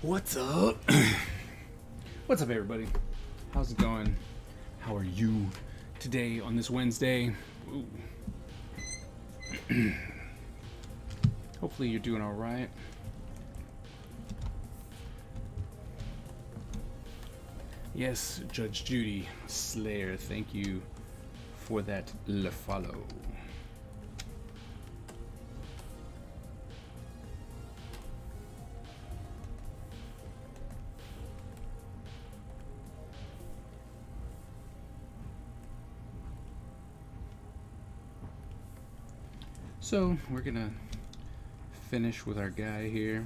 What's up? What's up, everybody? How's it going? How are you today on this Wednesday? Ooh. Hopefully you're doing all right. Yes, Judge Judy Slayer, thank you for that follow. So we're gonna finish with our guy here.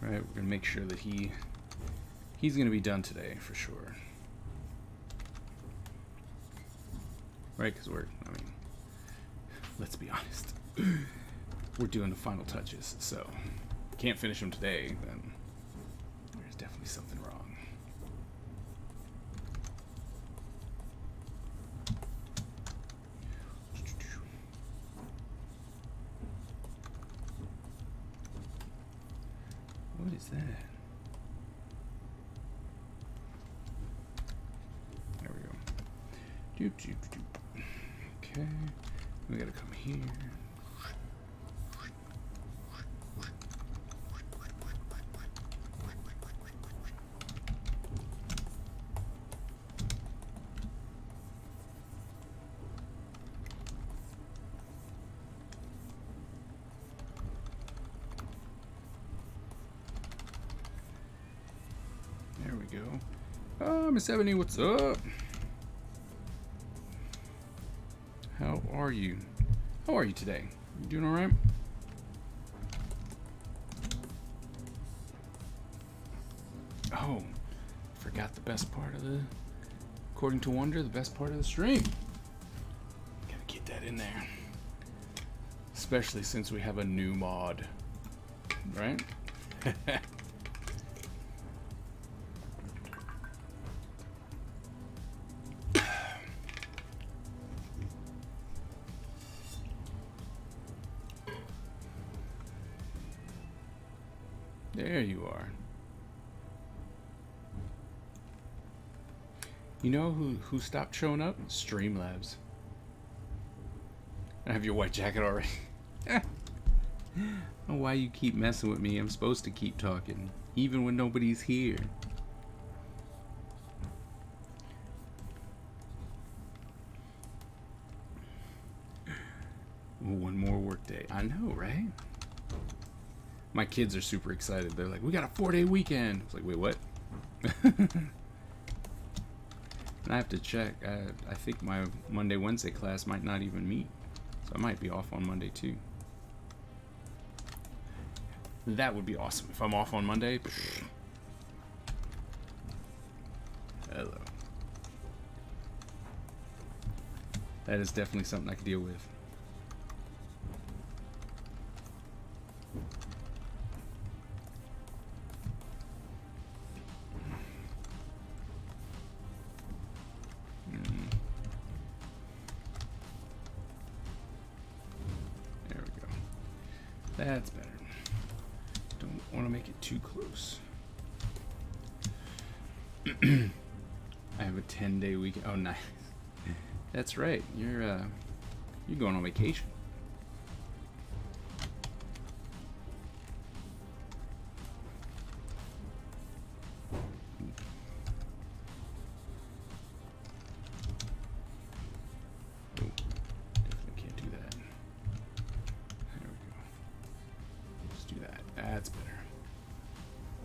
All right, we're gonna make sure that he's gonna be done today for sure. Right, because let's be honest, we're doing the final touches, so can't finish him today, then there's definitely something wrong. What is that? There we go. Doop, doop, doop. Okay, we gotta come here. There we go. Oh, Miss Ebony, what's up? How are you? How are you today? You doing all right? Oh, forgot the best part of the, according to Wonder, the best part of the stream. Gotta get that in there. Especially since we have a new mod, right? There you are. You know who stopped showing up? Streamlabs. I have your white jacket already. I don't know why you keep messing with me. I'm supposed to keep talking, even when nobody's here. One more work day. I know, right? My kids are super excited. They're like, we got a 4-day weekend. I was like, wait, what? And I have to check. I think my Monday, Wednesday class might not even meet. So I might be off on Monday too. That would be awesome. If I'm off on Monday. Hello. That is definitely something I could deal with. That's better. Don't want to make it too close. I have a 10-day weekend. Oh, nice. That's right. You're going on vacation.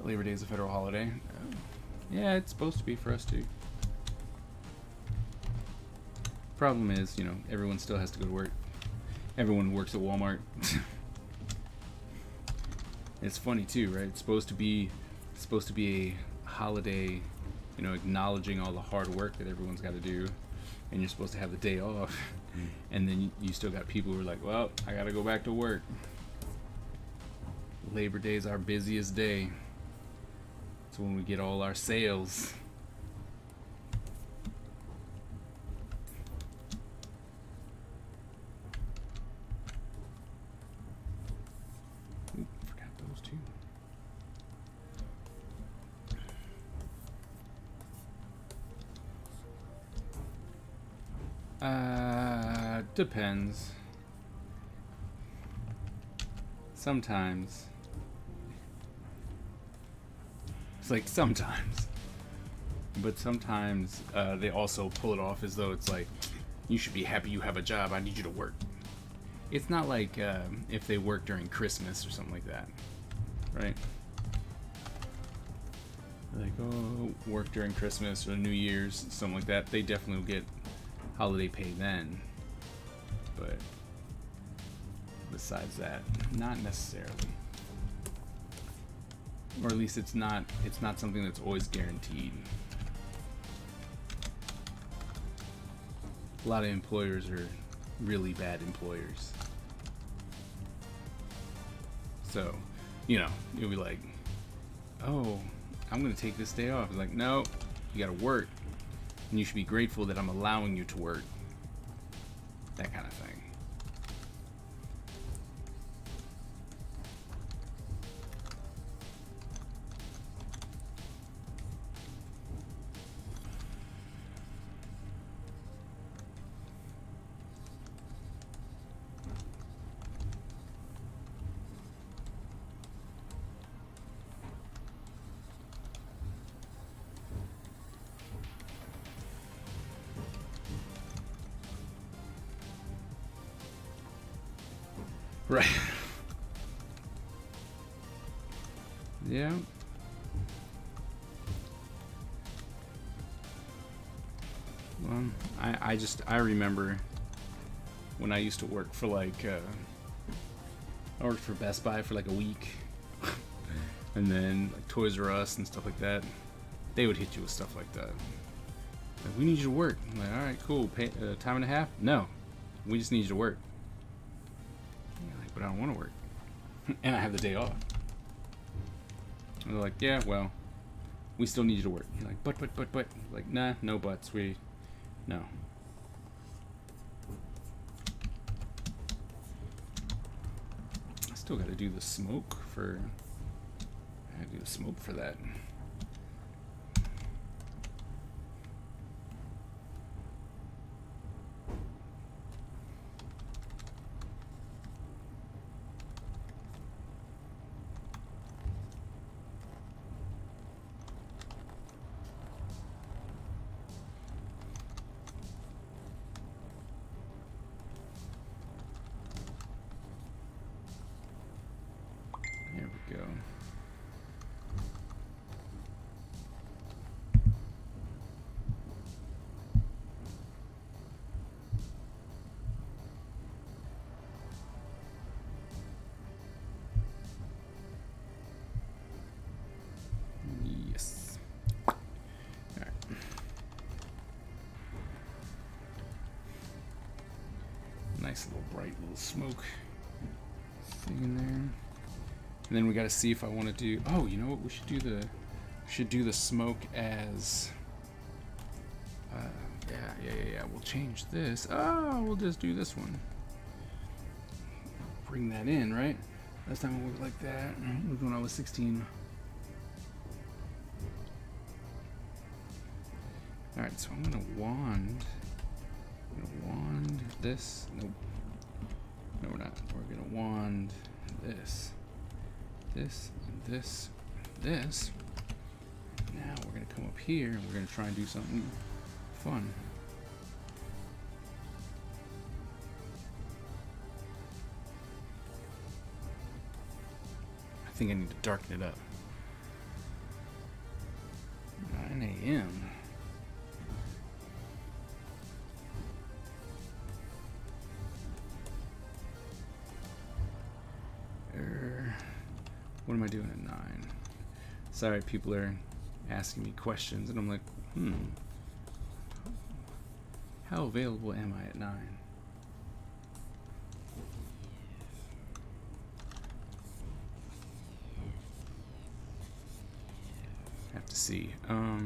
Labor Day is a federal holiday. Yeah, it's supposed to be for us too. Problem is, you know, everyone still has to go to work. Everyone works at Walmart. It's funny too, right? It's supposed to be a holiday, you know, acknowledging all the hard work that everyone's got to do, and you're supposed to have the day off, and then you still got people who are like, well, I gotta go back to work. Labor Day is our busiest day. It's when we get all our sales. Ooh, forgot those two. Depends. Sometimes. It's like sometimes. But sometimes they also pull it off as though it's like, you should be happy you have a job, I need you to work. It's not like if they work during Christmas or something like that, right? Like, oh, work during Christmas or New Year's, something like that. They definitely will get holiday pay then. But besides that, not necessarily. Or at least it's not something that's always guaranteed. A lot of employers are really bad employers. So, you know, you'll be like, oh, I'm gonna take this day off. It's like, no, you gotta work. And you should be grateful that I'm allowing you to work. That kind of thing. Right. Yeah. Well, I remember when I used to work for like I worked for Best Buy for like a week. And then like Toys R Us and stuff like that. They would hit you with stuff like that. Like, we need you to work. I'm like, all right, cool. Pay, time and a half? No. We just need you to work. Like, but I don't want to work. And I have the day off. And they're like, yeah, well, we still need you to work. You're like, but. Like, nah, no buts. No. I still got to do the smoke for. I gotta do the smoke for that. There we go. Yes. All right. Nice little bright little smoke thing in there. And then we got to see if I want to do. Oh, you know what? We should do the smoke as. Yeah. We'll change this. Oh, we'll just do this one. Bring that in, right? Last time I worked like that was when I was 16. All right, so I'm gonna wand. This. Nope. No, we're not. We're gonna wand this. This and this and this. Now we're gonna come up here and we're gonna try and do something fun. I think I need to darken it up. 9 a.m. What am I doing at 9? Sorry, people are asking me questions, and I'm like, how available am I at 9? Have to see. 8:45.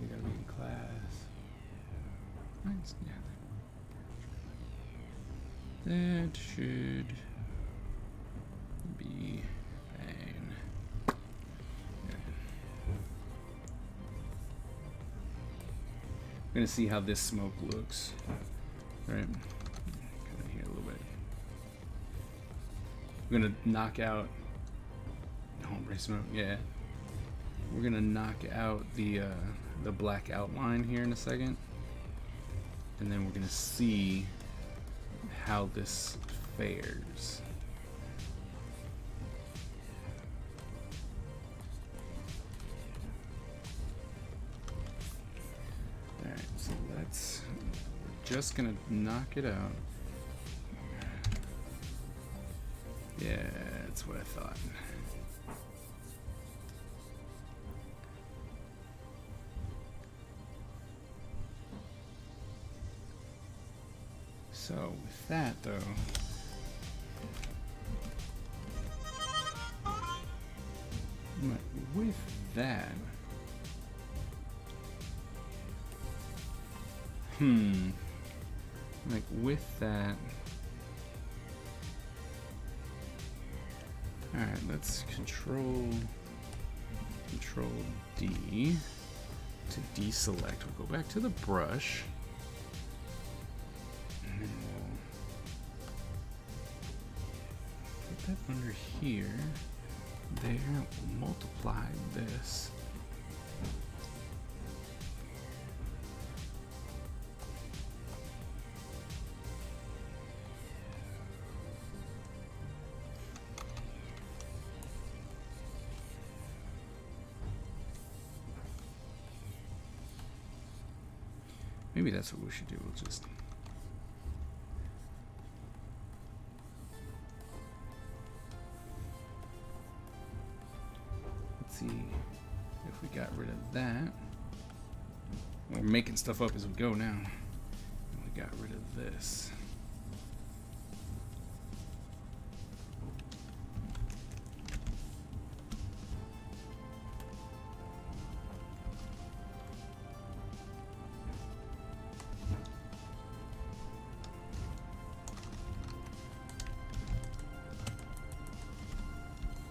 We gotta be in class. Yeah. That should be fine. I'm gonna see how this smoke looks right? Come in here a little bit. We're gonna knock out. Oh, racing. Yeah. We're gonna knock out the black outline here in a second, and then we're gonna see how this fares. Alright, so we're just gonna knock it out. Yeah, that's what I thought. So with that though, with that, like with that, all right, let's control D to deselect. We'll go back to the brush. That under here, there, we'll multiply this. Maybe that's what we should do. We'll just see if we got rid of that. We're making stuff up as we go now. We got rid of this.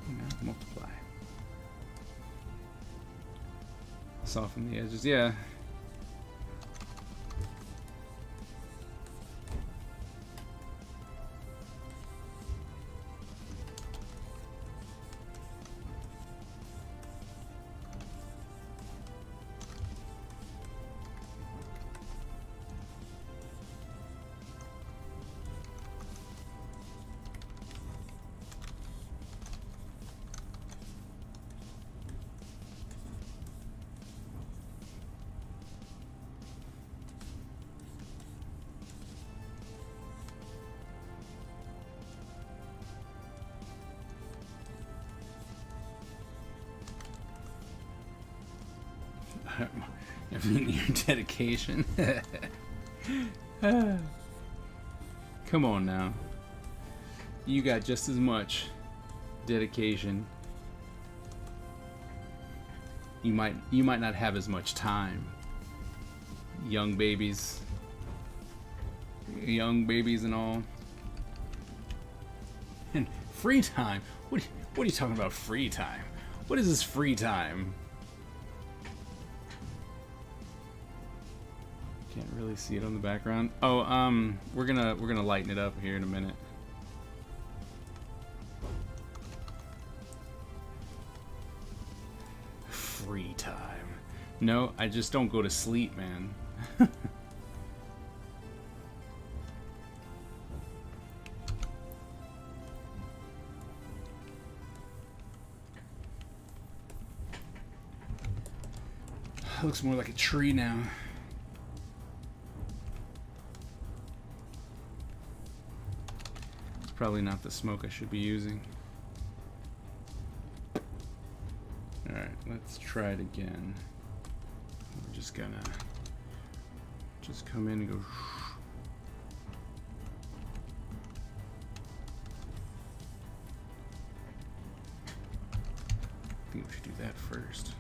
Now multiply. Soften the edges, yeah. I mean, your dedication. Come on now. You got just as much dedication. You might not have as much time. Young babies and all. And free time. What are you talking about? Free time? What is this free time? Can't really see it on the background. Oh, we're gonna lighten it up here in a minute. Free time. No, I just don't go to sleep, man. Looks more like a tree now. Probably not the smoke I should be using. Alright, let's try it again. We're just gonna come in and go. I think we should do that first.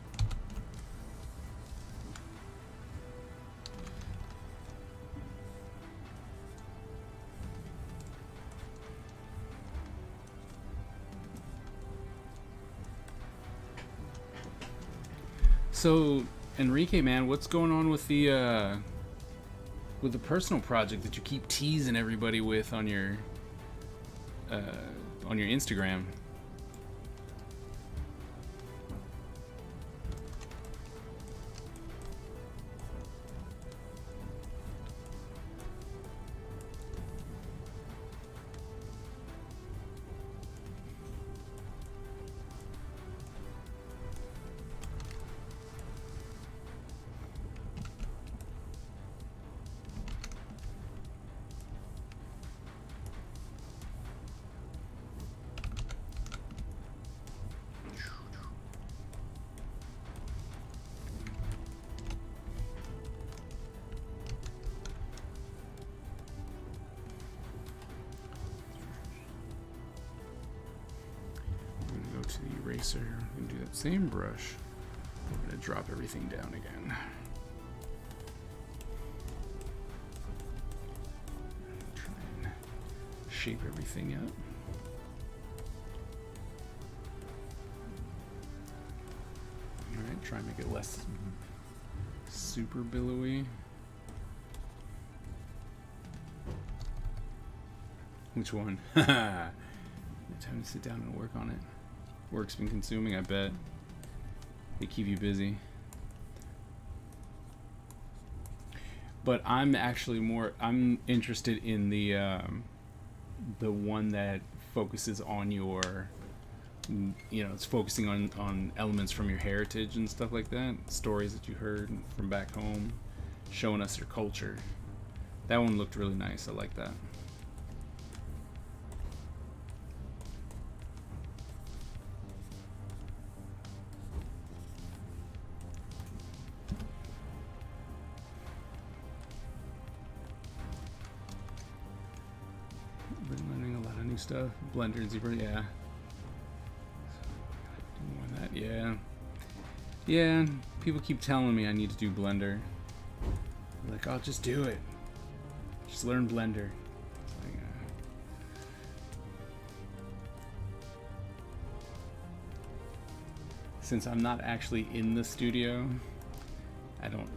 So, Enrique, man, what's going on with the with a personal project that you keep teasing everybody with on your Instagram. To the eraser and do that same brush. I'm going to drop everything down again. Try and shape everything up. Alright, try and make it less super billowy. Which one? Time to sit down and work on it. Work's been consuming, I bet. They keep you busy. But I'm actually I'm interested in the one that focuses on your, it's focusing on elements from your heritage and stuff like that, stories that you heard from back home, showing us your culture. That one looked really nice. I like that. Stuff. Blender, Zebra, yeah. Do more of that, yeah. Yeah, people keep telling me I need to do Blender. I'm like, oh, just do it. Just learn Blender. Like, since I'm not actually in the studio, I don't,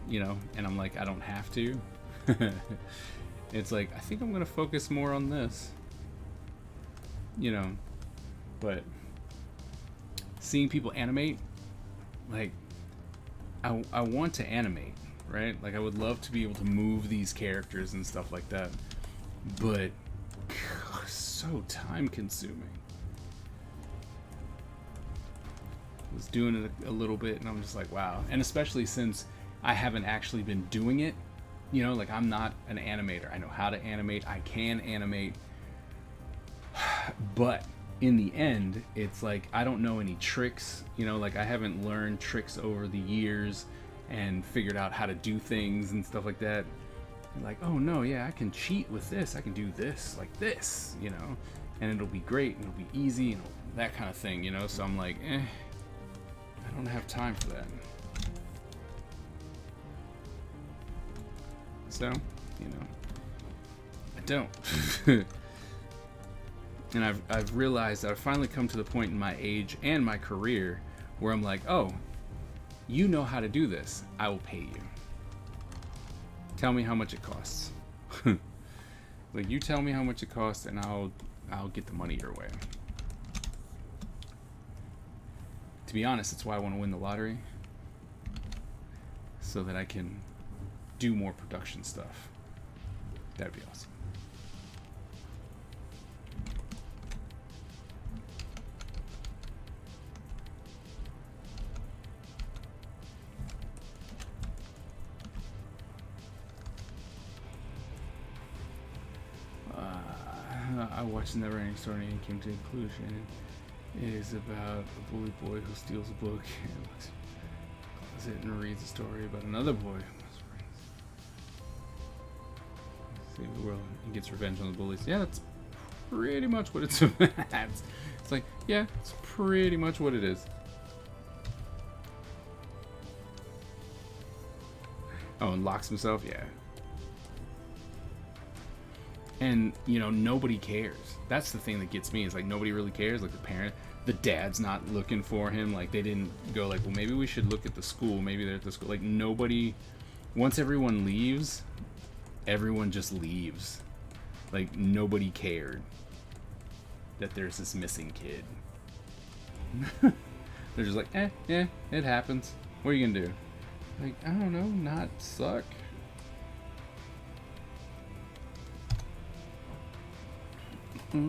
and I'm like, I don't have to. It's like, I think I'm gonna focus more on this. But seeing people animate, like, I want to animate, right? Like, I would love to be able to move these characters and stuff like that, but so time consuming. I was doing it a little bit and I'm just like, wow. And especially since I haven't actually been doing it, like, I'm not an animator. I know how to animate, I can animate, but in the end, it's like, I don't know any tricks, like, I haven't learned tricks over the years and figured out how to do things and stuff like that. Like, oh no, yeah, I can cheat with this, I can do this like this, and it'll be great and it'll be easy and that kind of thing, so I'm like, I don't have time for that. So, I don't. And I've realized that I've finally come to the point in my age and my career where I'm like, oh, you know how to do this, I will pay you. Tell me how much it costs. Like, you tell me how much it costs and I'll get the money your way. To be honest, that's why I want to win the lottery, so that I can do more production stuff. That'd be awesome. I watched Neverending Story and came to the conclusion it is about a bully boy who steals a book and closes it and reads a story about another boy who must save the world and gets revenge on the bullies. Yeah, that's pretty much what it's about. It's like, yeah, it's pretty much what it is. Oh, and locks himself? Yeah. And, nobody cares. That's the thing that gets me, is like, nobody really cares. Like, the dad's not looking for him. Like, they didn't go like, well, maybe we should look at the school. Maybe they're at the school. Like, nobody, once everyone leaves, everyone just leaves. Like, nobody cared that there's this missing kid. They're just like, yeah, it happens. What are you gonna do? Like, I don't know, not suck. Yeah,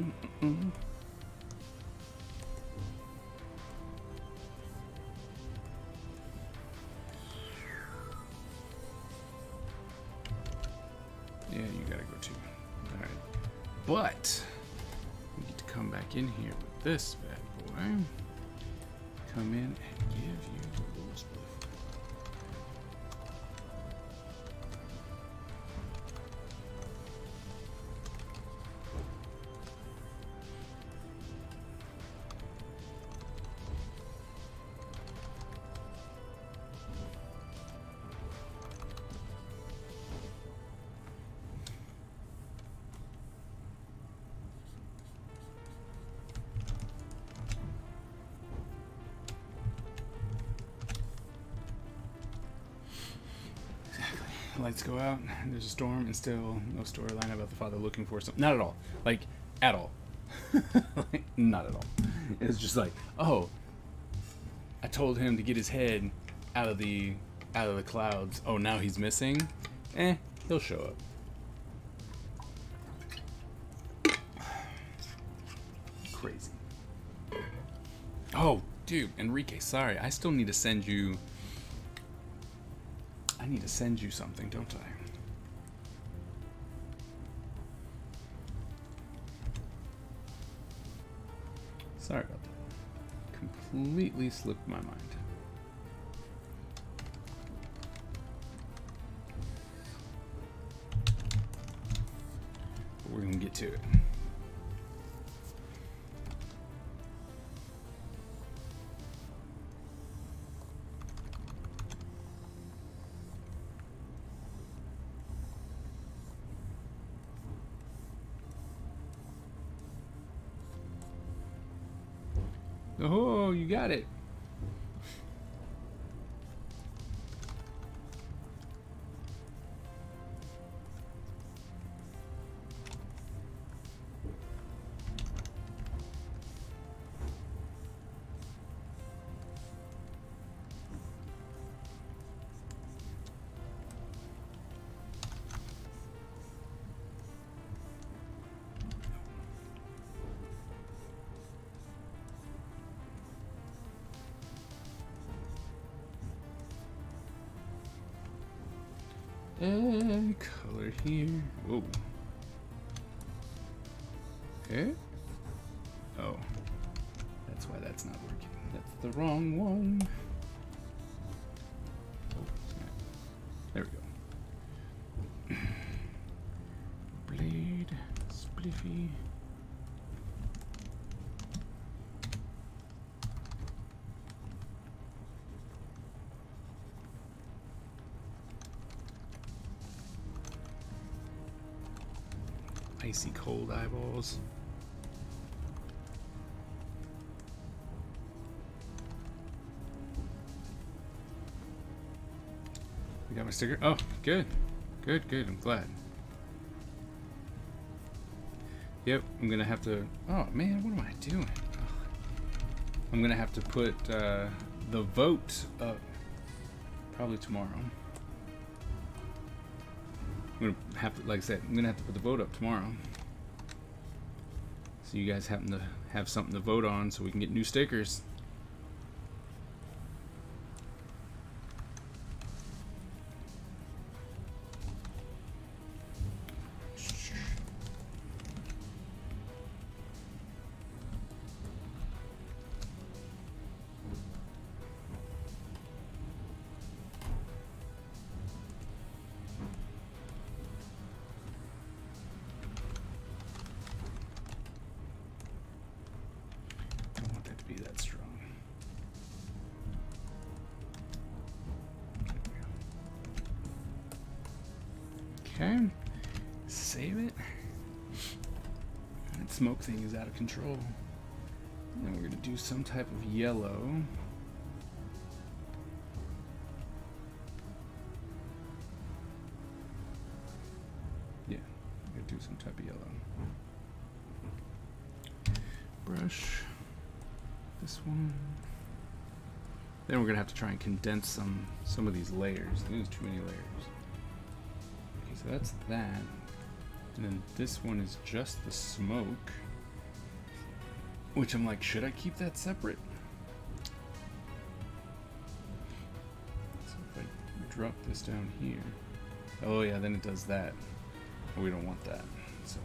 you gotta go too. Alright. But we get to come back in here with this bad boy. Come in and give you the little spliff. Lights go out, there's a storm, and still no storyline about the father looking for something. Not at all. Like, at all. Like, not at all. It's just like, oh, I told him to get his head out of the clouds. Oh, now he's missing? He'll show up. Crazy. Oh, dude, Enrique, sorry. I still need to send you... I need to send you something, don't I? Sorry about that. Completely slipped my mind. But we're gonna get to it. Oh, you got it. Color here. Whoa. Okay. Oh. That's why that's not working. That's the wrong one. Oh, snap. There we go. Blade. Spliffy. Icy cold eyeballs. You got my sticker? Oh, good. Good. I'm glad. Yep, I'm gonna have to... Oh, man, what am I doing? I'm gonna have to put the vote up probably tomorrow. I'm gonna have to, like I said, I'm gonna have to put the vote up tomorrow. So you guys happen to have something to vote on so we can get new stickers. Okay, save it. That smoke thing is out of control. And we're gonna do some type of yellow. type of yellow. Brush this one. Then we're gonna have to try and condense some of these layers. I think there's too many layers. Okay, so that's that. And then this one is just the smoke. Which I'm like, should I keep that separate? So if I drop this down here. Oh yeah, then it does that. We don't want that. So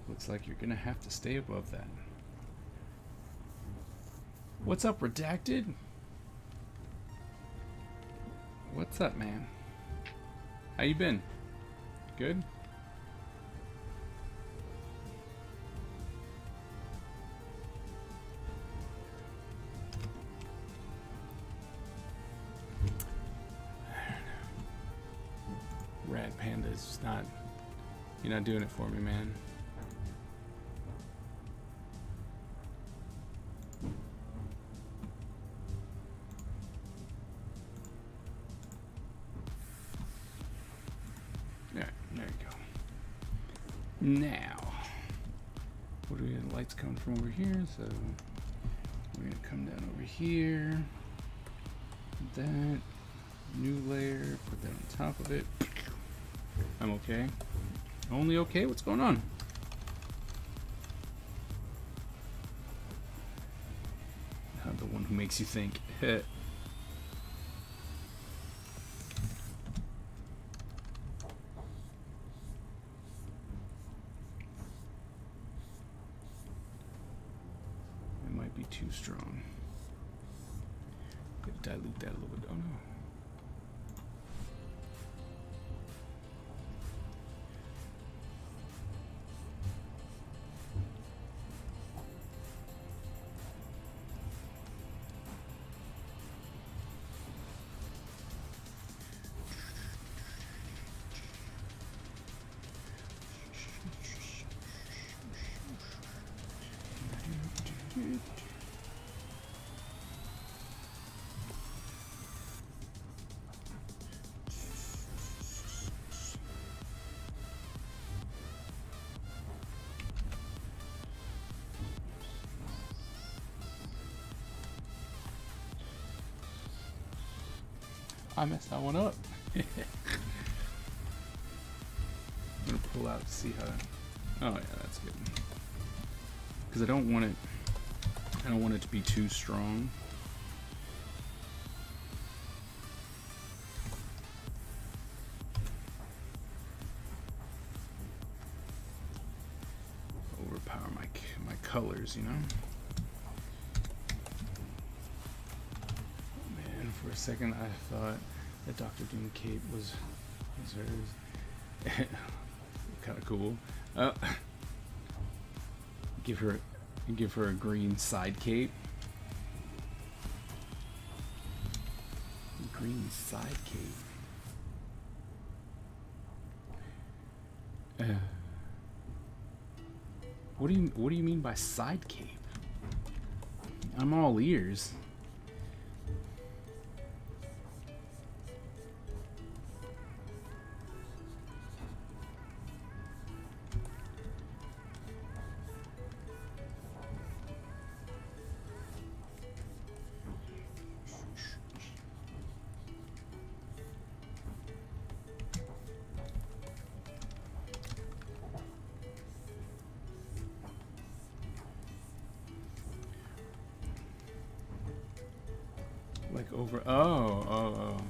looks like you're gonna have to stay above that. What's up, Redacted? What's up, man? How you been? Good? Rad Panda is just not... You're not doing it for me, man. Alright, there you go. Now, what do we have? Lights coming from over here, so we're gonna come down over here. That new layer, put that on top of it. I'm okay. Only okay? What's going on? Not the one who makes you think. Too strong. Could dilute that a little bit. Oh no. I messed that one up. I'm gonna pull out to see how. Oh yeah, that's good. Because I don't want it. I don't want it to be too strong. Overpower my colors, you know. For a second, I thought that Doctor Doom cape was hers. Kind of cool. Give her a green side cape. Green side cape. What do you mean by side cape? I'm all ears. Like over, oh.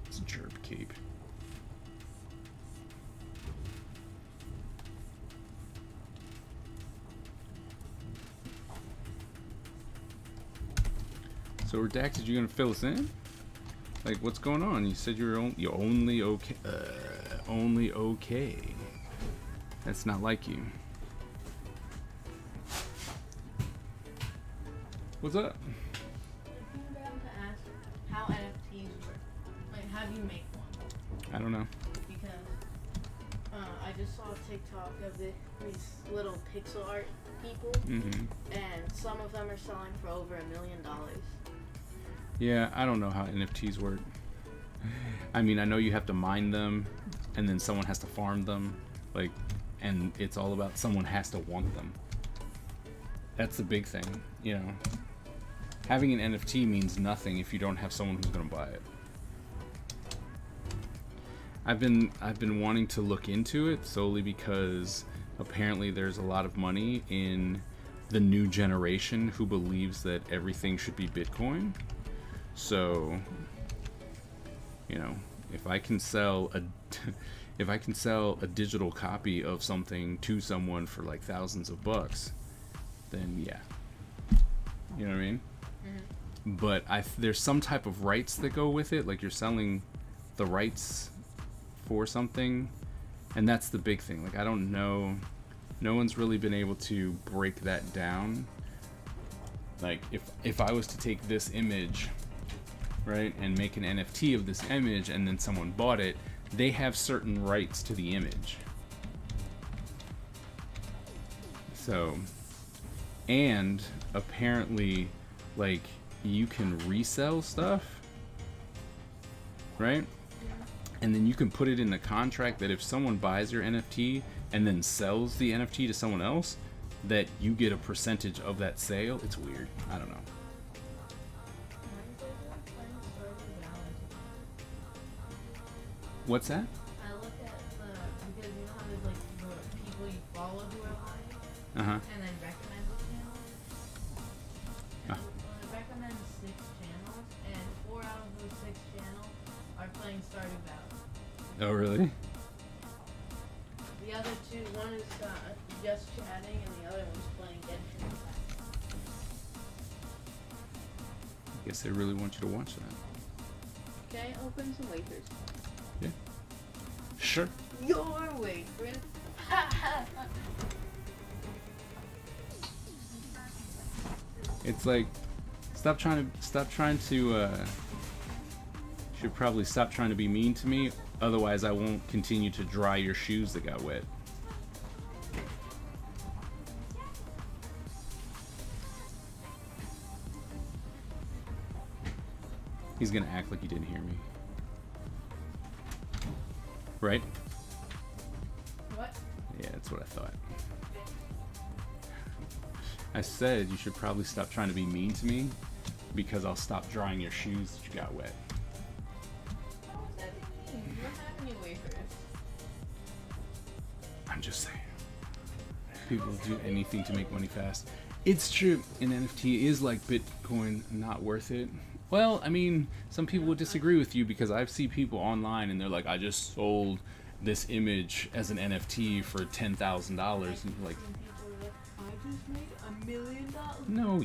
It's a jerk cape. So Redacted, you gonna fill us in? Like, what's going on? You said you're only okay. Only okay. That's not like you. What's up? I came down to ask how NFTs work. Like, have you make one? I don't know. Because I just saw a TikTok of these little pixel art people, and some of them are selling for over $1 million. Yeah, I don't know how NFTs work. I mean, I know you have to mine them, and then someone has to farm them, like, and it's all about someone has to want them. That's the big thing, you know. Having an NFT means nothing if you don't have someone who's gonna buy it. I've been wanting to look into it solely because apparently there's a lot of money in the new generation who believes that everything should be Bitcoin. So, you know, if I can sell a digital copy of something to someone for like thousands of bucks, then yeah. You know what I mean? Mm-hmm. But there's some type of rights that go with it, like you're selling the rights for something, and that's the big thing. Like, I don't know, no one's really been able to break that down. Like, if I was to take this image, right, and make an NFT of this image, and then someone bought it, they have certain rights to the image. So, and apparently, like, you can resell stuff, right? And then you can put it in the contract that if someone buys your NFT and then sells the NFT to someone else, that you get a percentage of that sale. It's weird. I don't know. What's that? I look at because you know how there's like the people you follow who are buying, and then recommend the channels. And it recommends 6 channels, and 4 out of those 6 channels are playing Stardew Valley. Oh, really? The other 2, one is just chatting, and the other one's playing Genshin Impact. I guess they really want you to watch that. Okay, open some wafers. Yeah. Sure. Your wafers. It's like, stop trying to should probably stop trying to be mean to me, otherwise I won't continue to dry your shoes that got wet. He's gonna act like he didn't hear me. Right? What? Yeah, that's what I thought. I said you should probably stop trying to be mean to me, because I'll stop drying your shoes that you got wet. What does that mean? What happened to wafers? I'm just saying. People do anything to make money fast. It's true. An NFT is like Bitcoin, not worth it. Well, I mean, some people would disagree with you because I've seen people online and they're like, I just sold this image as an NFT for $10,000. And you're like, I just made $1 million. no,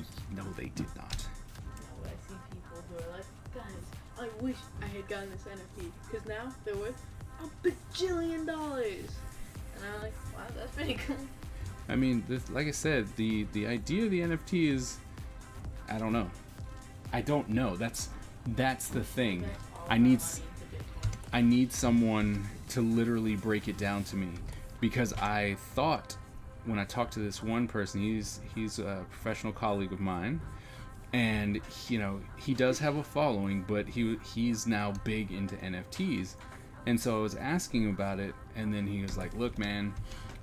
they did not. No, I see people who are like, guys, I wish I had gotten this NFT because now they're worth $1 bajillion. And I'm like, wow, that's pretty cool. I mean, like I said, the idea of the NFT is, I don't know. That's the thing. I need someone to literally break it down to me, because I thought when I talked to this one person, he's a professional colleague of mine, and you know, he does have a following, but he's now big into NFTs, and so I was asking him about it, and then he was like, look, man,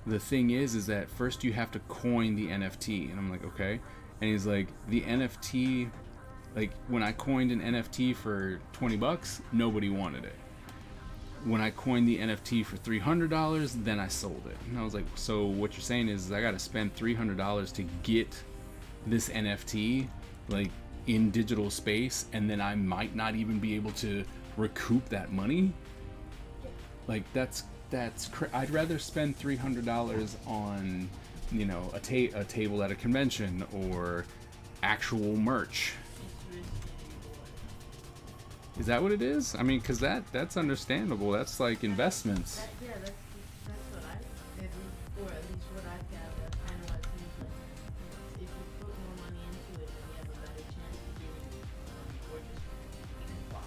the thing is that first you have to coin the NFT, and I'm like, okay, and he's like, the NFT, like when I coined an NFT for $20, nobody wanted it. When I coined the NFT for $300, then I sold it. And I was like, so what you're saying is I got to spend $300 to get this NFT, like, in digital space, and then I might not even be able to recoup that money? Like, I'd rather spend $300 on, you know, a table at a convention or actual merch. Is that what it is? I mean, because that's understandable. That's like investments. That's what I did, or at least what I've gathered. That's kind of what it seems like. If you put more money into it, then you have a better chance of doing it, or just being flop.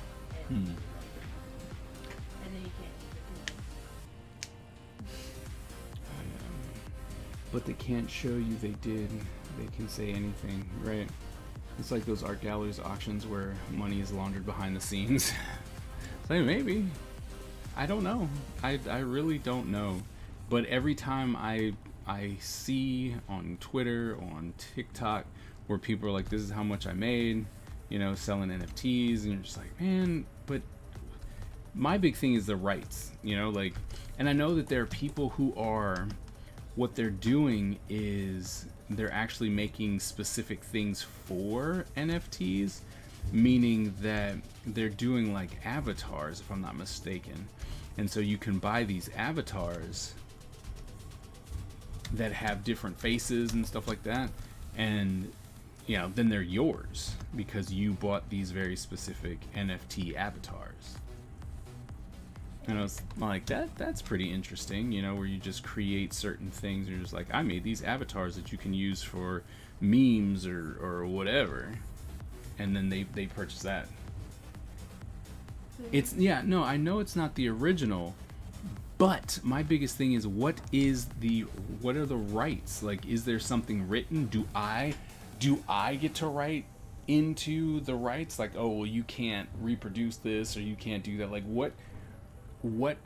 but they can't show you they did. They can say anything, right? It's like those art galleries auctions where money is laundered behind the scenes. So maybe. I don't know. I really don't know. But every time I see on Twitter, on TikTok, where people are like, this is how much I made, selling NFTs, and you're just like, man, but my big thing is the rights, and I know that there are people who are, what they're doing is they're actually making specific things for NFTs, meaning that they're doing like avatars, if I'm not mistaken. And so you can buy these avatars that have different faces and stuff like that, and then they're yours because you bought these very specific NFT avatars. And I was like, that's pretty interesting, where you just create certain things and you're just like, I made these avatars that you can use for memes or whatever, and then they purchase that. I know it's not the original, but my biggest thing is what are the rights? Like, is there something written? Do I get to write into the rights? Like, oh, well, you can't reproduce this or you can't do that. Like, what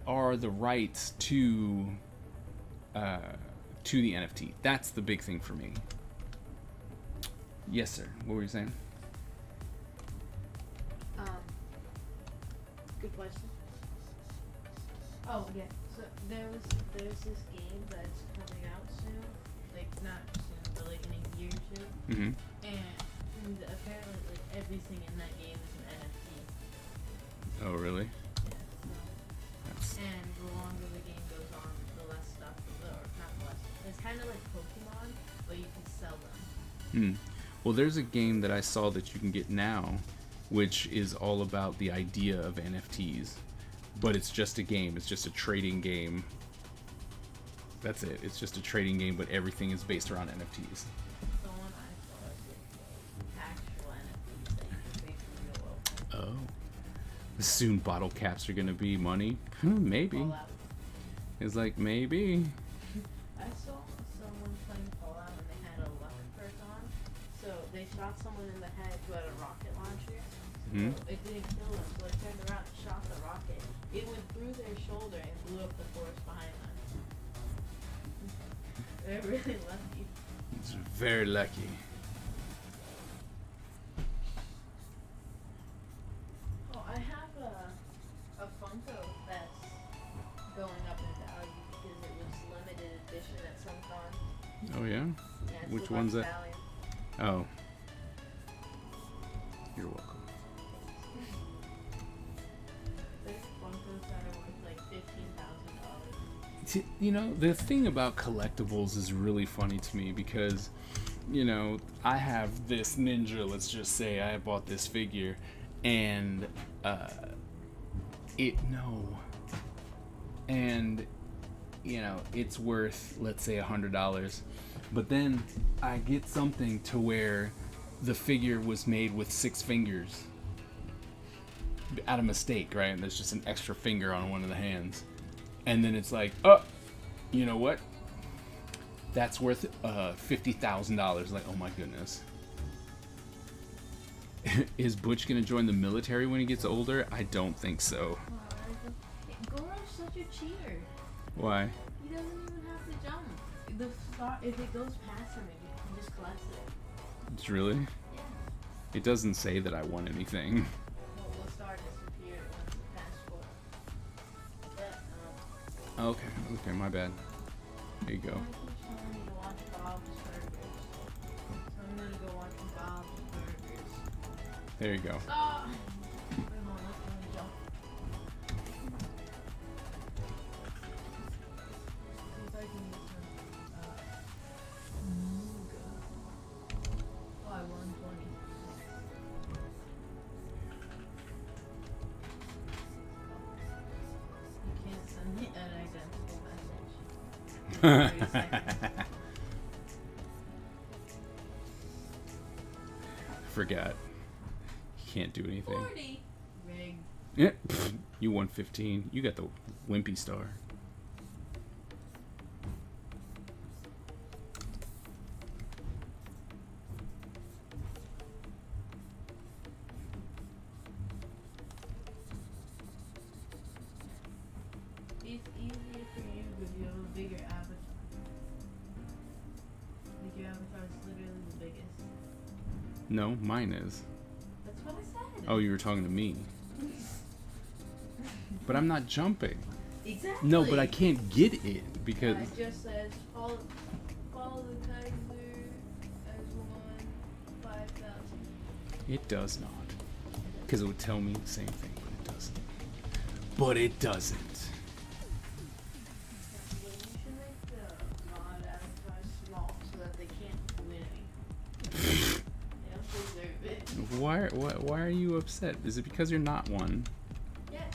are the rights to the NFT? That's the big thing for me. Yes, sir. What were you saying? Good question. Oh yeah. So there's this game that's coming out soon, like not soon, but like in a year or two. Mm-hmm. And apparently, like everything in that game is an NFT. Oh, really? Yeah. So. And the longer the game goes on, the less stuff, or not less. It's kind of like Pokemon, but you can sell them. Well, there's a game that I saw that you can get now, which is all about the idea of NFTs, but it's just a game. It's just a trading game. That's it. It's just a trading game, but everything is based around NFTs. The one I saw is actual NFTs that you can pay for real world. Oh. Soon bottle caps are gonna be money? Maybe. Fallout. It's like, maybe. I saw someone playing Fallout and they had a luck perk on. So they shot someone in the head who had a rocket launcher. So it didn't kill them, so they turned around and shot the rocket. It went through their shoulder and blew up the forest behind them. They're really lucky. It's very lucky. Oh, I have a Funko that's going up in value because it was limited edition at some con. Oh, yeah? Yeah, it's Which the one's Bugs that? Valiant. Oh. You're welcome. There's Funkos that are worth like $15,000. The thing about collectibles is really funny to me because, I have this ninja, let's just say I bought this figure, and it's worth, let's say, $100, but then I get something to where the figure was made with 6 fingers out of mistake, right? And there's just an extra finger on one of the hands. And then it's like, oh, you know what? That's worth $50,000. Like, oh my goodness. Is Butch gonna join the military when he gets older? I don't think so. Goro's such a cheater. Why? He doesn't even have to jump. If it goes past him, he just collects it. It's really? Yeah. It doesn't say that I won anything. Well, the star disappeared once it passed 4. But, Okay, my bad. There you go. I keep telling me to watch Bob's Burgers. So I'm gonna go watch Bob's Burgers. There you go. Stop! Wait, hold on, let me jump. See if I can get some, Nooga. Oh, I won 20. You can't send me an identical message. 30 seconds. Forgot. You can't do anything. 40! Rigged. Yeah, you won 15. You got the wimpy star. it's easier for you if you have a bigger avatar. Like your avatar is literally the biggest. No, mine is. That's what I said. Oh, you were talking to me. But I'm not jumping. Exactly. No, but I can't get it because. It just says follow the Kaiser as 5,000. It does not. Because it would tell me the same thing, but it doesn't. But it doesn't. You should make the mod avatar small so that they can't do anything. They don't deserve it. Why are you upset? Is it because you're not one? Yes.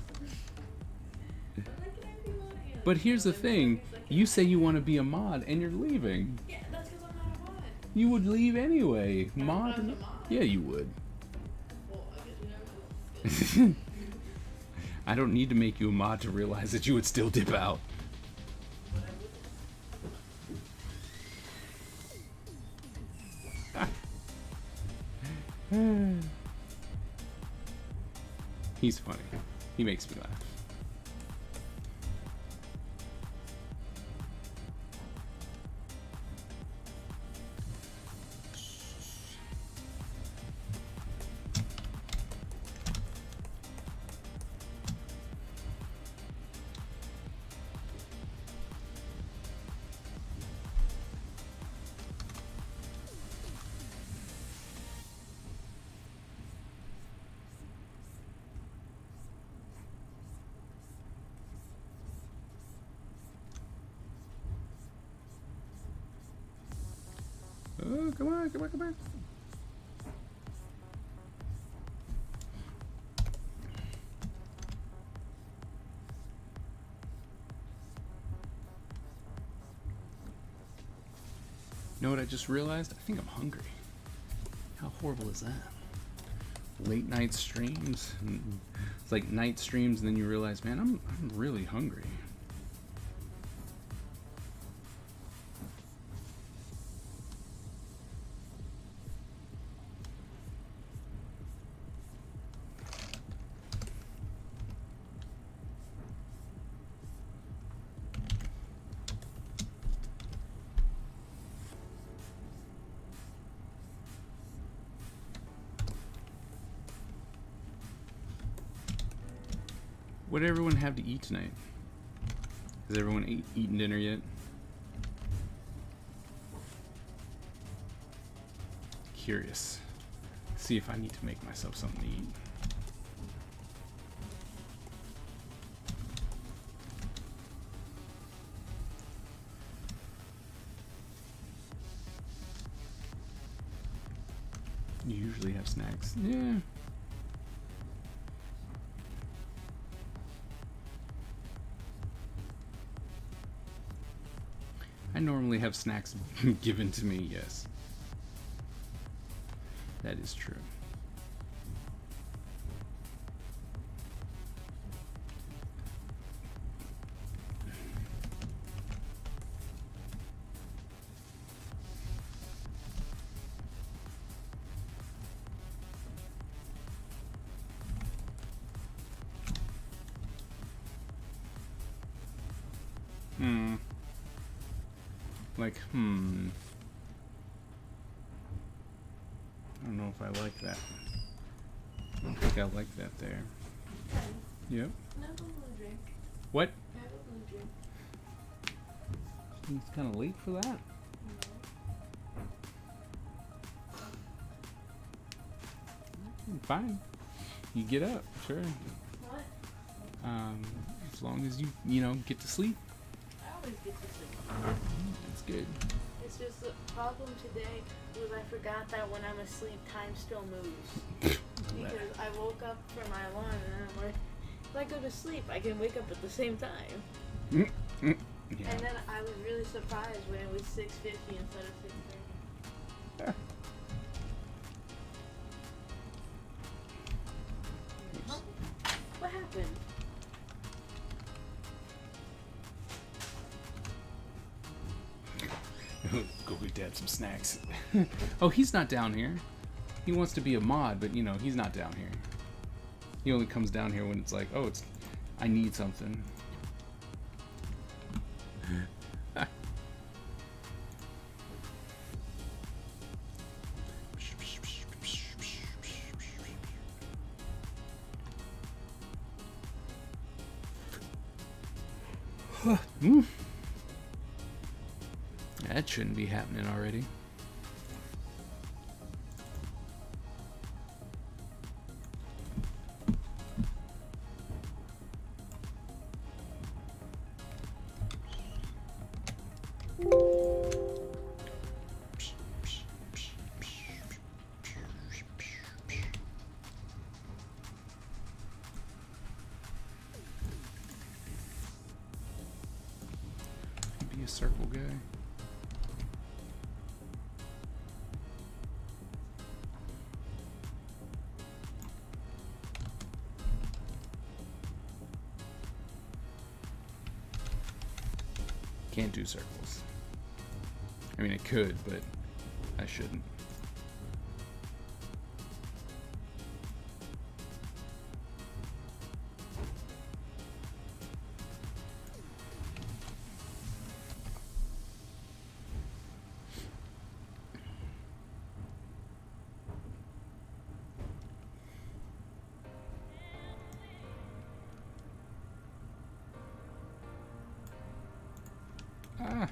But here's the thing. You say you want to be a mod and you're leaving. Yeah, that's because I'm not a mod. You would leave anyway. I'm Mod? a mod. Yeah, you would. Well, I guess you never will. I don't need to make you a mod to realize that you would still dip out. He's funny. He makes me laugh. Oh, come on, come on, come on. You know what I just realized? I think I'm hungry. How horrible is that? Late night streams. It's like night streams, and then you realize, man, I'm really hungry. What did everyone have to eat tonight? Has everyone eaten dinner yet? Curious. See if I need to make myself something to eat. You usually have snacks. Yeah. I normally have snacks given to me, yes. That is true. Like, I don't know if I like that. I don't think I like that there. Yep. Have a blue drink. What? Have a blue drink. It's kind of late for that. Fine. You get up, sure. What? As long as you get to sleep. I always get to sleep. That's good. It's just the problem today was I forgot that when I'm asleep, time still moves. Because I woke up for my alarm and I'm like, if I go to sleep, I can wake up at the same time. Yeah. And then I was really surprised when it was 6:50 instead of 6:30. Yeah. Huh? What happened? Go get Dad some snacks. Oh, he's not down here. He wants to be a mod, but he's not down here. He only comes down here when it's like, oh, I need something. That shouldn't be happening already. Be a circle guy. Can't do circles. I mean, it could, but I shouldn't. Ah.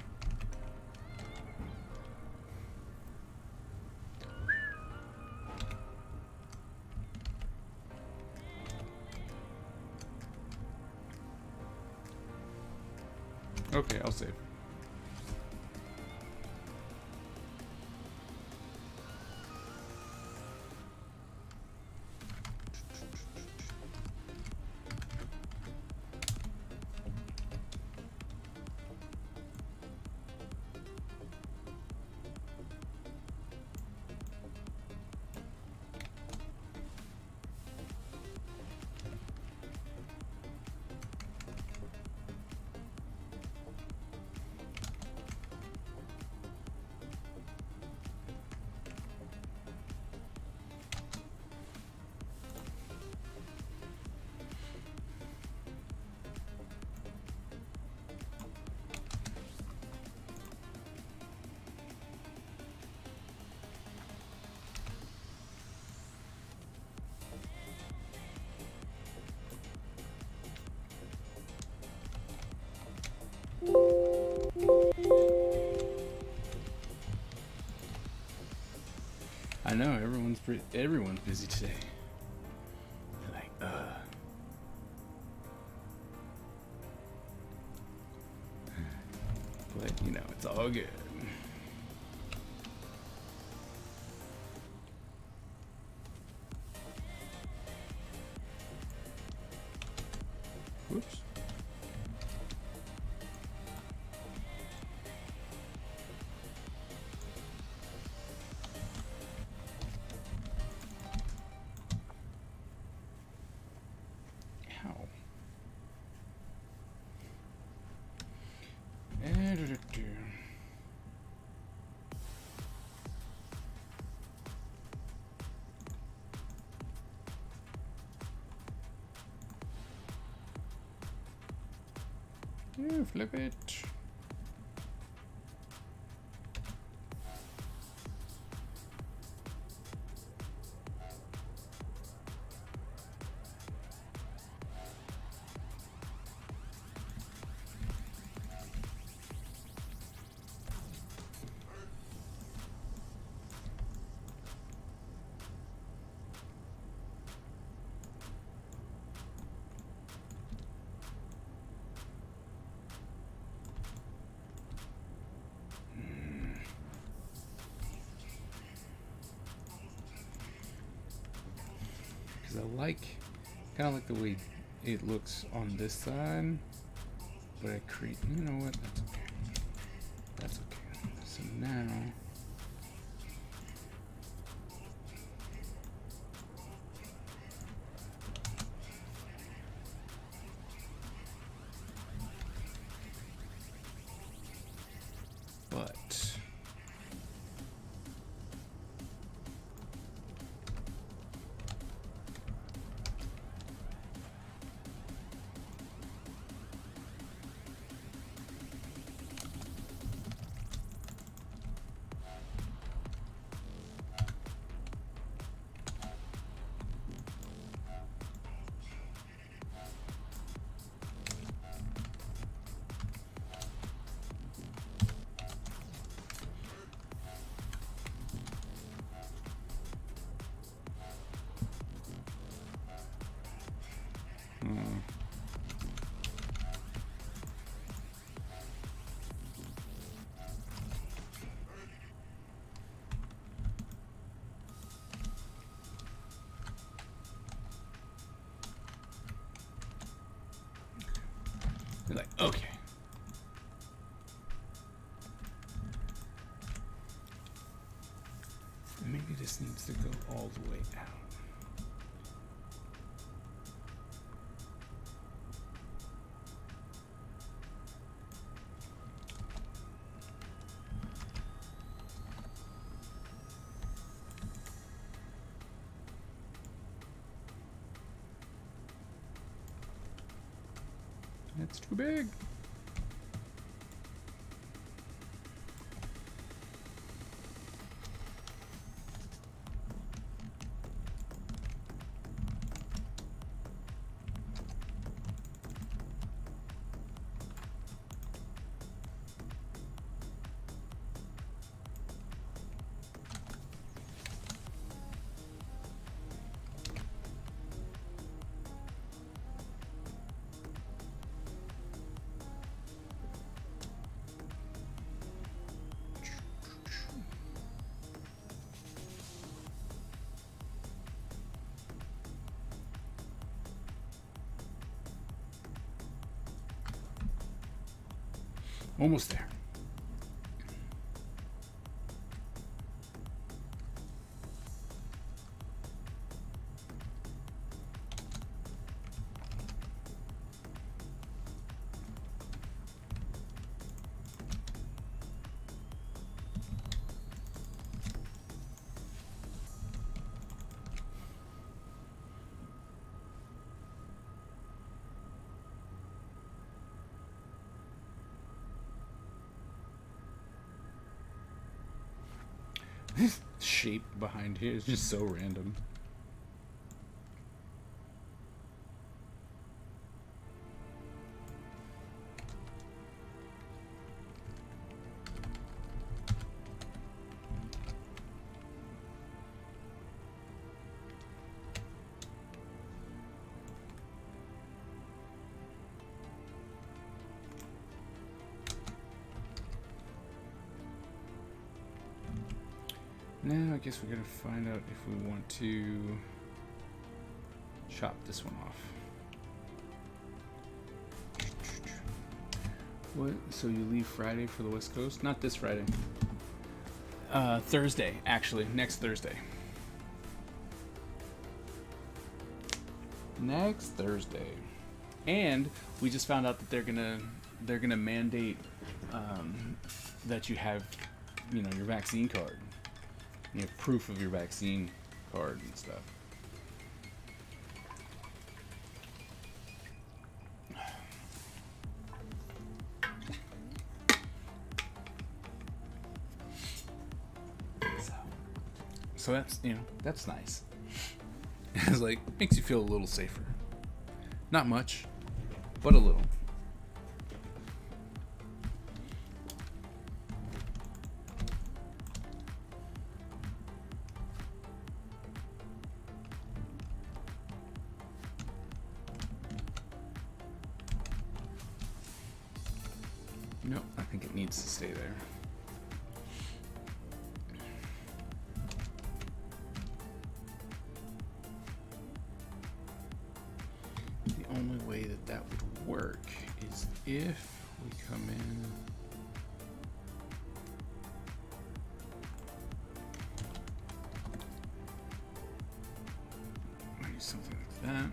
Okay, I'll save. I know everyone's busy today. Like, but you know, it's all good. Whoops. Yeah, flip it. Because I like, kind of like the way it looks on this side, but I create, you know what, that's okay. That's okay. So now, but You're like, okay. Maybe this needs to go all the way out. That's too big. Almost there. This shape behind here is just so random. Now I guess we're gonna find out if we want to chop this one off. What? So you leave Friday for the West Coast? Not this Friday. Thursday, actually. Next Thursday. Next Thursday. And we just found out that they're gonna mandate that you have, you know, your vaccine card. You have proof of your vaccine card and stuff. So that's, you know, that's nice. It's like, makes you feel a little safer. Not much, but a little. No, I think it needs to stay there. The only way that that would work is if we come in. I need something like that.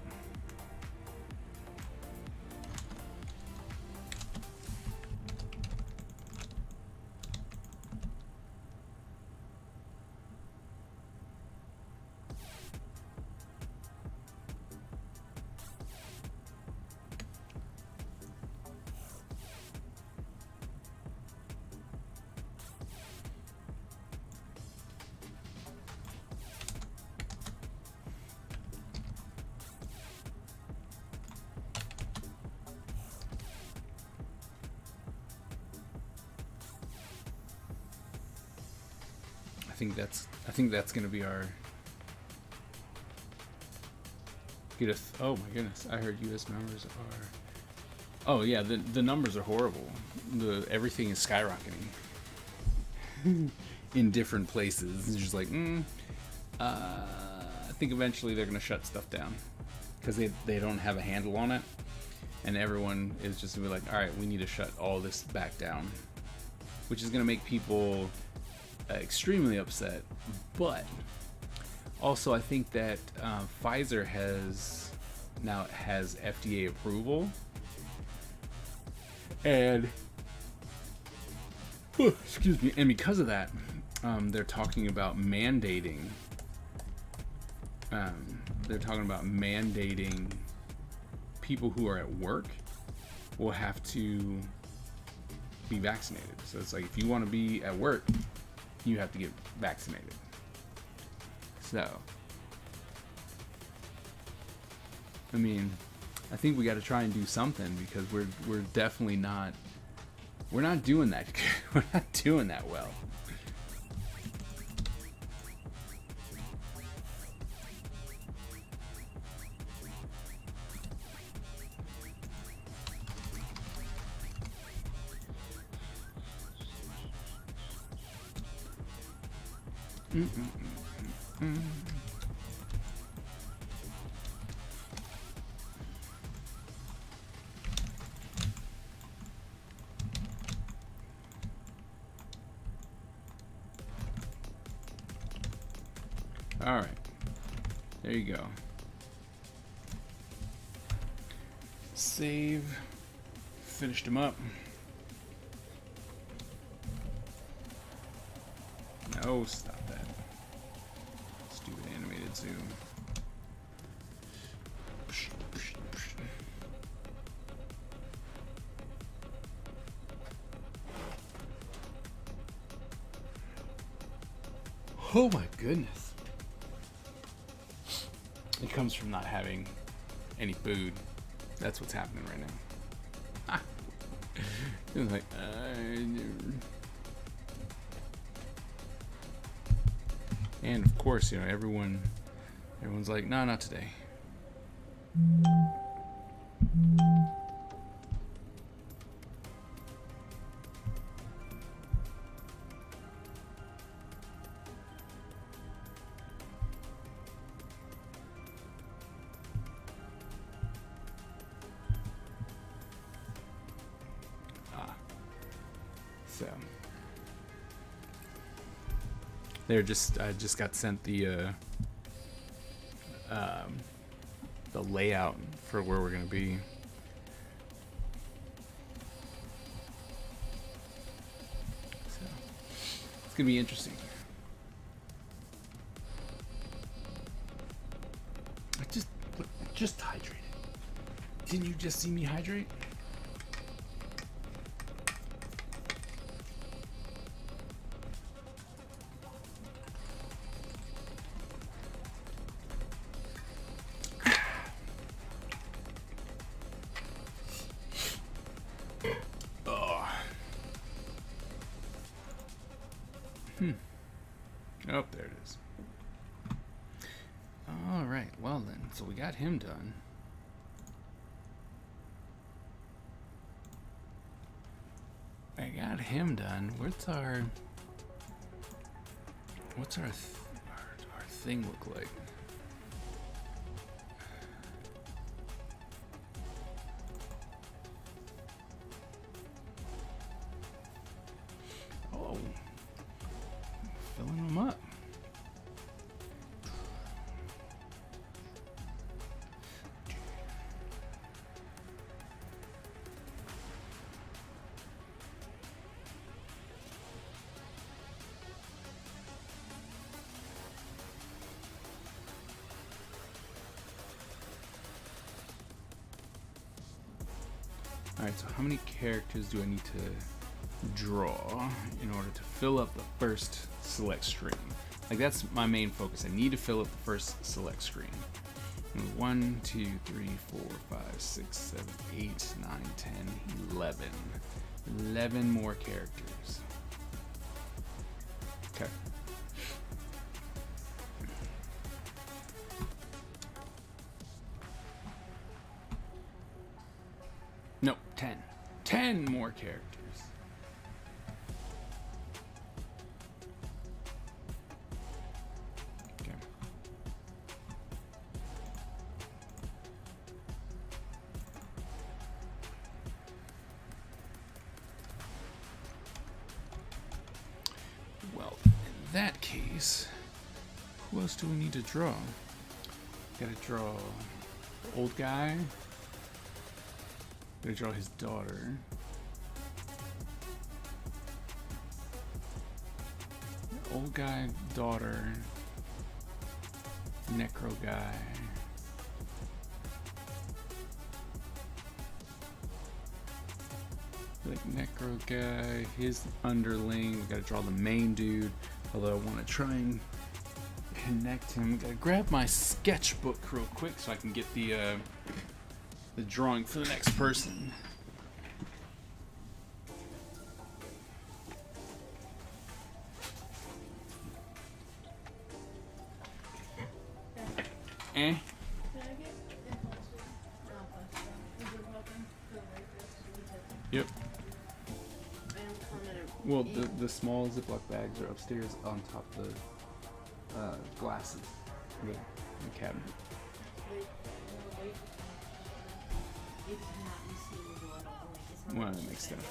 I think that's gonna be our oh my goodness, I heard US numbers are, oh yeah, the numbers are horrible. Everything is skyrocketing in different places. It's just like I think eventually they're gonna shut stuff down because they don't have a handle on it. and everyone is just gonna be like, all right, we need to shut all this back down, which is gonna make people extremely upset. But also, I think that Pfizer has FDA approval, and excuse me, and because of that, they're talking about mandating. People who are at work will have to be vaccinated. So it's like, if you want to be at work, you have to get vaccinated. So, I mean, I think we got to try and do something, because we're definitely not doing that. We're not doing that well. All right, there you go. Save. Finished him up. No, stop that. Stupid animated zoom. Oh my goodness. It comes from not having any food. That's what's happening right now. It's like, and of course, you know, everyone's like, no, not today. So I just got sent the layout for where we're gonna be. So it's gonna be interesting. I just hydrated. Didn't you just see me hydrate? Oh, there it is. All right, well then, so we got him done. What's our thing look like? Oh, filling them up. Alright, so how many characters do I need to draw in order to fill up the first select screen? Like, that's my main focus. I need to fill up the first select screen. 1, 2, 3, 4, 5, 6, 7, 8, 9, 10, 11. 11 more characters. Okay. Nope, 10. 10 more characters. Okay. that case, who else do we need to draw? Gotta draw the old guy. Gotta draw his daughter. Old guy, daughter, necro guy. Like necro guy, his underling. We gotta draw the main dude. Although I want to try and connect him. Gotta grab my sketchbook real quick so I can get the drawing for the next person. Eh? Yep. Well, the small Ziploc bags are upstairs on top of the glasses, the cabinet. Well, that makes sense.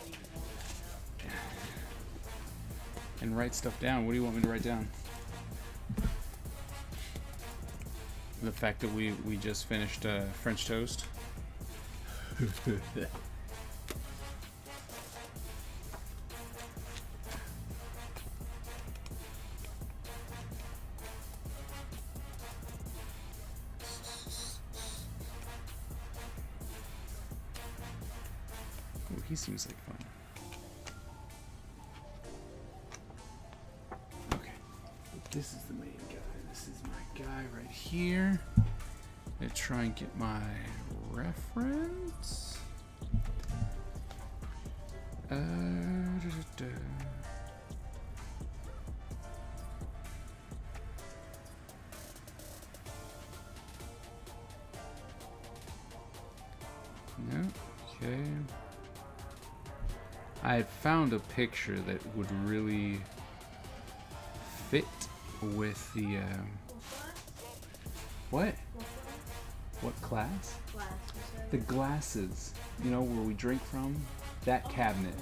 And write stuff down. What do you want me to write down? The fact that we just finished French toast. Oh, he seems like fun. Okay, this is the main guy. This is my guy right here. I'm gonna try and get my reference. No, okay. I found a picture that would really fit with the what? What class? The glasses. You know where we drink from? That cabinet.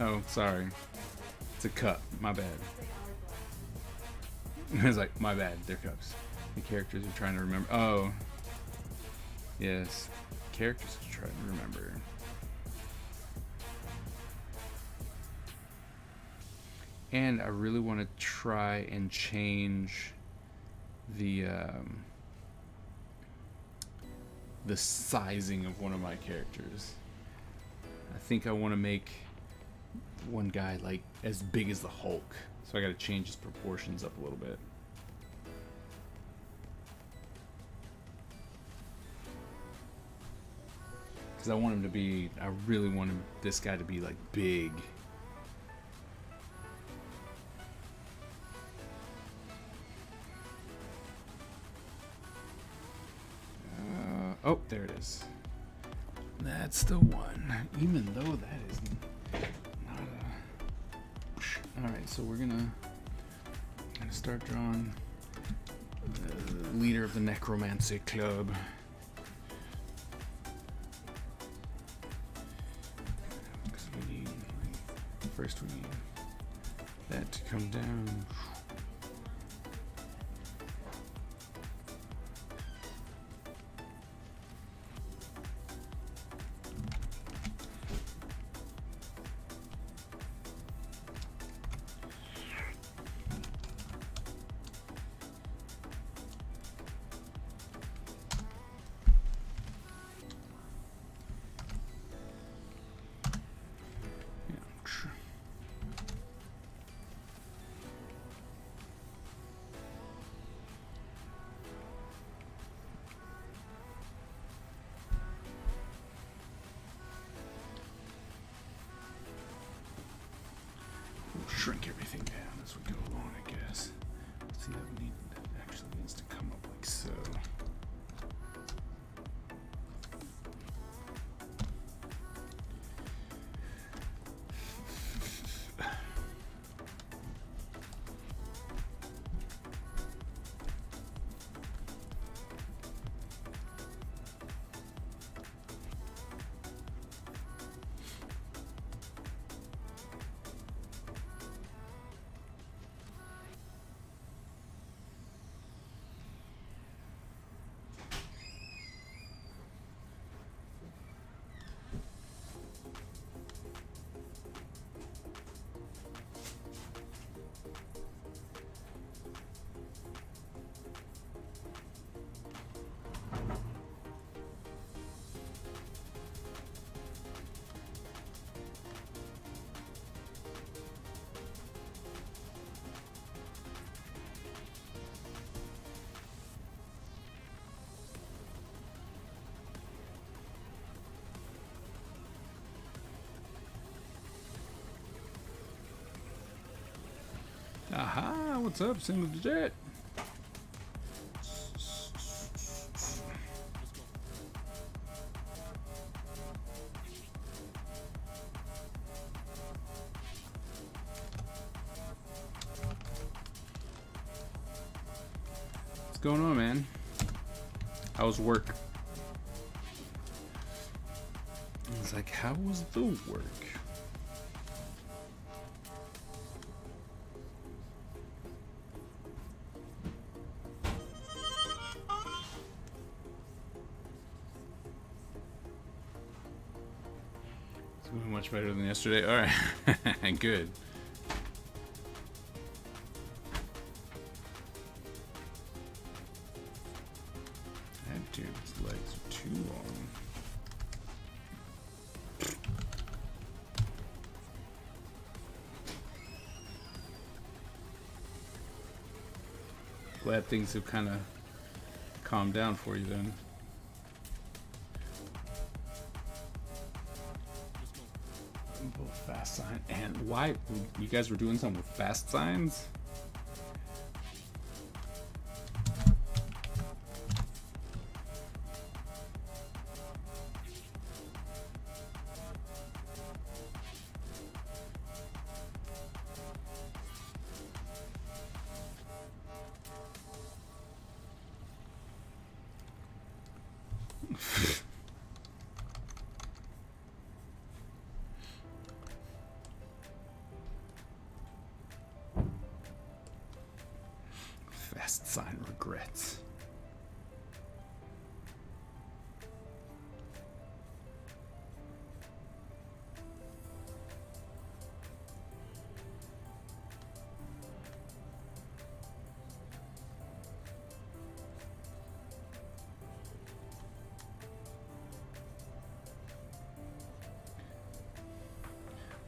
Oh, sorry. It's a cup. My bad. It's like, my bad. They're cups. The characters are trying to remember. Oh. Yes. Characters are trying to remember. And I really want to try and change the sizing of one of my characters. I think I want to make one guy like as big as the Hulk, so I got to change his proportions up a little bit. Because I want him to be, I really want this guy to be like big. Oh, there it is. That's the one. Even though that is not a... Alright, so we're gonna start drawing the leader of the Necromancy Club. Because we need... First we need that to come down. Shrink everything down as we go along, I guess. See, that actually needs to come up like so. what's up? Single Jet. What's going on, man? How's work? I was like, how was the work? It's going much better than yesterday. All right, good. That dude's legs are too long. Glad things have kind of calmed down for you then. Both fast sign and why you guys were doing something with fast signs? Fast sign regrets.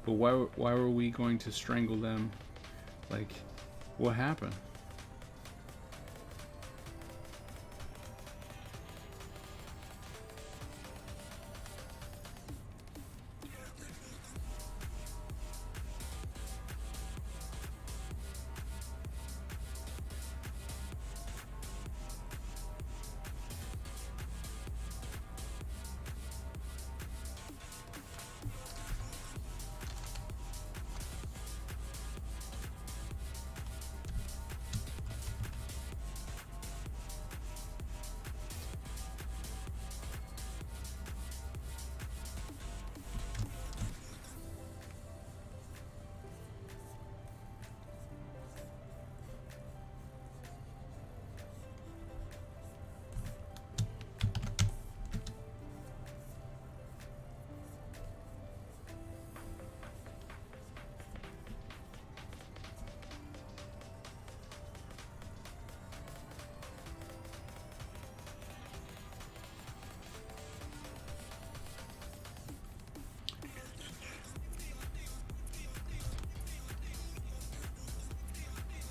But why were we going to strangle them? Like, what happened?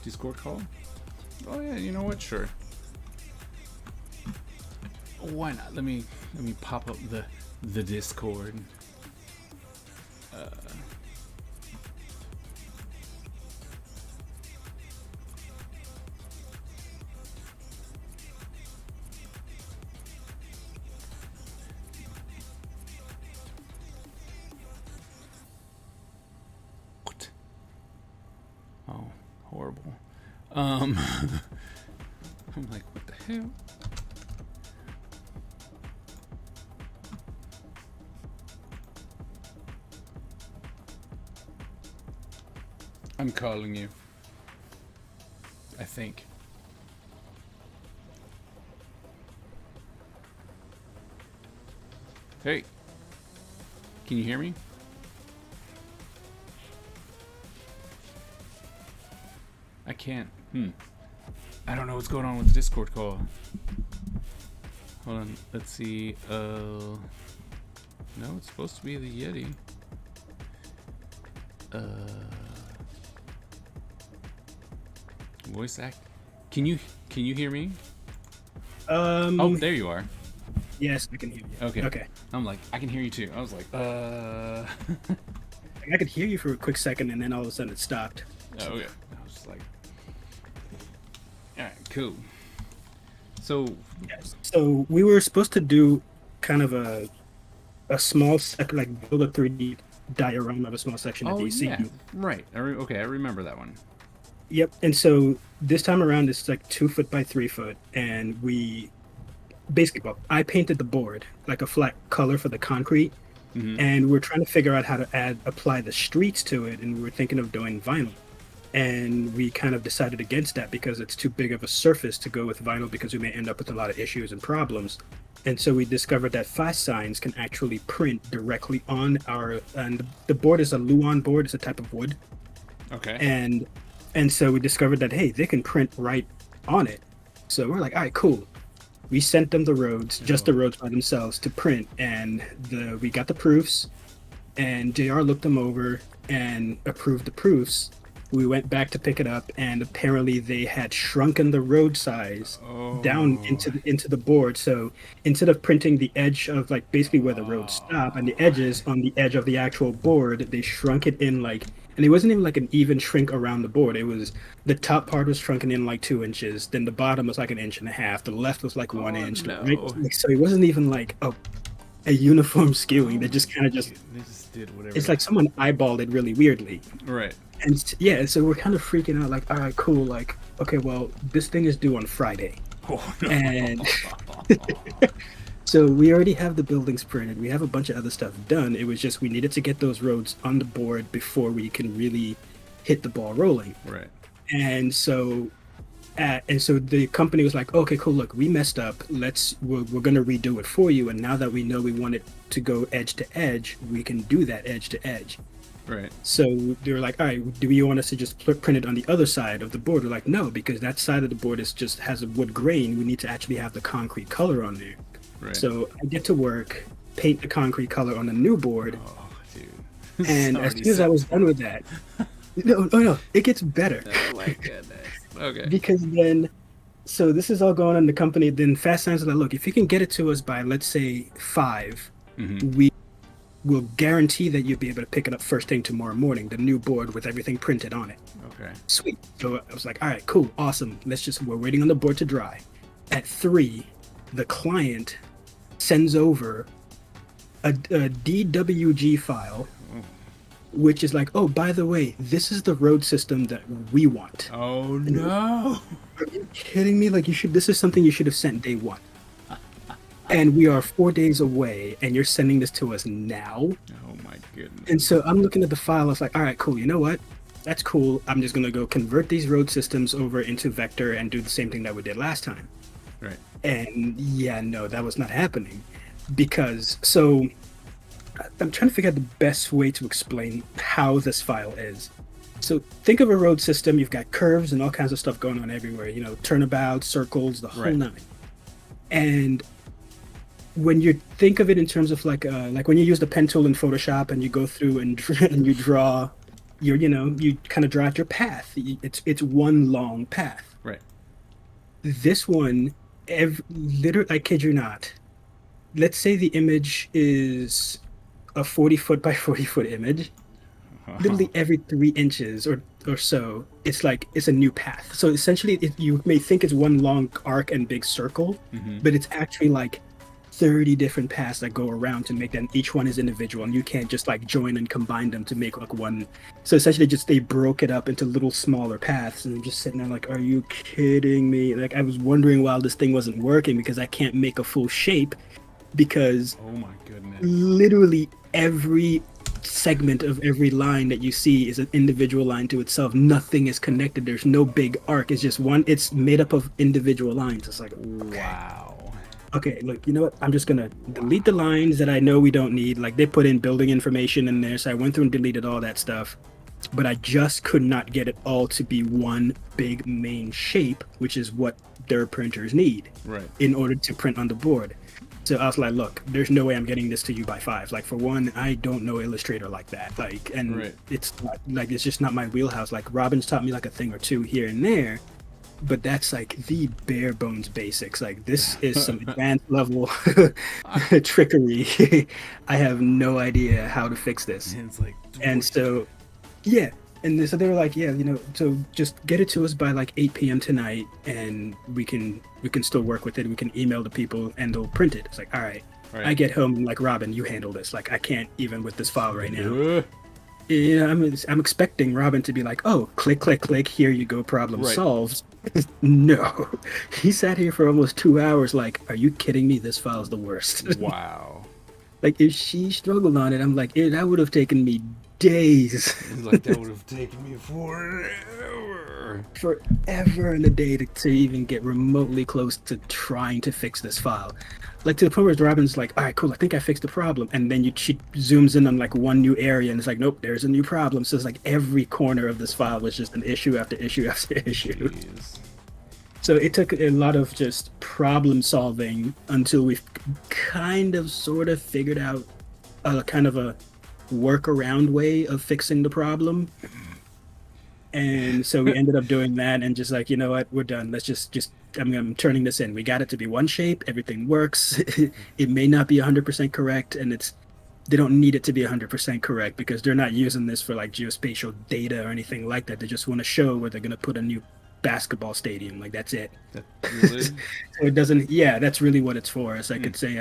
Discord call? Oh yeah, you know what? Sure. Why not? Let me pop up the Discord. What? Oh, horrible. I'm like, what the hell? I'm calling you. I think. Hey. Can you hear me? I can't. I don't know what's going on with the Discord call. Hold on. Let's see. No, it's supposed to be the Yeti. Voice act. Can you hear me? Oh, there you are. Yes, I can hear you. Okay. Okay. I'm like, I can hear you too. I was like, I could hear you for a quick second, and then all of a sudden it stopped. Oh, okay. I was just like, Cool. So Yes. So we were supposed to do kind of a small like build a 3D diorama of a small section of oh the yeah, ECU. right. Okay, I remember that one. Yep. And so this time around it's like 2 foot by 3 foot, and we basically, well, I painted the board like a flat color for the concrete, and we're trying to figure out how to apply the streets to it, and we were thinking of doing vinyl. And we kind of decided against that because it's too big of a surface to go with vinyl, because we may end up with a lot of issues and problems. And so we discovered that fast signs can actually print directly on and the board is a Luan board. It's a type of wood. Okay. And so we discovered that, hey, they can print right on it. So we're like, all right, cool. We sent them the roads, just the roads by themselves, to print, and we got the proofs, and JR looked them over and approved the proofs. We went back to pick it up, and apparently they had shrunken the road size down into the board. So instead of printing the edge of like basically where the roads stop and the edges on the edge of the actual board, they shrunk it in like, and it wasn't even like an even shrink around the board. It was, the top part was shrunken in like 2 inches, then the bottom was like 1.5 inches, the left was like 1 inch. No. Right? Like, so it wasn't even like a uniform skewing. They just kind of they just did whatever. it's like someone eyeballed it really weirdly. Right. And yeah, so we're kind of freaking out, like, all right, cool, like, okay, well, this thing is due on Friday. Oh, no. And so we already have the buildings printed. We have a bunch of other stuff done. It was just we needed to get those roads on the board before we can really hit the ball rolling. Right. And so the company was like, okay, cool, look, we messed up. We're going to redo it for you. And now that we know we want it to go edge to edge, we can do that edge to edge. Right. So they were like, all right, do you want us to just print it on the other side of the board? We're like, no, because that side of the board has a wood grain. We need to actually have the concrete color on there. Right. So I get to work, paint the concrete color on the new board. Oh, dude. And as soon as I was done with that, no, it gets better. Oh my goodness. Okay. Because then, so this is all going on in the company. Then Fast Signs are like, look, if you can get it to us by, let's say, 5, we will guarantee that you'll be able to pick it up first thing tomorrow morning, the new board with everything printed on it. Okay. Sweet. So I was like, all right, cool, awesome. We're waiting on the board to dry. At 3, the client sends over a DWG file, which is like, oh, by the way, this is the road system that we want. Oh, no. Are you kidding me? Like, this is something you should have sent day 1. And we are 4 days away, and you're sending this to us now? Oh, my goodness. And so I'm looking at the file. I was like, all right, cool. You know what? That's cool. I'm just going to go convert these road systems over into Vector and do the same thing that we did last time. Right. And yeah, no, that was not happening. Because, so I'm trying to figure out the best way to explain how this file is. So think of a road system. You've got curves and all kinds of stuff going on everywhere. Turnabouts, circles, the whole nine. And when you think of it in terms of like when you use the pen tool in Photoshop and you go through and you draw you kind of draw out your path. It's one long path. Right. This one, literally, I kid you not, let's say the image is a 40-foot by 40-foot image. Literally every 3 inches or so, it's a new path. So essentially, you may think it's one long arc and big circle, but it's actually like 30 different paths that go around to make them, each one is individual, and you can't just like join and combine them to make like one. So essentially they broke it up into little smaller paths, and I'm just sitting there like, are you kidding me? Like, I was wondering why this thing wasn't working, because I can't make a full shape, because oh my goodness, literally every segment of every line that you see is an individual line to itself. Nothing is connected. There's no big arc. It's just one. It's made up of individual lines. It's like, wow. Okay, look, you know what? I'm just gonna delete the lines that I know we don't need. Like, they put in building information in there, so I went through and deleted all that stuff. But I just could not get it all to be one big main shape, which is what their printers need, right, in order to print on the board. So I was like, look, there's no way I'm getting this to you by 5. Like, for one, I don't know Illustrator like that. Like, and right, it's not, like, it's just not my wheelhouse. Like, Robin's taught me like a thing or two here and there, but that's like the bare bones basics. Like, this is some advanced level trickery. I have no idea how to fix this. And it's like, and so, yeah. so they were like, yeah, so just get it to us by like 8 p.m. tonight, and we can still work with it. We can email the people, and they'll print it. It's like, all right. Right. I get home, like, Robin, you handle this. Like, I can't even with this file right now. Uh, I'm expecting Robin to be like, oh, click, click, click. Here you go. Problem Right. solved. No, he sat here for almost 2 hours. Like, are you kidding me? This file's the worst. wow. Like, if she struggled on it, I'm like, that would have taken me days. It's like that would have taken me forever. Forever in a day to even get remotely close to trying to fix this file. Like, to the point where Robin's like, all right, cool, I think I fixed the problem. And then she zooms in on like one new area and it's like, nope, there's a new problem. So it's like every corner of this file was just an issue after issue after issue. Jeez. So it took a lot of just problem solving until we kind of sort of figured out a kind of a workaround way of fixing the problem. And so we ended up doing that and just like, you know what, we're done. Let's just I'm turning this in. We got it to be one shape. Everything works. It may not be 100% correct, and they don't need it to be 100% correct because they're not using this for like geospatial data or anything like that. They just want to show where they're going to put a new basketball stadium. Like, that's it. Really? So it doesn't. Yeah, that's really what it's for. As I could say,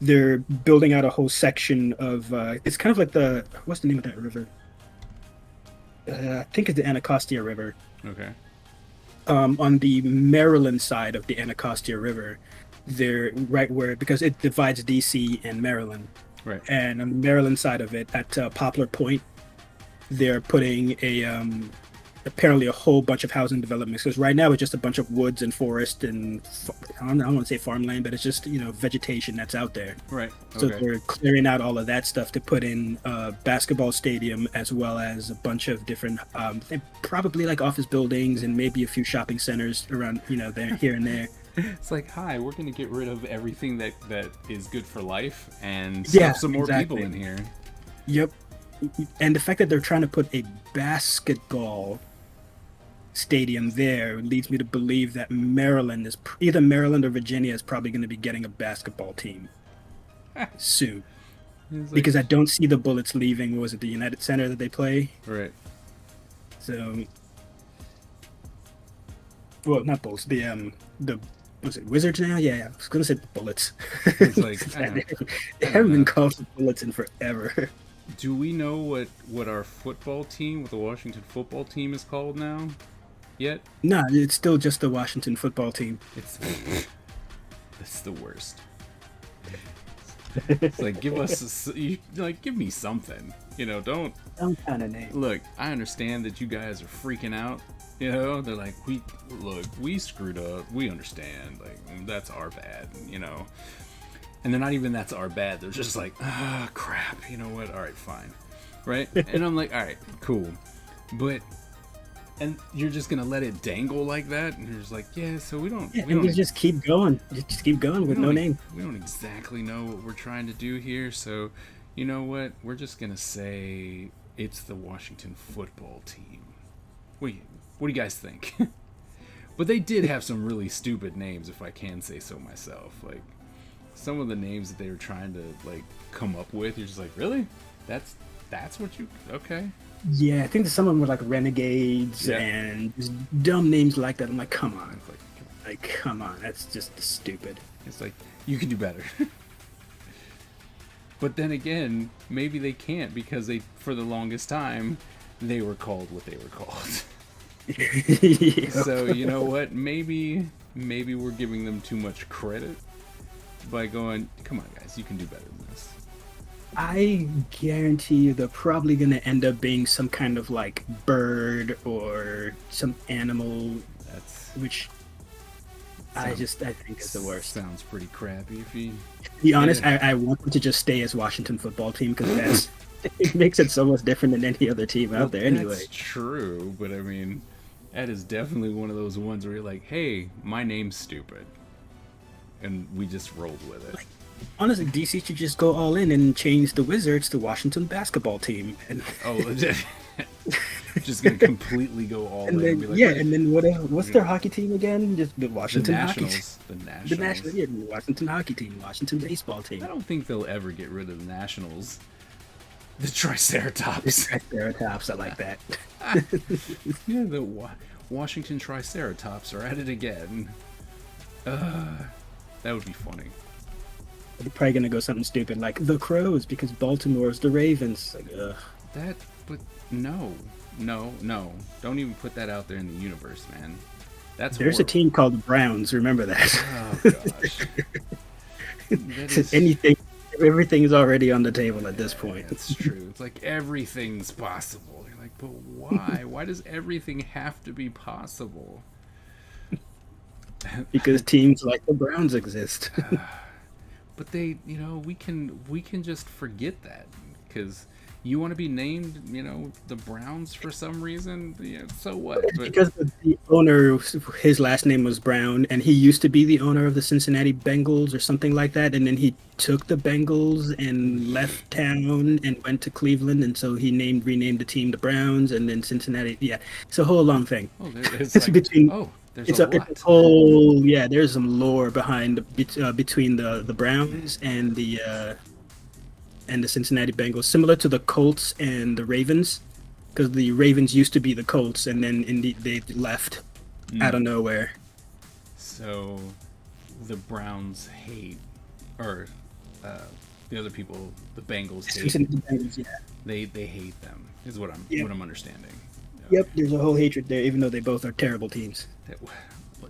they're building out a whole section of. It's kind of like what's the name of that river? I think it's the Anacostia River. Okay. On the Maryland side of the Anacostia River, they're right where, because it divides DC and Maryland. Right. And on the Maryland side of it, at Poplar Point, they're putting apparently a whole bunch of housing developments. Because right now it's just a bunch of woods and forest and I don't want to say farmland, but it's just vegetation that's out there. Right. So Okay. they're clearing out all of that stuff to put in a basketball stadium as well as a bunch of different, probably like office buildings and maybe a few shopping centers around, there, here and there. It's like, hi, we're gonna get rid of everything that is good for life and Yeah, stuff some more exactly. people in here. Yep. And the fact that they're trying to put a basketball stadium there leads me to believe that either Maryland or Virginia is probably going to be getting a basketball team soon. It's like, Because I don't see the Bullets leaving. What was it, the United Center that they play? right. So, well, not Bullets. The was it Wizards now? Yeah, I was gonna say Bullets. It's like, they haven't been called the Bullets in forever. Do we know what our football team, what the Washington football team is called now? Yet? Nah, it's still just the Washington football team. It's the worst. It's like, give us give me something. Don't Some kind of name. look. I understand that you guys are freaking out. They're like, we screwed up. We understand. Like, that's our bad. And they're not even that's our bad. They're just like, crap. You know what? All right, fine. Right? And I'm like, all right, cool. And you're just gonna let it dangle like that? And you're just like, yeah. So we don't. Yeah, we and don't. you just keep going. Just keep going with no name. We don't exactly know what we're trying to do here. So, you know what? We're just gonna say it's the Washington football team. What do you guys think? But they did have some really stupid names, if I can say so myself. Like, some of the names that they were trying to come up with, you're just like, really? That's what you? Okay. Yeah, I think that some of them were like Renegades Yeah. and just dumb names like that. I'm like, come on. It's like, Come on. That's just stupid. it's like, you can do better. But then again, maybe they can't because for the longest time, they were called what they were called. Yeah. So, you know what? Maybe we're giving them too much credit by going, come on, guys, you can do better than this. I guarantee you they're probably going to end up being some kind of like bird or some animal, That's which I think is the worst. Sounds pretty crappy if you. To be honest, Yeah. I want them to just stay as Washington football team because it makes it so much different than any other team out there anyway. That's true, but I mean, that is definitely one of those ones where you're like, hey, my name's stupid. And we just rolled with it. Honestly, DC should just go all in and change the Wizards to Washington basketball team. And Oh, just gonna completely go all in and then and be like, yeah, and then what's their hockey team again? Just the the Washington hockey team. Nationals. The Nationals. The national, yeah, the Washington hockey team, Washington baseball team. I don't think they'll ever get rid of the Nationals. The Triceratops. Triceratops, I like that. Yeah, the Washington Triceratops are at it again. That would be funny. They're probably gonna go something stupid like the Crows because Baltimore's the Ravens. Like, ugh. But no. Don't even put that out there in the universe, man. That's There's horrible. a team called the Browns. Remember that. Oh gosh. That is, Everything is already on the table at this point. that's true. It's like everything's possible. You're like, but why? Why does everything have to be possible? Because teams like the Browns exist. But they, we can just forget that because you want to be named, the Browns for some reason. Yeah, so what? But Because the owner, his last name was Brown, and he used to be the owner of the Cincinnati Bengals or something like that, and then he took the Bengals and left town and went to Cleveland, and so he renamed the team the Browns, and then Cincinnati. Yeah, it's a whole long thing. it's It's like, between- there's It's a a lot. whole There's some lore behind between the Browns and the Cincinnati Bengals, similar to the Colts and the Ravens, because the Ravens used to be the Colts, and then they left out of nowhere. So the Browns hate, or the other people, the Bengals hate. Cincinnati Bengals, yeah. They hate them. Is what I'm understanding. Yep, there's a whole hatred there, even though they both are terrible teams.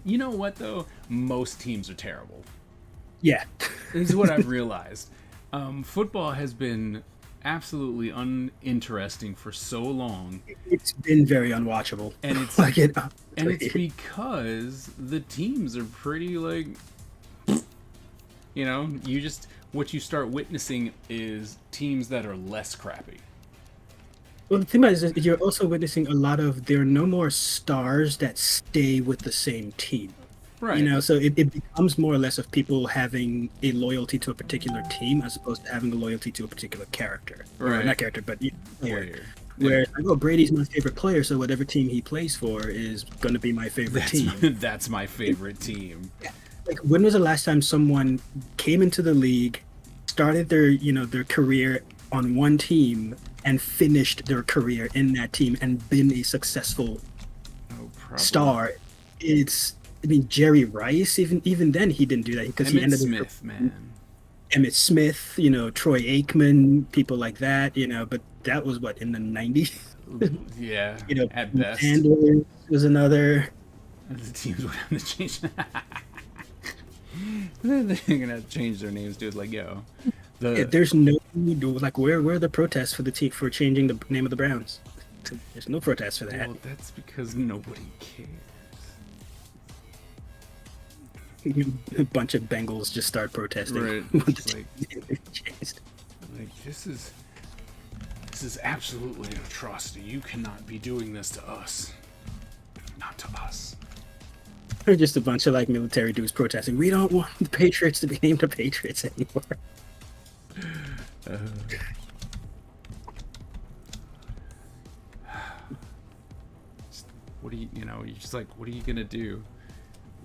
You know what though? Most teams are terrible. Yeah. This is what I've realized. Football has been absolutely uninteresting for so long, It's been very unwatchable. and it's it's because the teams are pretty like, what you start witnessing is teams that are less crappy. Well, the thing about it is that you're also witnessing a lot of there are no more stars that stay with the same team. Right. So it becomes more or less of people having a loyalty to a particular team as opposed to having a loyalty to a particular character. Or Right. not character, but player. Player. Where like, oh, Brady's my favorite player, so whatever team he plays for is going to be my favorite team. That's my favorite team. Like, when was the last time someone came into the league, started their career on one team, and finished their career in that team and been a successful No problem. star? Jerry Rice, even then he didn't do that because he Emmitt ended Smith, man. Emmitt Smith, Troy Aikman, people like that, but that was what, in the 90s. Yeah. You know, At best, Sanders was another. the teams would have to change. They're gonna have to change their names to it. Like, There's no need to, like, where are the protests for the team for changing the name of the Browns? There's no protests for that. well, that's because nobody cares. A bunch of Bengals just start protesting. Right. when the It's like- team is changed. Like, this is absolutely an atrocity. You cannot be doing this to us. Not to us. Or just a bunch of like military dudes protesting. We don't want the Patriots to be named the Patriots anymore. What do you're just like, what are you gonna do?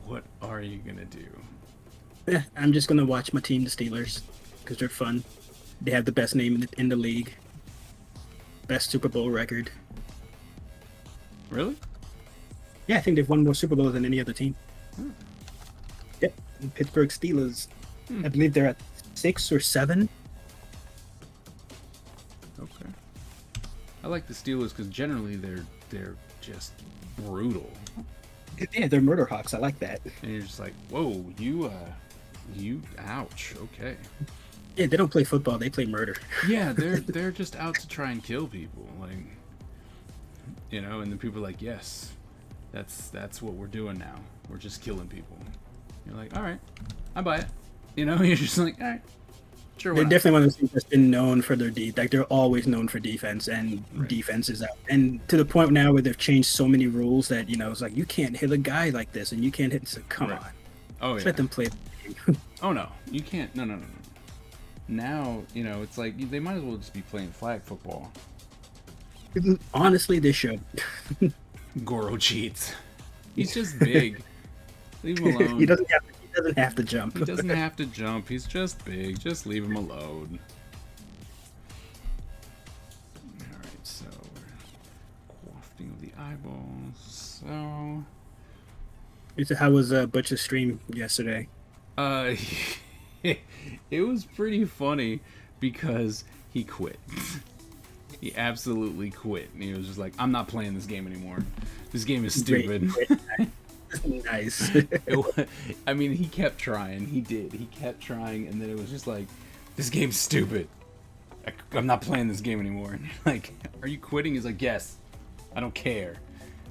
What are you gonna do? I'm just gonna watch my team, the Steelers, because they're fun. They have the best name in the league. Best Super Bowl record. Really? Yeah, I think they've won more Super Bowls than any other team. Yep, the Pittsburgh Steelers. I believe they're at 6 or 7. Okay. I like the Steelers because generally they're just brutal, Yeah, they're murder hawks. I like that. and you're just like, whoa, you ouch. Okay. Yeah, they don't play football. They play murder. Yeah, they're just out to try and kill people, like, and then people are like, yes, that's what we're doing now. We're just killing people. You're like, all right, I buy it. You're just like, all right, sure. They're Why not? definitely one of those teams that's been known for their like they're always known for defense, and Right. defense is out. And to the point now where they've changed so many rules that it's like you can't hit a guy like this, and you can't hit. So come Right. on, Oh just yeah. let them play. Oh no, you can't. No. Now it's like they might as well just be playing flag football. Honestly, they should. Goro cheats. He's just big. Leave him alone. He doesn't have to jump. He doesn't have to jump. He's just big. Just leave him alone. eyeballs. So, How was Butch's stream yesterday? uh, it was pretty funny because he quit. He absolutely quit, and he was just like, "I'm not playing this game anymore. This game is stupid." Nice. I mean, he kept trying. He did. He kept trying, and then it was just like, "This game's stupid. I'm not playing this game anymore." And you're like, "Are you quitting?" He's like, "Yes. I don't care."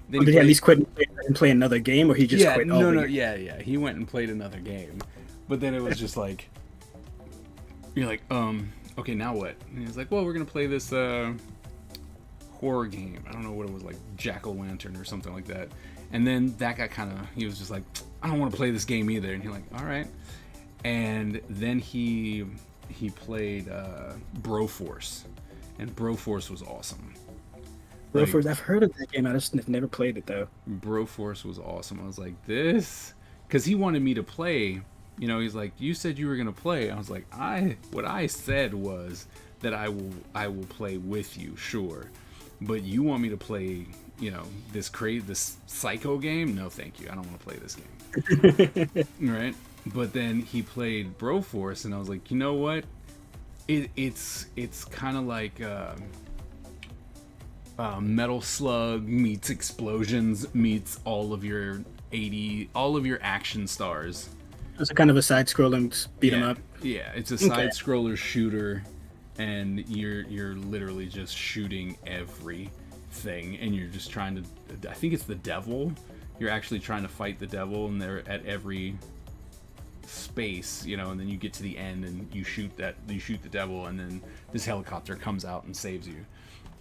Then Did he at least quit and play another game, or he just yeah, quit? no, yeah. He went and played another game, but then it was just like, you're like, okay, now what? And he's like, well, we're gonna play this horror game. I don't know what it was, like Jack-o'-lantern or something like that. And then that got kind of, he was just like, I don't want to play this game either. And you're like, all right. And then he played Broforce, and Broforce was awesome. Broforce, I've heard of that game. I just have never played it though. Broforce was awesome. I was like, this, because he wanted me to play. You know, he's like, you said you were gonna play. I was like, what I said was that I will play with you, sure, but you want me to play, you know, this psycho game? No, thank you. I don't want to play this game. Right? But then he played Broforce, and I was like, you know what? It's kind of like Metal Slug meets Explosions meets all of your action stars. It's a kind of a side-scrolling beat 'em up. Yeah, it's a side-scroller shooter, and you're literally just shooting everything, and you're just trying to. I think it's the devil. You're actually trying to fight the devil, and they're at every space, you know, and then you get to the end, and you shoot the devil, and then this helicopter comes out and saves you.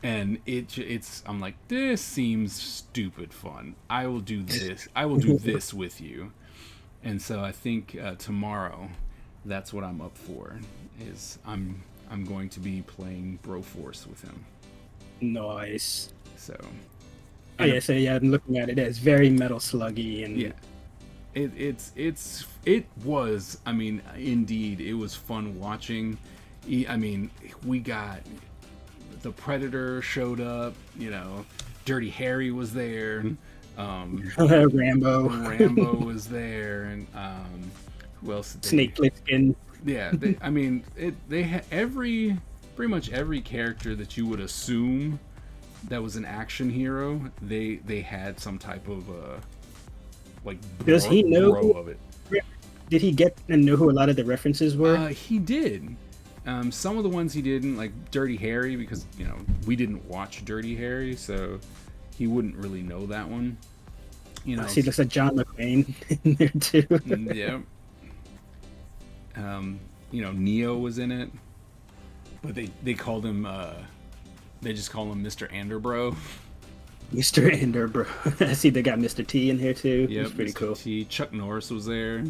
And it's I'm like, this seems stupid fun. I will do this. I will do this with you. And so I think tomorrow, that's what I'm up for. Is I'm going to be playing Broforce with him. Nice. So. So I'm looking at it. It's very Metal Sluggy and. Yeah. It was. I mean, indeed, it was fun watching. I mean, we got the Predator showed up. You know, Dirty Harry was there. Rambo was there, and who else? Snake Plissken. Yeah, they had pretty much every character that you would assume that was an action hero. They had some type of Does he know of it? Did he get and know who a lot of the references were? He did. Some of the ones he didn't, like Dirty Harry, because you know we didn't watch Dirty Harry, so he wouldn't really know that one. You know, he looks like John McClane in there too. Yeah. You know, Neo was in it, but they called him. They just call him Mr. Anderbro. Mr. Anderbro. I see they got Mr. T in here too. Yeah, it's pretty cool. T. Chuck Norris was there.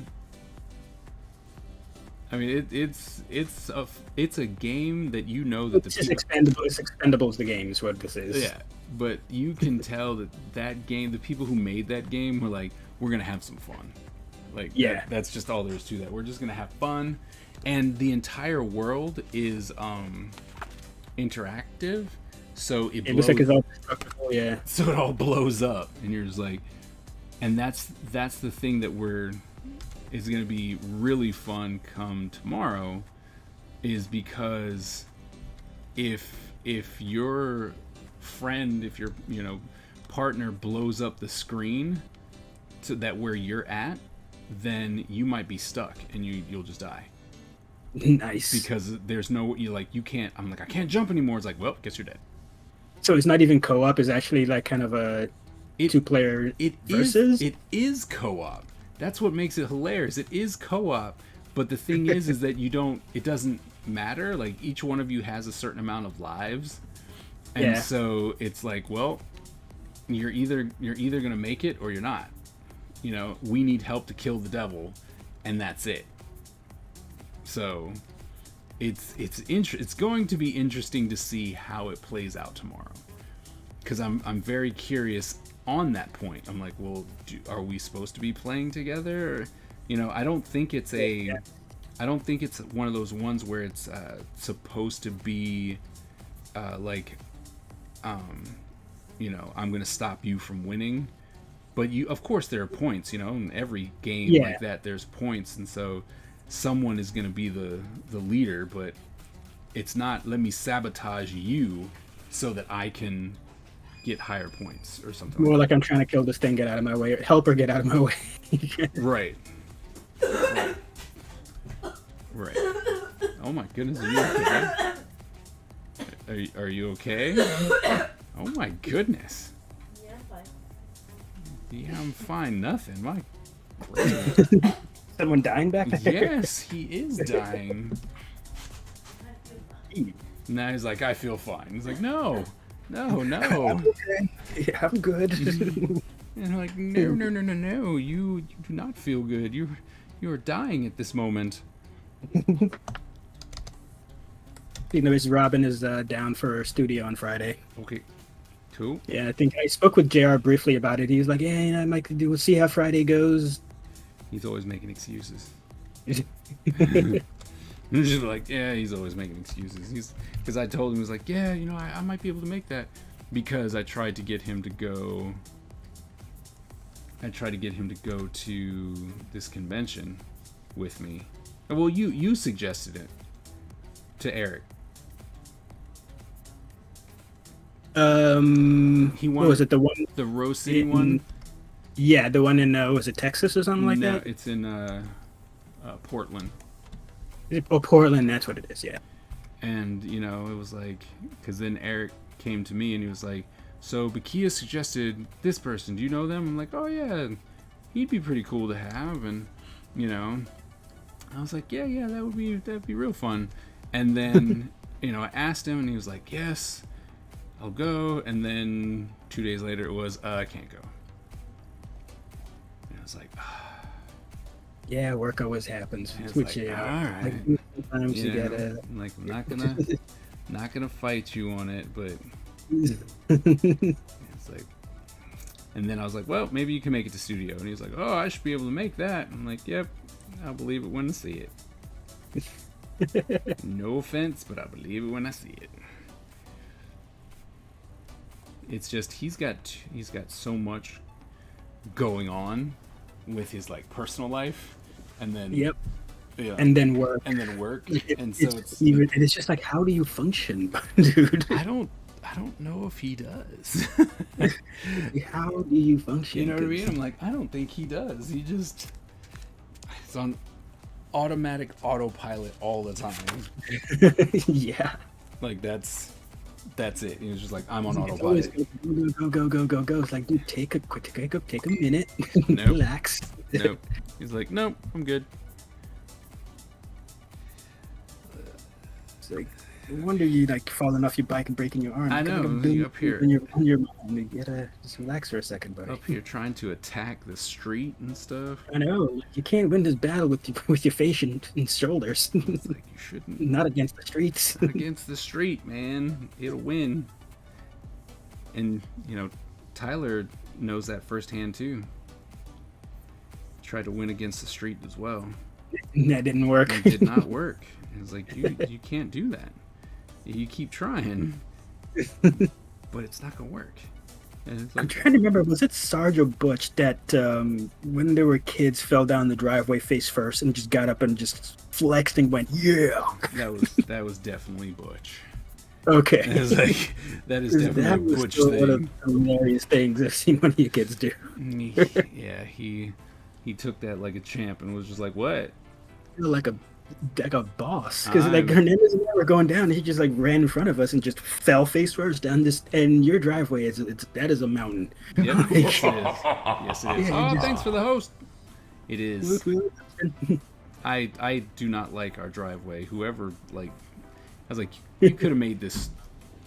I mean, it's a game that you know that it's Expendables. The game is what this is. Yeah, but you can tell that game, the people who made that game were like, we're gonna have some fun. Like, yeah, that's just all there is to that. We're just gonna have fun, and the entire world is interactive, so it looks like it's all destructible. Yeah, so it all blows up, and you're just like, and that's the thing that is going to be really fun come tomorrow, is because if your friend, if your partner blows up the screen to that where you're at, then you might be stuck and you'll just die. Nice. Because there's no, you can't, I'm like, I can't jump anymore. It's like, well, guess you're dead. So it's not even co-op, it's actually like kind of a two-player versus? It is co-op. That's what makes it hilarious. It is co-op, but the thing is that it doesn't matter. Like, each one of you has a certain amount of lives, and so it's like, well, you're either gonna make it or you're not. You know, we need help to kill the devil, and that's it. So, it's going to be interesting to see how it plays out tomorrow, because I'm very curious. On that point, I'm like, well, are we supposed to be playing together? Or, I don't think it's I don't think it's one of those ones where it's I'm gonna stop you from winning. But of course, there are points. In every game Yeah. like that, there's points, and so someone is gonna be the leader. But it's not, let me sabotage you so that I can get higher points or something. More like I'm trying to kill this thing, get out of my way, or help her get out of my way. Right. Right. Oh my goodness, are you okay? Are you okay? Oh my goodness. Yeah, fine. Yeah, I'm fine. Nothing. My goodness. Someone dying back there? Yes, he is dying. Now he's like, I feel fine. He's like, no. Okay. Yeah, I'm good. And I'm like, no. You do not feel good. You are dying at this moment. His Robin is down for studio on Friday. Okay. Cool. Yeah, I think I spoke with JR briefly about it. He was like, "Yeah, I might do. We'll see how Friday goes." He's always making excuses. I'm just like, yeah, he's always making excuses. Because I told him, he was like, yeah, I might be able to make that, because I tried to get him to go. To this convention with me. Well, you suggested it to Eric. He what was it? The one? The Rose City one? Yeah, the one in was it Texas or something like No, that? it's in Portland. Portland. That's what it is. Yeah. And it was like, because then Eric came to me and he was like, so Bakia suggested this person. Do you know them? I'm like, oh yeah, he'd be pretty cool to have. And I was like, yeah, that'd be real fun. And then I asked him and he was like, yes, I'll go. And then 2 days later it was, I can't go. And I was like, yeah, work always happens. It's Which like, yeah, all right. like, sometimes you gotta. Like, I'm not gonna fight you on it, but it's like. And then I was like, well, maybe you can make it to studio. And he was like, oh, I should be able to make that. I'm like, yep, I'll believe it when I see it. No offense, but I believe it when I see it. It's just he's got so much going on with his like personal life, and then Yep. Yeah. And then work. And so it's just like, how do you function, dude? I don't know if he does. How do you function? You know what I mean? I'm like, I don't think he does. He's on automatic autopilot all the time. Yeah. Like that's it. He was just like, I'm on It's always autopilot. go. It's like, dude, take a minute. Nope. Relax. Nope. He's like, nope, I'm good. It's like, no wonder you like falling off your bike and breaking your arm. I know, You up here. on your mind. You gotta just relax for a second, buddy. Up here trying to attack the street and stuff. I know. You can't win this battle with your face and shoulders. It's like, you shouldn't. Not against the streets. Not against the street, man. It'll win. And Tyler knows that firsthand too. Tried to win against the street as well. That didn't work. It did not work. It was like, you can't do that. You keep trying, but it's not gonna work. And it's I'm like, trying to remember, was it Sarge or Butch that when they were kids fell down the driveway face first and just got up and just flexed and went, yeah. that was definitely Butch. Okay. It was like, that is definitely That a was Butch still one of thing. the hilarious things I've seen one of you kids do. Yeah, he took that like a champ and was just like, what? Like a boss, because like Hernandez and I were going down, and he just like ran in front of us and just fell face first down this. And your driveway that is a mountain. Yep, yes it is. Yes it is. Yeah, Oh, thanks for the host. It is. I do not like our driveway. Whoever I was like, you could have made this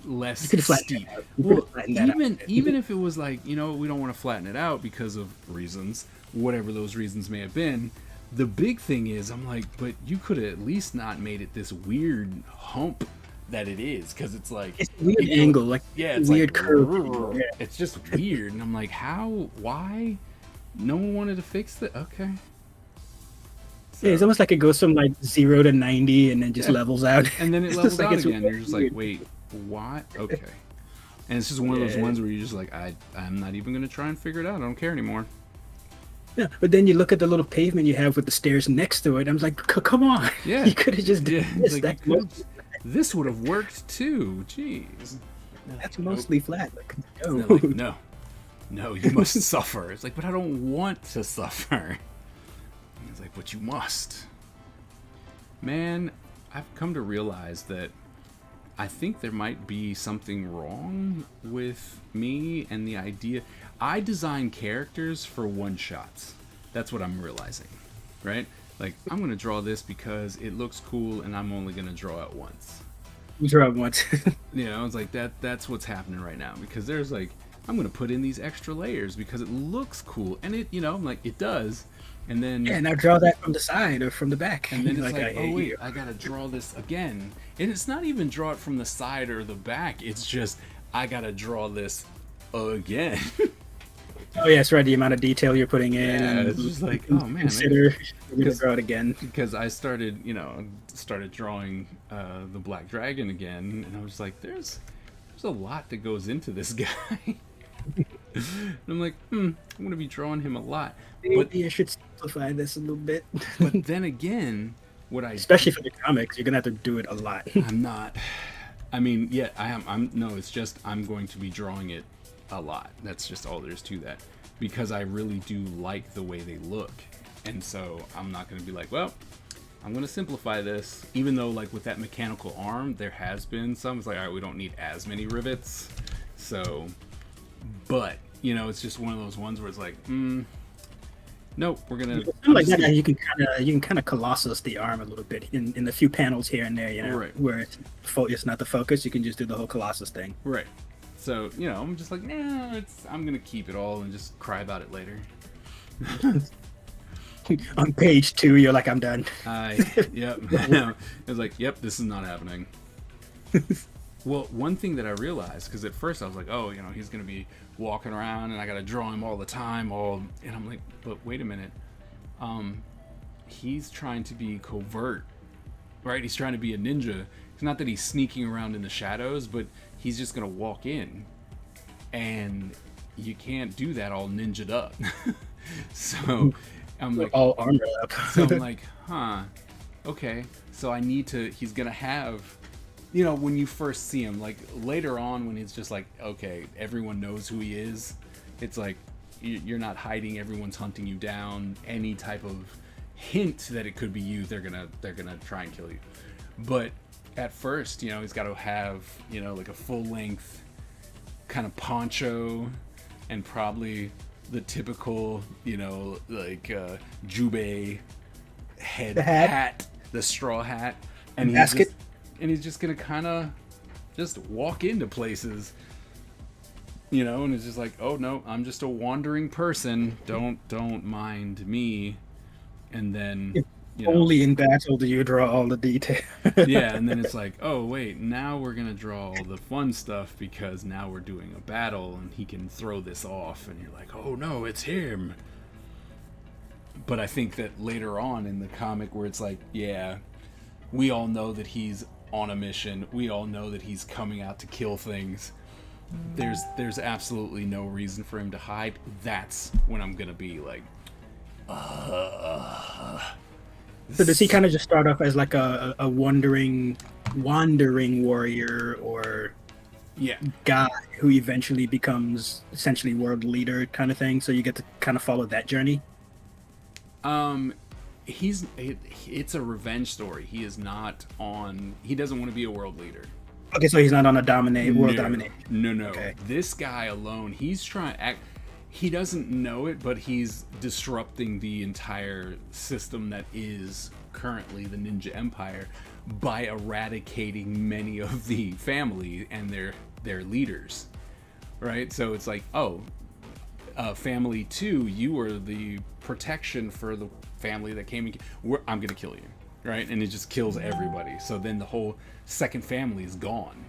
less steep. Well, even if it was like, we don't want to flatten it out because of reasons, whatever those reasons may have been. The big thing is, I'm like, but you could have at least not made it this weird hump that it is, because it's like it's a weird angle, like it's weird like, curve. Yeah. It's just weird, and I'm like, why? No one wanted to fix that. Okay. So, Yeah, it's almost like it goes from like 0 to 90 and then just levels out. and then it It's levels just like out it's again. You're just like, weird. wait, what? Okay. And it's just one of those Yeah. ones where you're just like, I'm not even gonna try and figure it out. I don't care anymore. Yeah, but then you look at the little pavement you have with the stairs next to it. I'm like, come on. Yeah. You could have just Yeah, done it's this. like, you could've- this would have worked too. Jeez. That's Nope. mostly flat. Like, And no. they're like, no, you must suffer. It's like, but I don't want to suffer. It's like, but you must. Man, I've come to realize that I think there might be something wrong with me and the idea. I design characters for one-shots. That's what I'm realizing, right? Like, I'm going to draw this because it looks cool and I'm only going to draw it once. You draw it once. You know, it's like that's what's happening right now, because there's like, I'm going to put in these extra layers because it looks cool, and it, you know, like it does. And then Yeah, now draw that from the side or from the back. and then it's like, I oh hate wait, you. I gotta draw this again. And it's not even draw it from the side or the back. It's just I gotta draw this again. Oh yeah, that's right. The amount of detail you're putting in. Yeah, and it's just like, oh, man, consider you're gonna because- draw it again. Because I started drawing the Black Dragon again, and I was like, there's a lot that goes into this guy. And I'm like, I'm gonna be drawing him a lot. But Maybe I should simplify this a little bit. but then again, what I Especially for the comics, you're gonna have to do it a lot. I'm not. I mean, yeah, I am. No, it's just I'm going to be drawing it a lot. That's just all there is to that. Because I really do like the way they look, and so I'm not going to be like, well, I'm going to simplify this. Even though, like with that mechanical arm, there has been some. It's like, all right, we don't need as many rivets. So, but you know, it's just one of those ones where it's like, nope, we're gonna. Something like that, you can kind of colossus the arm a little bit in a few panels here and there, you know, Right. where it's not the focus. You can just do the whole colossus thing. Right. So, you know, I'm just like, nah, I'm gonna keep it all and just cry about it later. On page 2, you're like, I'm done. Yep. I was like, yep, this is not happening. Well, one thing that I realized, because at first I was like, oh, you know, he's gonna be walking around and I gotta draw him all the time, and I'm like, but wait a minute, he's trying to be covert, right? He's trying to be a ninja. It's not that he's sneaking around in the shadows, but he's just gonna walk in, and you can't do that all ninja'd up. So I'm like, All armored up. so I'm like, okay. So he's gonna have, you know, when you first see him, like later on when he's just like, okay, everyone knows who he is. It's like, you're not hiding, everyone's hunting you down. Any type of hint that it could be you, they're gonna try and kill you. But at first, you know, he's got to have, you know, like a full length kind of poncho and probably the typical, you know, like jubei head The hat. hat, the straw hat, and Basket. he's just gonna kind of just walk into places, you know, and it's just like, oh no, I'm just a wandering person. Don't mind me. And then, you know, Only in battle do you draw all the detail. yeah, and then it's like, oh wait, now we're gonna draw all the fun stuff because now we're doing a battle and he can throw this off, and you're like, oh no, it's him. But I think that later on in the comic where it's like, yeah, we all know that he's on a mission, we all know that he's coming out to kill things, there's absolutely no reason for him to hide. That's when I'm gonna be like, So does he kind of just start off as like a wandering warrior or yeah. guy who eventually becomes essentially world leader kind of thing? So you get to kind of follow that journey. It's a revenge story. He is not on. He doesn't want to be a world leader. Okay, so he's not on a world domination. No. Okay. This guy alone, he's trying. He doesn't know it, but he's disrupting the entire system that is currently the Ninja Empire by eradicating many of the family and their leaders. Right? So it's like, oh, family 2, you were the protection for the family that came in. I'm gonna kill you, right? And it just kills everybody. So then the whole second family is gone,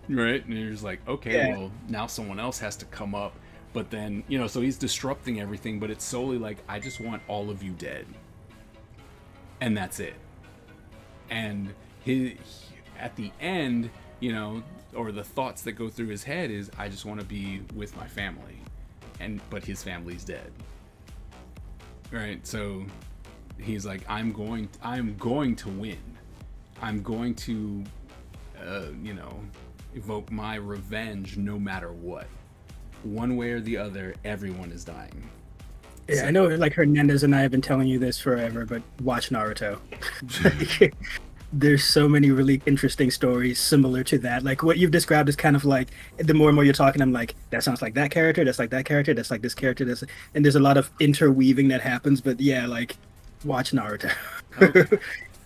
right? And you're just like, okay, Yeah. well now someone else has to come up. But then, you know, so he's disrupting everything, but it's solely like, I just want all of you dead, and that's it. And he at the end, you know, or the thoughts that go through his head is, I just want to be with my family, but his family's dead, right? So he's like, I'm going to win. I'm going to, you know, evoke my revenge no matter what. One way or the other, everyone is dying. Yeah, So- I know, like Hernandez and I have been telling you this forever, but watch Naruto. There's so many really interesting stories similar to that. Like what you've described is kind of like, the more and more you're talking, I'm like, that sounds like that character, that's like that character, that's like this character, and there's a lot of interweaving that happens. But yeah, like, watch Naruto. Okay.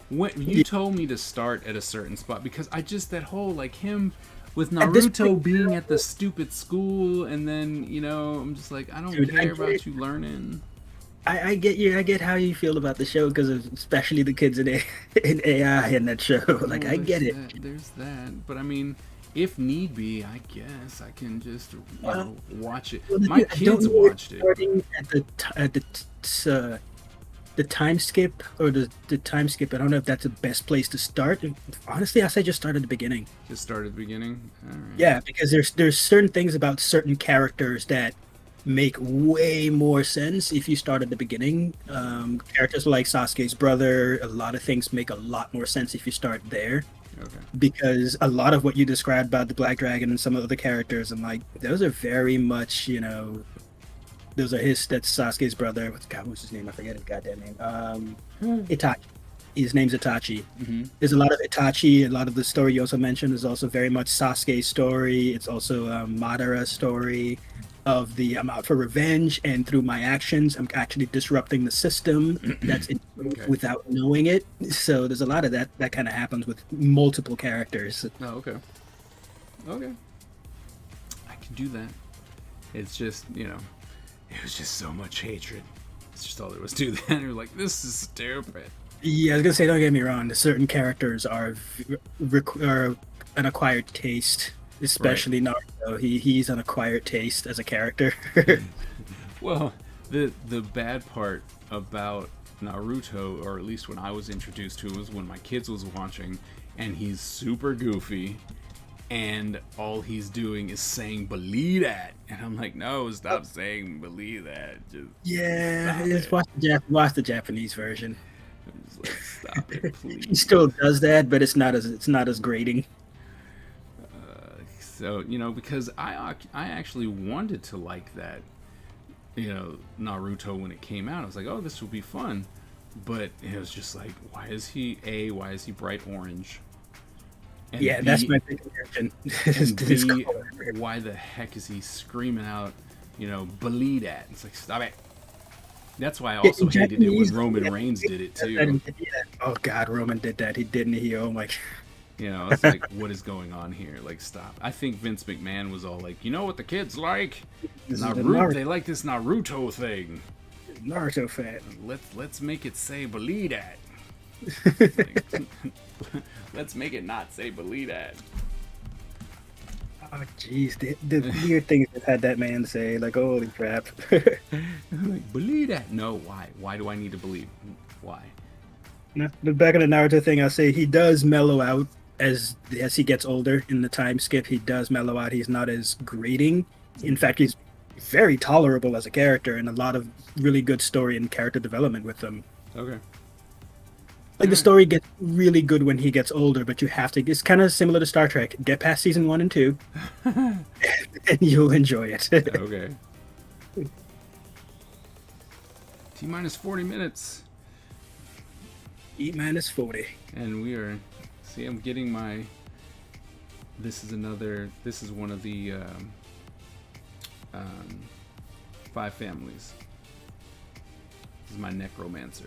When you told me to start at a certain spot, because I just, that whole, like, him with At this Naruto point, being at the stupid school, and then, you know, I'm just like, I don't Dude, I care get about it. you learning. I get you. I get how you feel about the show because of especially the kids in AI in that show. Like, Well, I get it. There's that. But I mean, if need be, I guess I can just, you know, watch it. Well, My I don't kids know if watched it. starting at the time skip or the time skip. I don't know if that's the best place to start. Honestly, I say just start at the beginning. Just start at the beginning. All right. Yeah, because there's certain things about certain characters that make way more sense if you start at the beginning. Characters like Sasuke's brother, a lot of things make a lot more sense if you start there. Okay. Because a lot of what you described about the Black Dragon and some of the other characters, and like those are very much, you know, those are that's Sasuke's brother. What's his name? I forget his goddamn name. Itachi. His name's Itachi. Mm-hmm. There's a lot of Itachi. A lot of the story you also mentioned is also very much Sasuke's story. It's also Madara's story of the I'm out for revenge, and through my actions, I'm actually disrupting the system that's in Okay. without knowing it. So there's a lot of that kind of happens with multiple characters. Oh, okay. Okay. I can do that. It's just, you know, it was just so much hatred. It's just all there was to that. You're like, this is stupid. Yeah, I was gonna say, don't get me wrong. Certain characters are an acquired taste, especially Naruto. He's an acquired taste as a character. Well, the bad part about Naruto, or at least when I was introduced to it, was when my kids was watching, and he's super goofy, and all he's doing is saying "believe that," and I'm like, no, stop saying "believe that." Just Yeah, stop just it. watch the Japanese version. Just like, stop it, He please. still does that, but it's not as grating. So, you know, because I actually wanted to like that, you know, Naruto when it came out. I was like, oh, this will be fun. But it was just like, why is he bright orange? And Yeah, B, that's my big contention. and This B, color. why the heck is he screaming out, you know, believe that? It's like, stop it. That's why I also in hated it when Japanese, Roman yeah, Reigns did it too. Yeah. Oh God, Roman did that. He didn't. Oh my. You know, it's like, what is going on here? Like, stop. I think Vince McMahon was all like, you know what the kids like? This is the Naruto. They like this Naruto thing. Naruto fan. Let's make it say believe that. Like, let's make it not say believe that. Oh jeez, the weird things they've had that man say, like, holy crap. Like, believe that. No, why? Why do I need to believe? Why? No, but back in the Naruto thing, I'll say he does mellow out as he gets older. In the time skip, he does mellow out. He's not as grating. In fact, he's very tolerable as a character, and a lot of really good story and character development with him. Okay. Like the story gets really good when he gets older, but you have to. It's kind of similar to Star Trek. Get past season 1 and 2, and you'll enjoy it. Okay. T-minus 40 minutes. E-40. And we are, see, I'm getting my, this is one of the 5 families. This is my necromancer.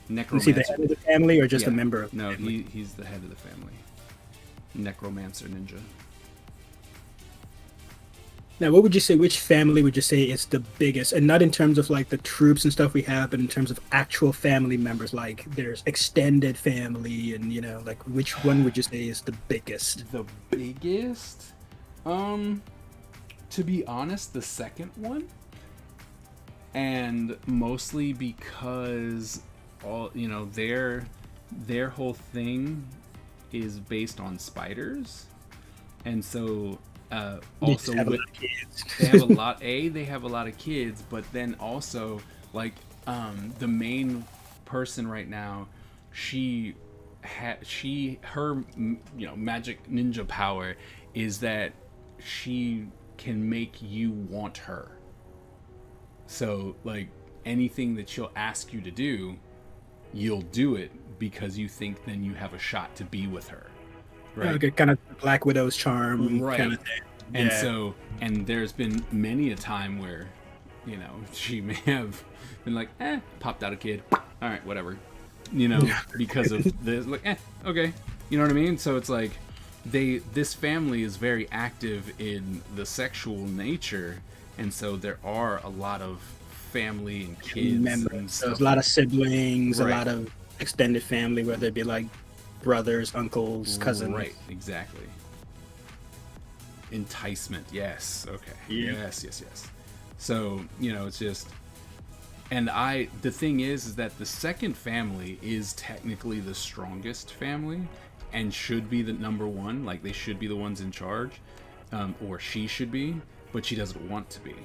Is he the head of the family or just a Yeah. member of the No, family? he's the head of the family. Necromancer ninja. Now, what would you say? Which family would you say is the biggest? And not in terms of like the troops and stuff we have, but in terms of actual family members. Like there's extended family, and you know, like which one would you say is the biggest? The biggest? To be honest, the second one. And mostly because all, you know, their whole thing is based on spiders, and so They just also have a with, lot of kids. they have a lot. They have a lot of kids, but then also like the main person right now, her magic ninja power is that she can make you want her. So like anything that she'll ask you to do, you'll do it because you think then you have a shot to be with her, right? Okay, kind of Black Widow's charm, Right. kind of thing. And Yeah. so, and there's been many a time where, she may have been like, popped out a kid. All right, whatever. Because of this, like, okay. You know what I mean? So it's like, this family is very active in the sexual nature. And so there are a lot of family and kids. Members. And So there's stuff a lot of siblings, Right. a lot of extended family, whether it be like brothers, uncles, cousins. Right, exactly. Enticement, yes. Okay. Yeah. Yes. So, it's just, and the thing is that the second family is technically the strongest family and should be the number one. Like, they should be the ones in charge, or she should be, but she doesn't want to be.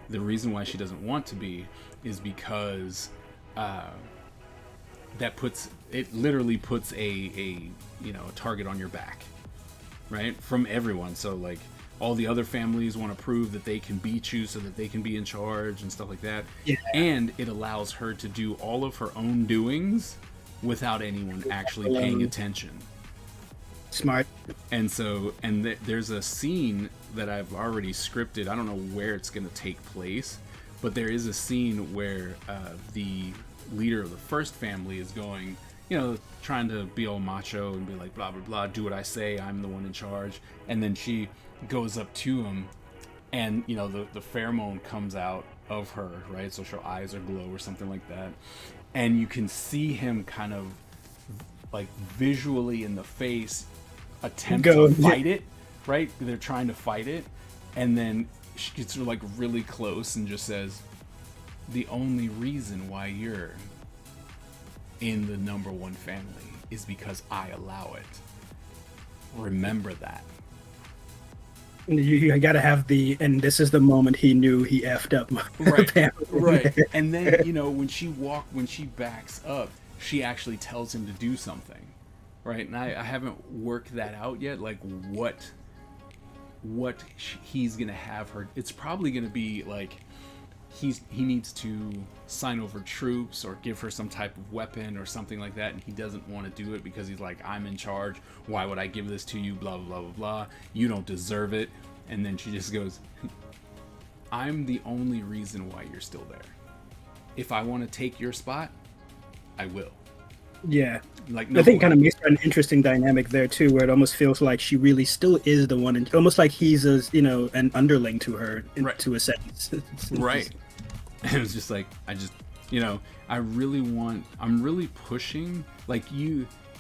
The reason why she doesn't want to be is because it literally puts a target on your back, right, from everyone. So like all the other families want to prove that they can beat you so that they can be in charge and stuff like that. Yeah. And it allows her to do all of her own doings without anyone actually paying attention. Smart. And so, there's a scene that I've already scripted. I don't know where it's going to take place, but there is a scene where the leader of the first family is going, trying to be all macho and be like, blah, blah, blah, do what I say, I'm the one in charge. And then she goes up to him, and, the pheromone comes out of her, right? So her eyes are glow or something like that. And you can see him kind of, like, visually in the face attempt to fight it, right? They're trying to fight it, and then she gets like really close and just says, the only reason why you're in the number one family is because I allow it. Remember that. You gotta have and this is the moment he knew he effed up. Right. And then, when she backs up, she actually tells him to do something. Right, and I haven't worked that out yet, like what he's gonna have her. It's probably gonna be like he needs to sign over troops or give her some type of weapon or something like that, and he doesn't want to do it because he's like, I'm in charge. Why would I give this to you? Blah blah blah blah blah. You don't deserve it. And then she just goes, I'm the only reason why you're still there. If I want to take your spot, I will. Yeah. Like, I think kind of makes for an interesting dynamic there too, where it almost feels like she really still is the one, and almost like he's an underling to her, Right. to a sense. Right. And it was just like, I'm really pushing, like,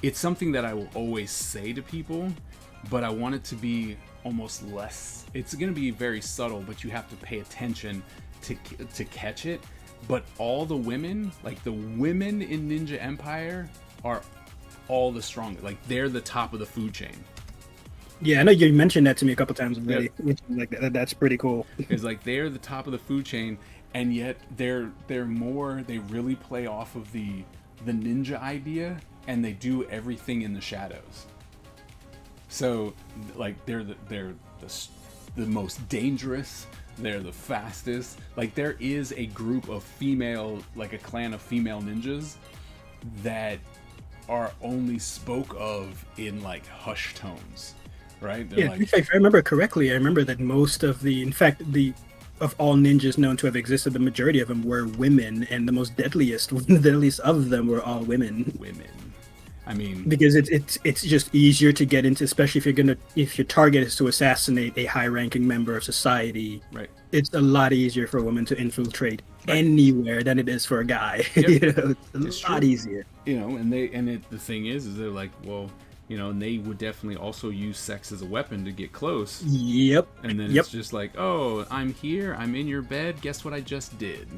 it's something that I will always say to people, but I want it to be almost less, it's going to be very subtle, but you have to pay attention to catch it. But all the women, like the women in Ninja Empire, are all the strongest. Like, they're the top of the food chain. Yeah, I know you mentioned that to me a couple times already. Yep. Like that's pretty cool. It's like they're the top of the food chain, and yet they're more. They really play off of the ninja idea, and they do everything in the shadows. So, like, they're the most dangerous. They're the fastest. Like, there is a group of a clan of female ninjas that are only spoke of in like hush tones, right? They're like, if I remember correctly, I remember that most of of all ninjas known to have existed, the majority of them were women, and the most deadliest of them were all women. I mean, because it's just easier to get into, especially if your target is to assassinate a high-ranking member of society. right. It's a lot easier for a woman to infiltrate Right. anywhere than it is for a guy. Yep. It's a lot easier. The thing is they're like, well, and they would definitely also use sex as a weapon to get close. Yep. And then Yep. it's just like, oh, I'm here, I'm in your bed, guess what I just did?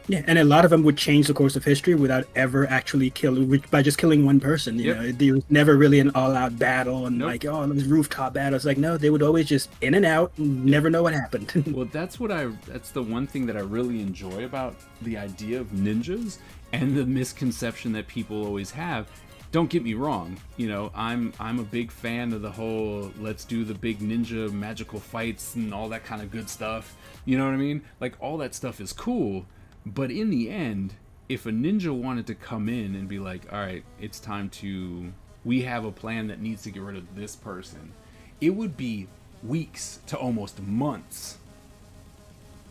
Yeah, and a lot of them would change the course of history without ever actually killing, by just killing one person. You Yep. know, there was never really an all-out battle and Nope. like, oh, those rooftop battles. Like, no, they would always just in and out, and never know what happened. Well, that's the one thing that I really enjoy about the idea of ninjas and the misconception that people always have. Don't get me wrong, you know, I'm a big fan of the whole let's do the big ninja magical fights and all that kind of good stuff. You know what I mean? Like all that stuff is cool, but in the end, if a ninja wanted to come in and be like, "All right, it's time to we have a plan that needs to get rid of this person." It would be weeks to almost months,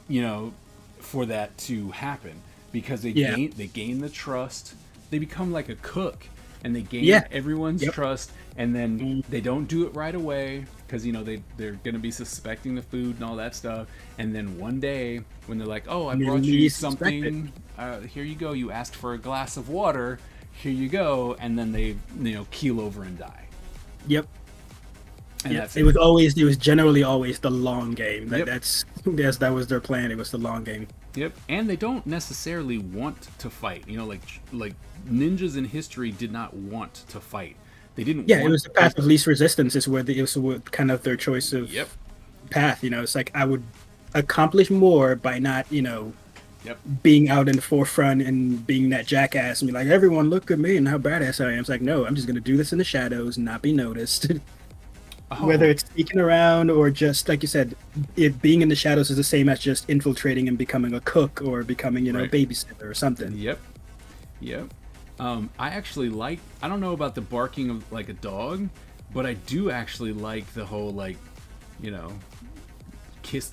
you know, for that to happen because they Yeah. gain the trust. They become like a cook and they gain Yeah. everyone's Yep. trust, and then they don't do it right away because you know they're gonna be suspecting the food and all that stuff, and then one day when they're like, "Oh, I They brought you least suspect something, here you go, you asked for a glass of water, here you go," and then they keel over and die. Yep. And Yeah, that's it was generally always the long game. Yep. That was their plan. It was the long game. Yep, and they don't necessarily want to fight. You know, like ninjas in history did not want to fight. They didn't. Yeah, want it was the path of least resistance. Is where it was kind of their choice of Yep. path. You know, it's like I would accomplish more by not, Yep. being out in the forefront and being that jackass and be like, everyone look at me and how badass I am. It's like, no, I'm just gonna do this in the shadows and not be noticed. Oh, Whether it's sneaking around or just like you said, it being in the shadows is the same as just infiltrating and becoming a cook or becoming, Right. a babysitter or something. Yep. Yep. I actually like. I don't know about the barking of like a dog, but I do actually like the whole like, kiss.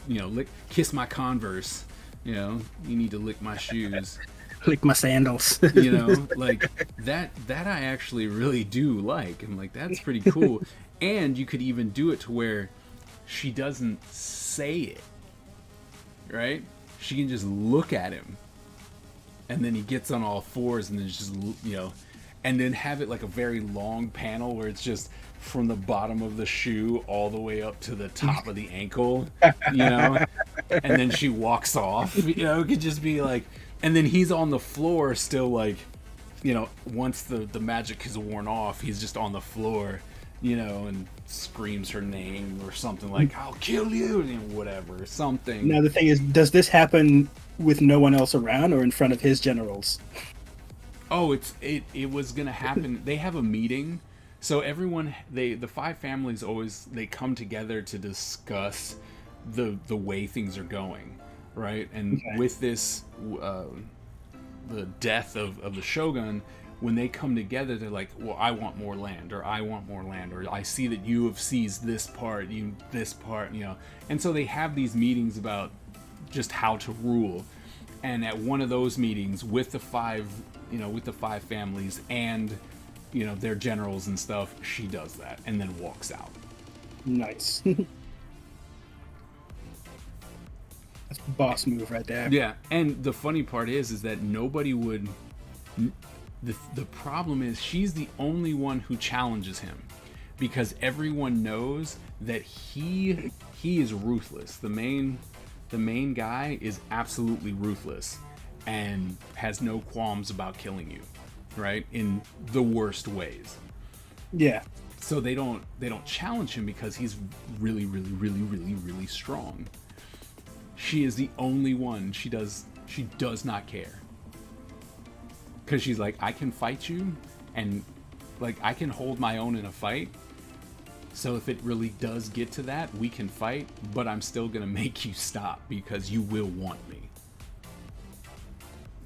Kiss my Converse. You need to lick my shoes. Lick my sandals. Like that I actually really do like. I'm like, that's pretty cool. And you could even do it to where she doesn't say it, right? She can just look at him, and then he gets on all fours and then just and then have it like a very long panel where it's just from the bottom of the shoe all the way up to the top of the ankle, and then she walks off. It could just be like, and then he's on the floor still, like, once the magic is worn off, he's just on the floor, and screams her name or something like, "I'll kill you," whatever, something. Now the thing is, does this happen with no one else around or in front of his generals? Oh, it was gonna happen. They have a meeting, so everyone, the five families always, they come together to discuss the way things are going, right? And Okay. with this, the death of the shogun, when they come together, they're like, "Well, I want more land," or "I want more land," or "I see that you have seized this part, and so they have these meetings about just how to rule. And at one of those meetings with the five families and their generals and stuff, she does that and then walks out. Nice. That's a boss move right there. Yeah, and the funny part is that nobody would. The problem is she's the only one who challenges him, because everyone knows that he is ruthless. The main guy is absolutely ruthless and has no qualms about killing you, right? In the worst ways. Yeah. So they don't challenge him because he's really, really, really, really, really strong. She is the only one. She does not care. Because she's like, I can fight you, and like I can hold my own in a fight. So if it really does get to that, we can fight, but I'm still gonna make you stop because you will want me.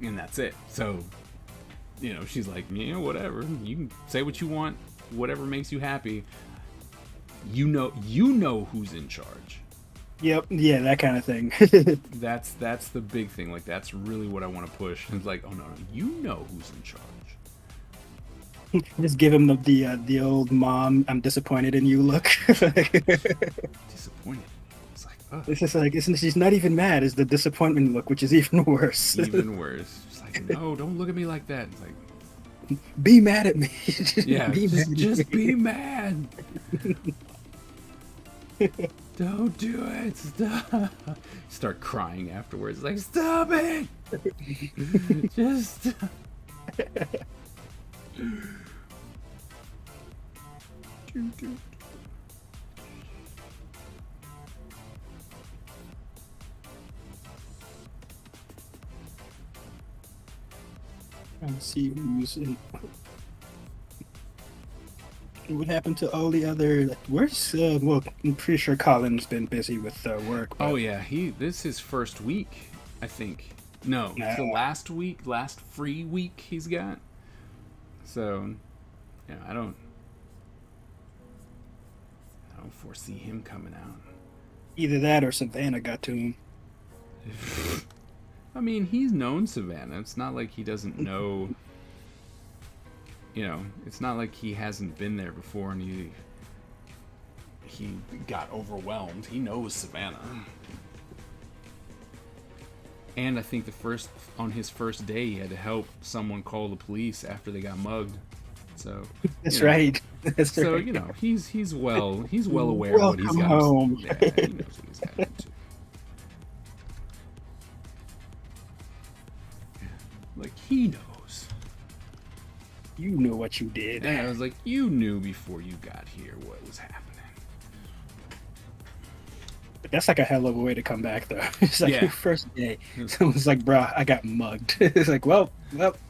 And that's it. So, she's like, whatever. You can say what you want, whatever makes you happy. You know who's in charge. Yep. Yeah, that kind of thing. That's the big thing. Like, that's really what I want to push. It's like, oh no, you know who's in charge. Just give him the old mom, I'm disappointed in you look. Disappointed. It's like, ugh. It's just like, she's not even mad. It's the disappointment look, which is even worse. Even worse. It's like, no, don't look at me like that. It's like, Be mad at me. yeah, Be mad at just me. be mad. Don't do it. Stop. Start crying afterwards. Like, stop it. Just. Trying to see who's in. What happened to all the other? Where's well, I'm pretty sure Colin's been busy with work. But Oh yeah, this is his first week, I think. No, it's the last free week he's got. So, yeah, I don't foresee him coming out. either that or Savannah got to him. I mean, he's known Savannah. It's not like he doesn't know. You know, it's not like he hasn't been there before and he got overwhelmed. He knows Savannah. And I think on his first day, he had to help someone call the police after they got mugged. So That's right. That's so right. you know, he's well aware of what he's got. Home. Yeah, he knows what he's got into. Like he knows. You know what you did. And I was like, you knew before you got here what was happening. But that's like a hell of a way to come back, though. It's like Yeah. your first day. Someone's like, "Bruh, I got mugged." It's like, well,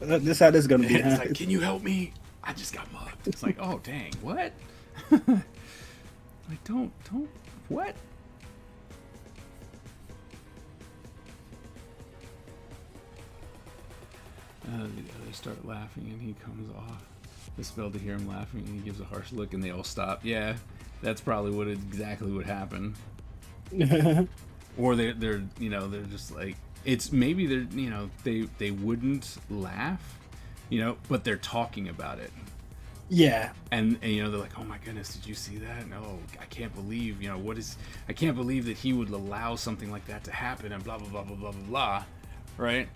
this is how this is gonna be. It's Huh? like, can you help me? I just got mugged. It's like, oh dang, what? Like, don't, what? The others start laughing and he comes off. The spell to hear him laughing and he gives a harsh look and they all stop. Yeah, that's probably exactly what happened. Or they're you know, they're just like, it's maybe they're, you know, they wouldn't laugh, you know, but they're talking about it. Yeah. And you know, they're like, oh my goodness, did you see that? No, I can't believe, you know, I can't believe that he would allow something like that to happen and blah blah blah blah blah blah blah, right?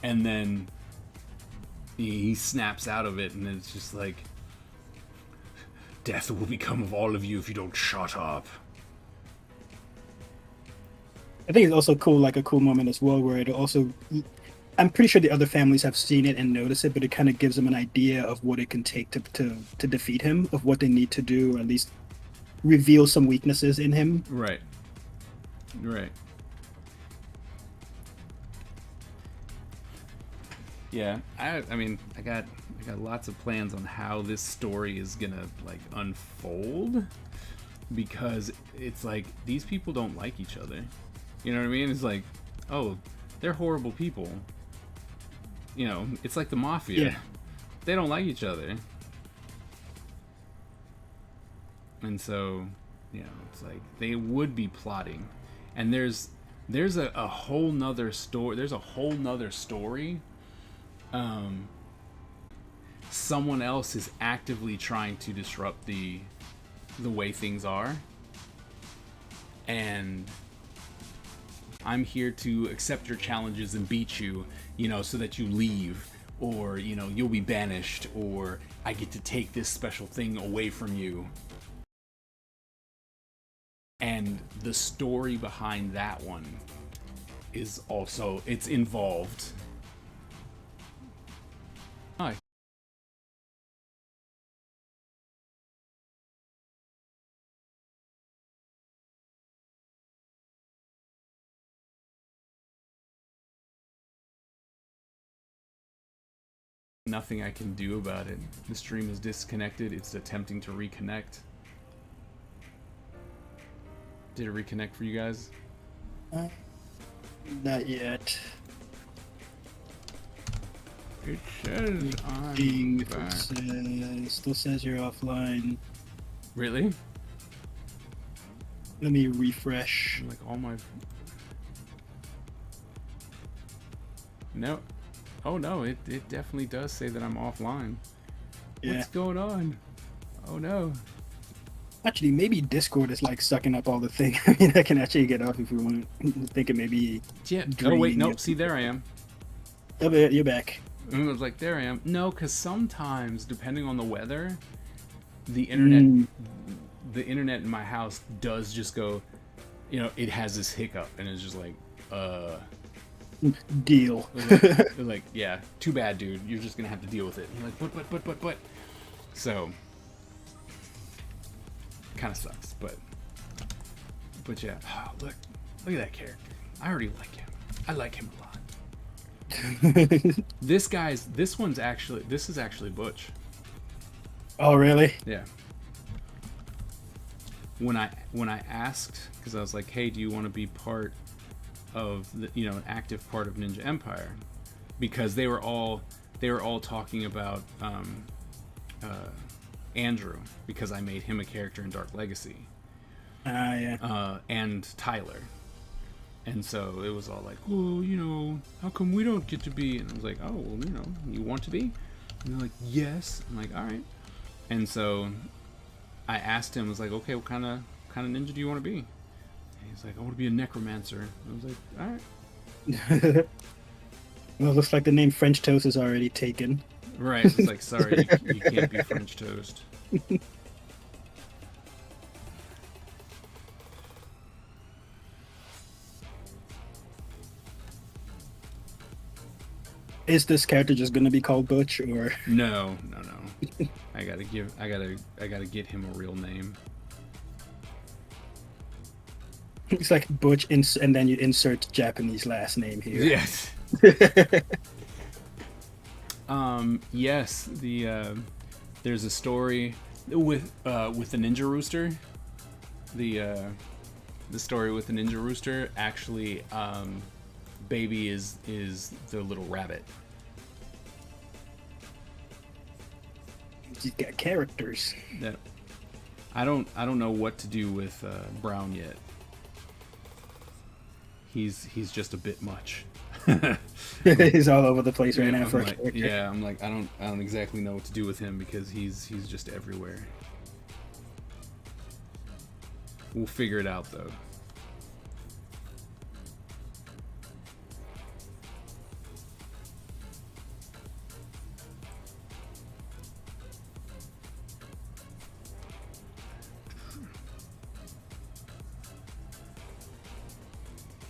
And then he snaps out of it and it's just like, death will become of all of you if you don't shut up. I think it's also cool, like a cool moment as well, where it also, I'm pretty sure the other families have seen it and noticed it, but it kind of gives them an idea of what it can take to defeat him, of what they need to do, or at least reveal some weaknesses in him. Right. Yeah, I mean, I got lots of plans on how this story is gonna like unfold, because it's like these people don't like each other. You know what I mean? It's like, oh, they're horrible people. You know, it's like the mafia. Yeah. They don't like each other. And so, you know, it's like they would be plotting. And there's a whole nother story. There's a whole nother story. Someone else is actively trying to disrupt the way things are. And I'm here to accept your challenges and beat you, you know, so that you leave, or, you know, you'll be banished, or I get to take this special thing away from you. And the story behind that one is also, it's involved. Hi. Nothing I can do about it. The stream is disconnected. It's attempting to reconnect. Did it reconnect for you guys? Not yet. It says I'm Ding, back. still says you're offline. Really? Let me refresh. Like all my... No. Oh no, it definitely does say that I'm offline. Yeah. What's going on? Oh no. Actually, maybe Discord is like sucking up all the thing. I mean, I can actually get off if we want. Thinking maybe. Yeah. Oh wait, Green. nope. See, there I am. Oh, but you're back. And I was like, there I am. No, because sometimes, depending on the weather, the internet in my house does just go it has this hiccup, and it's just like, Deal. like, yeah, too bad, dude. You're just gonna have to deal with it. And you're like, but. So, kind of sucks, but yeah. Oh, look at that character. I already like him. I like him a lot. This is actually Butch. Oh, really? Yeah. When I asked, because I was like, hey, do you want to be part of the, an active part of Ninja Empire, because they were all talking about Andrew, because I made him a character in Dark Legacy. Yeah. And Tyler. And so it was all like, well, how come we don't get to be? And I was like, oh, well, you want to be? And they're like, yes. I'm like, all right. And so I asked him, I was like, okay, what kind of ninja do you want to be? And he's like, I want to be a necromancer. I was like, all right. Well, looks like the name French Toast is already taken. Right. It's like, sorry, you can't be French Toast. Is this character just gonna be called Butch, or? No. I gotta get him a real name. It's like Butch, and then you insert Japanese last name here. Yes. Yes. There's a story with the Ninja Rooster. The story with the Ninja Rooster, actually, Baby is the little rabbit. He's got characters. That I don't know what to do with Brown yet. He's just a bit much. He's all over the place right now for a character. Yeah, I'm like, I don't exactly know what to do with him, because he's just everywhere. We'll figure it out though.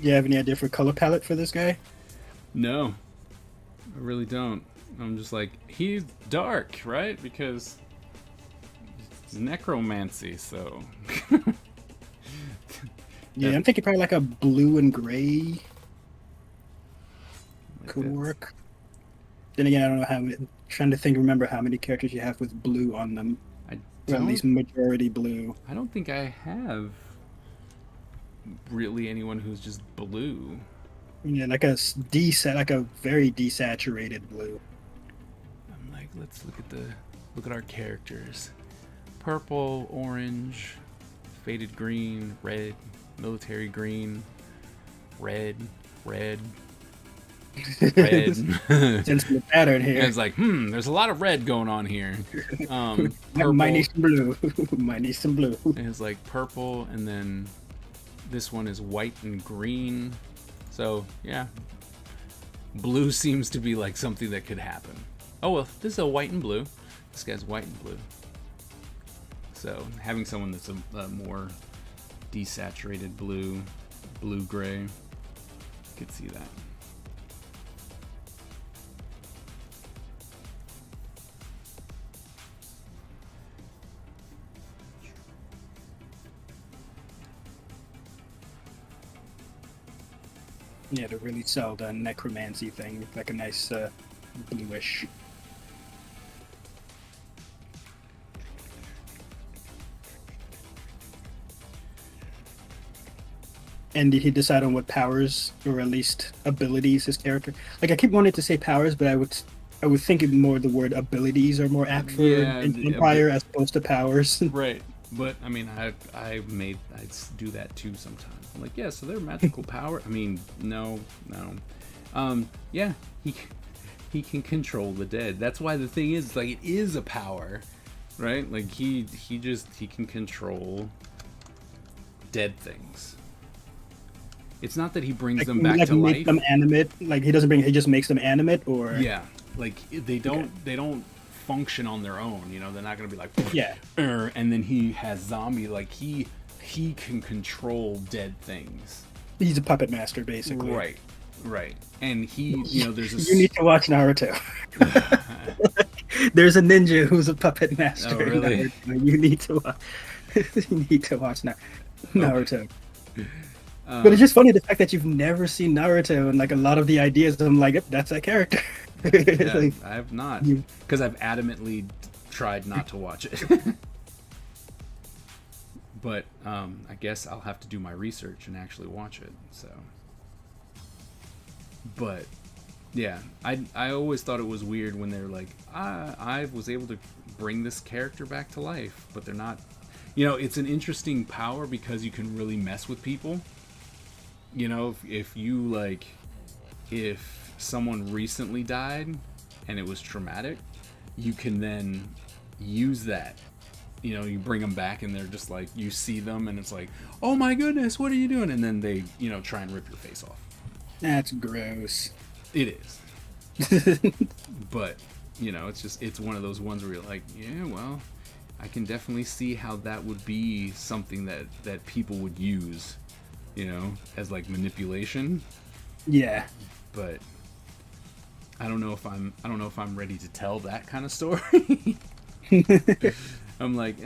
Do you have any idea for color palette for this guy? No, I really don't. I'm just like, he's dark, right? Because it's necromancy, so. Yeah, I'm thinking probably like a blue and gray could work. Then again, I don't know how many. Trying to remember how many characters you have with blue on them. Or at least majority blue. I don't think I have really anyone who's just blue. Yeah, like a very desaturated blue. I'm like, let's look at our characters. Purple, orange, faded green, red, military green, red. Red. Sense the pattern here. And it's like, there's a lot of red going on here. Purple, might need some blue. Might need some blue. And it's like purple, and then this one is white and green. So yeah, blue seems to be like something that could happen. Oh well, this is a white and blue. This guy's white and blue. So having someone that's a more desaturated blue gray, could see that. Yeah, to really sell the necromancy thing, like a nice bluish. And did he decide on what powers, or at least abilities, his character? Like, I keep wanting to say powers, but I would think more the word abilities are more apt for Empire as opposed to powers. Right. But I mean, I'd do that too sometimes. I'm like, yeah, so they're magical power. I mean, no. Yeah, he can control the dead. That's why the thing is, like, it is a power, right? Like he can control dead things. It's not that he brings them back to life. Make them animate. Like he just makes them animate, or yeah, like they don't function on their own. They're not gonna be like, yeah. And then he has zombie, like he he can control dead things. He's a puppet master, basically. Right. And he, you know, there's a... You need to watch Naruto. There's a ninja who's a puppet master. Oh, really? You need to watch. You need to watch Naruto. But it's just funny the fact that you've never seen Naruto, and like a lot of the ideas, I'm like, yep, that's that character. Yeah, Like, I have not, because I've adamantly tried not to watch it. But I guess I'll have to do my research and actually watch it. So, but yeah, I always thought it was weird when they're like, I was able to bring this character back to life, but they're not. You know, it's an interesting power because you can really mess with people. You know, if you like, if someone recently died and it was traumatic, you can then use that. You know, you bring them back and they're just like, you see them and it's like, oh my goodness, what are you doing? And then they, you know, try and rip your face off. that's gross. It is. But, you know, it's one of those ones where you're like, yeah, well, I can definitely see how that would be something that people would use, you know, as like manipulation. Yeah. But I don't know if I'm ready to tell that kind of story. I'm like,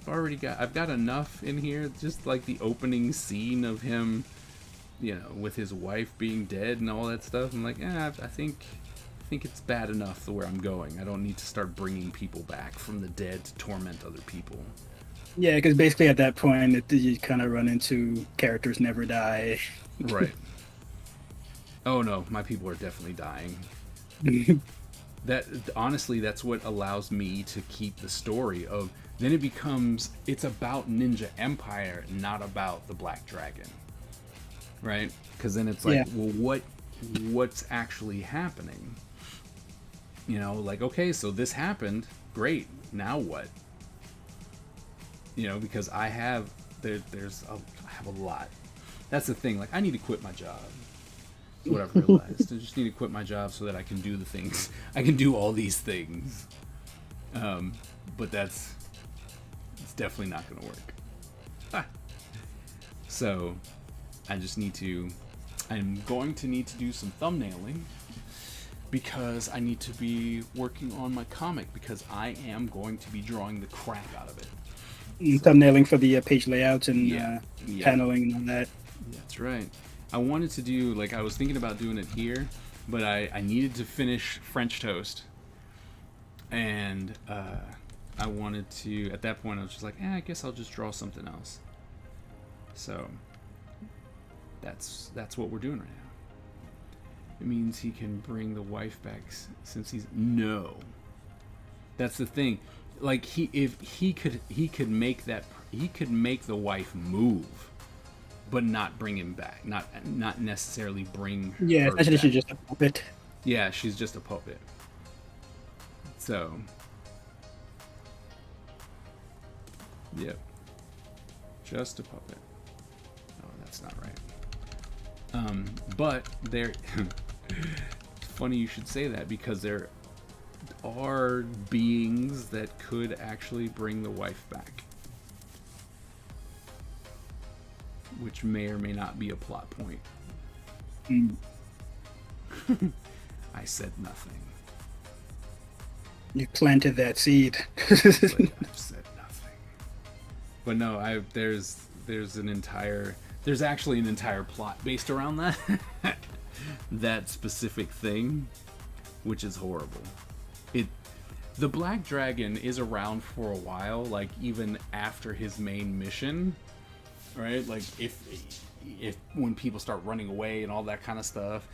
I've got enough in here, just like the opening scene of him, you know, with his wife being dead and all that stuff. I'm like, I think it's bad enough the where I'm going. I don't need to start bringing people back from the dead to torment other people. Yeah, because basically at that point, you kind of run into characters never die. Right. Oh no, my people are definitely dying. That honestly, that's what allows me to keep the story of. Then it becomes, it's about Ninja Empire, not about the Black Dragon, right? Because then it's like, Yeah. well, what's actually happening? You know, like, okay, so this happened, great. Now what? You know, because I have a lot. That's the thing. Like, I need to quit my job. That's what I've realized. I just need to quit my job so that I can do the things. I can do all these things. But it's definitely not going to work. So, I'm going to need to do some thumbnailing because I need to be working on my comic because I am going to be drawing the crap out of it. Thumbnailing for the page layouts and Yeah. paneling and all that. That's right. I wanted to do, like, I was thinking about doing it here, but I needed to finish French Toast. And I wanted to, at that point, I was just like, I guess I'll just draw something else. So, that's what we're doing right now. It means he can bring the wife back since he's... No. That's the thing. Like, if he could make the wife move, but not bring him back. Not necessarily bring Yeah, her essentially back. she's just a puppet. Yeah, she's just a puppet. So, yep. Just a puppet. Oh, that's not right. But there... It's funny you should say that, because there are beings that could actually bring the wife back. Which may or may not be a plot point. Mm. I said nothing. You planted that seed. But I've said nothing. But no, there's actually an entire plot based around that. That specific thing, which is horrible. The Black Dragon is around for a while, like even after his main mission. Right, like if when people start running away and all that kind of stuff,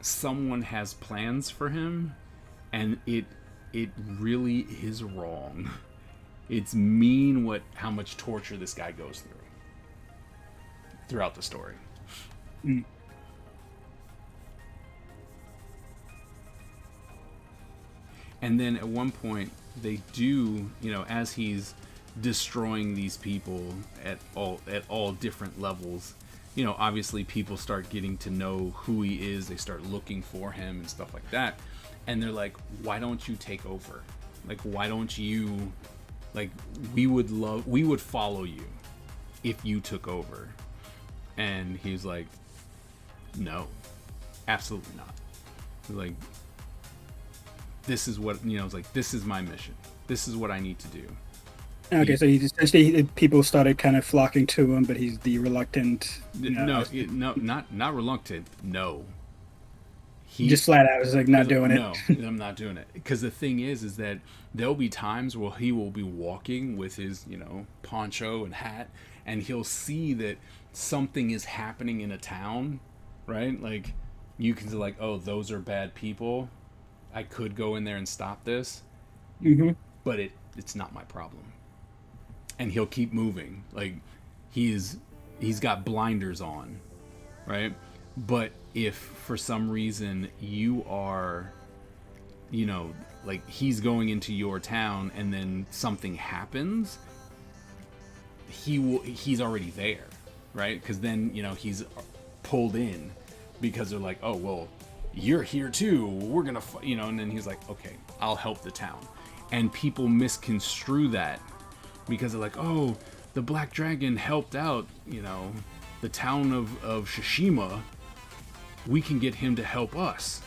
someone has plans for him, and it really is wrong. It's mean how much torture this guy goes through throughout the story. Mm. And then at one point they do, you know, as he's destroying these people at all different levels, you know, obviously people start getting to know who he is. They start looking for him and stuff like that, and they're like, why don't you take over? Like, why don't you Like, we would follow you if you took over. And he's like, no, absolutely not. He's like, this is what, it's like, this is my mission. This is what I need to do. Okay, so he's essentially, people started kind of flocking to him, but he's the reluctant. No, not reluctant. No. He just flat out was like, not doing it. No, I'm not doing it. Because the thing is that there'll be times where he will be walking with his, poncho and hat, and he'll see that something is happening in a town, right? Like, you can say, like, oh, those are bad people. I could go in there and stop this. Mm-hmm. But it's not my problem. And he'll keep moving. Like, he's got blinders on, right? But if for some reason you are, like, he's going into your town and then something happens, he's already there, right? Because then, he's pulled in because they're like, oh, well, you're here too. We're going to, and then he's like, okay, I'll help the town. And people misconstrue that because they're like, oh, the Black Dragon helped out, the town of Shishima. We can get him to help us.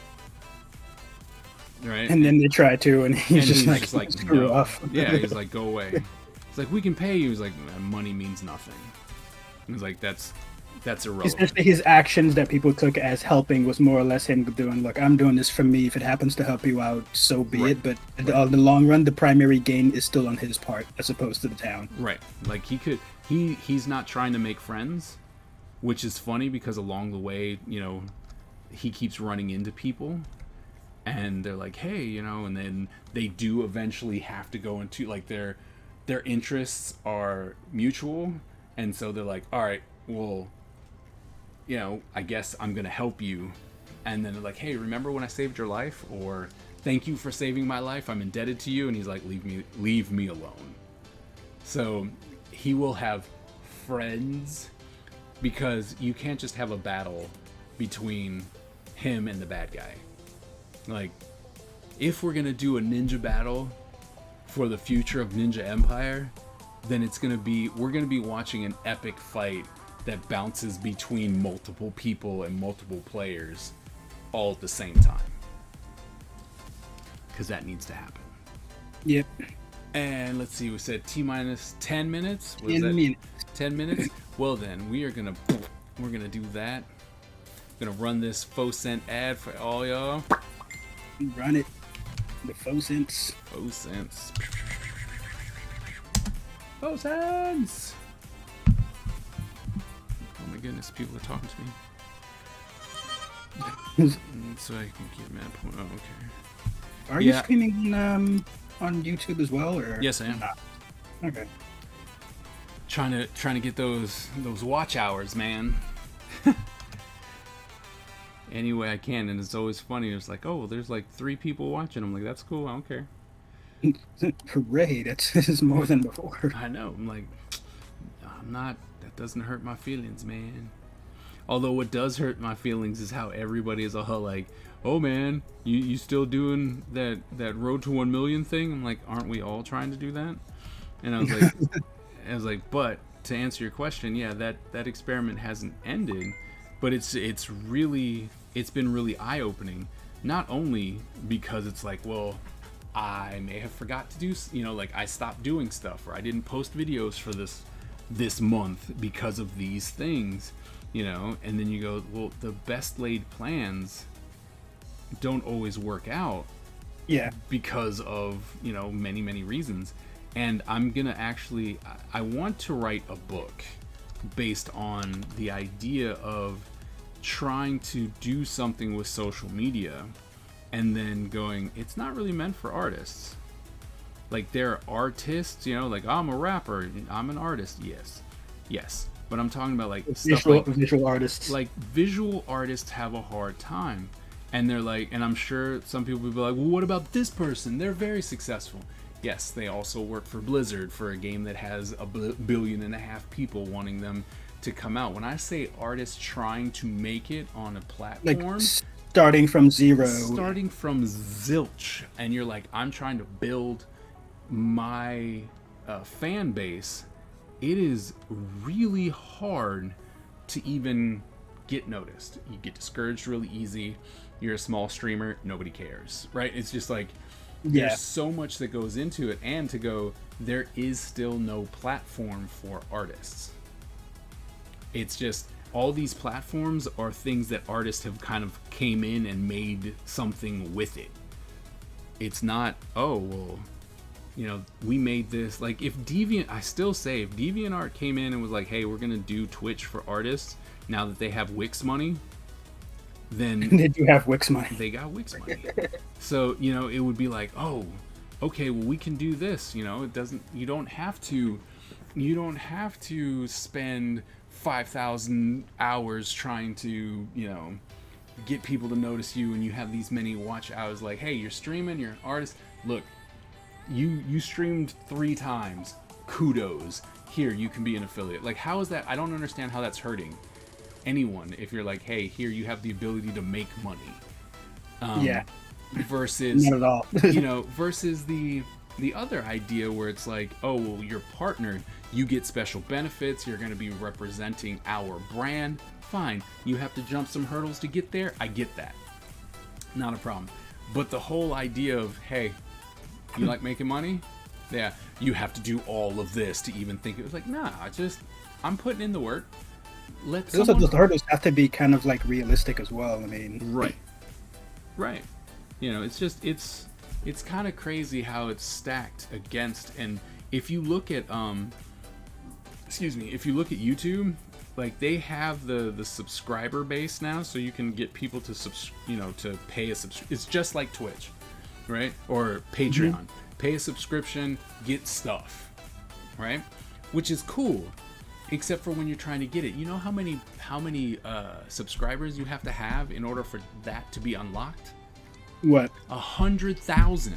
Right? And then they try to, and he's just like screw no. off. Yeah, he's like, go away. It's like, we can pay you. He's like, money means nothing. And he's like, that's irrelevant. Especially his actions that people took as helping was more or less him doing, look, I'm doing this for me. If it happens to help you out, so be it. But in the long run, the primary gain is still on his part as opposed to the town. Right. Like, he's not trying to make friends, which is funny because along the way, he keeps running into people and they're like, hey, and then they do eventually have to go into, like, their interests are mutual. And so they're like, all right, well, I guess I'm going to help you. And then they're like, hey, remember when I saved your life? Or thank you for saving my life. I'm indebted to you. And he's like, leave me alone. So he will have friends because you can't just have a battle between him and the bad guy. Like, if we're going to do a ninja battle for the future of Ninja Empire, then we're going to be watching an epic fight that bounces between multiple people and multiple players all at the same time. Because that needs to happen. Yep. And let's see, we said T-minus 10 minutes? 10 minutes. 10 minutes? Well then, we're gonna do that. Gonna run this faux cent ad for all y'all. Run it. The faux cents. Faux cents. Faux cents! Oh my goodness, people are talking to me. So I can get mad point. Oh, okay. Are you streaming on YouTube as well, or? Yes, I am. Not? Okay. Trying to get those watch hours, man. Any way I can, and it's always funny. It's like, oh, there's like 3 people watching. I'm like, that's cool. I don't care. Hooray! That's more than before. I know. I'm like, I'm not. That doesn't hurt my feelings, man. Although what does hurt my feelings is how everybody is all like, oh man, you still doing that road to 1 million thing? I'm like, aren't we all trying to do that? And I was like, but to answer your question, yeah, that experiment hasn't ended, but it's been really eye-opening. Not only because it's like, well, I may have forgot to do, like I stopped doing stuff, or I didn't post videos for this month because of these things, and then you go, well, the best laid plans don't always work out. Yeah. Because of, many reasons. And I'm gonna I want to write a book based on the idea of trying to do something with social media and then going, it's not really meant for artists. Like, there are artists, like, I'm a rapper, I'm an artist. Yes. But I'm talking about like visual artists. Like, visual artists have a hard time. And they're like, and I'm sure some people will be like, well, what about this person? They're very successful. Yes, they also work for Blizzard, for a game that has 1.5 billion people wanting them to come out. When I say artists trying to make it on a platform, like starting from zero, starting from zilch, and you're like, I'm trying to build my fan base, it is really hard to even get noticed. You get discouraged really easy. You're a small streamer, nobody cares, right? It's just like there's so much that goes into it, and to go, there is still no platform for artists. It's just all these platforms are things that artists have kind of came in and made something with it. It's not, oh, well, you know, we made this. Like, if I still say, if DeviantArt came in and was like, hey, we're going to do Twitch for artists, now that they have Wix money, then they do have Wix money. They got Wix money. So, you know, it would be like, oh, okay, well, we can do this. You know, you don't have to spend 5,000 hours trying to, you know, get people to notice you, and you have these many watch hours. Like, hey, you're streaming, you're an artist. Look, you streamed 3 times. Kudos. Here, you can be an affiliate. Like, how is that? I don't understand how that's hurting anyone. If you're like, hey, here, you have the ability to make money. Versus, not at all. you know, versus the other idea where it's like, oh, well, you're partnered, you get special benefits, you're going to be representing our brand. Fine, you have to jump some hurdles to get there. I get that, not a problem. But the whole idea of, hey, you like making money? Yeah, you have to do all of this to even think. It was like, nah, I'm putting in the work. Those hurdles have to be kind of like realistic as well. I mean, right. You know, it's just it's kind of crazy how it's stacked against. And if you look at if you look at YouTube, like, they have the subscriber base now, so you can get people to to pay a subscription. It's just like Twitch, right? Or Patreon. Mm-hmm. Pay a subscription, get stuff, right? Which is cool, except for when you're trying to get it. You know how many subscribers you have to have in order for that to be unlocked? What? 100,000.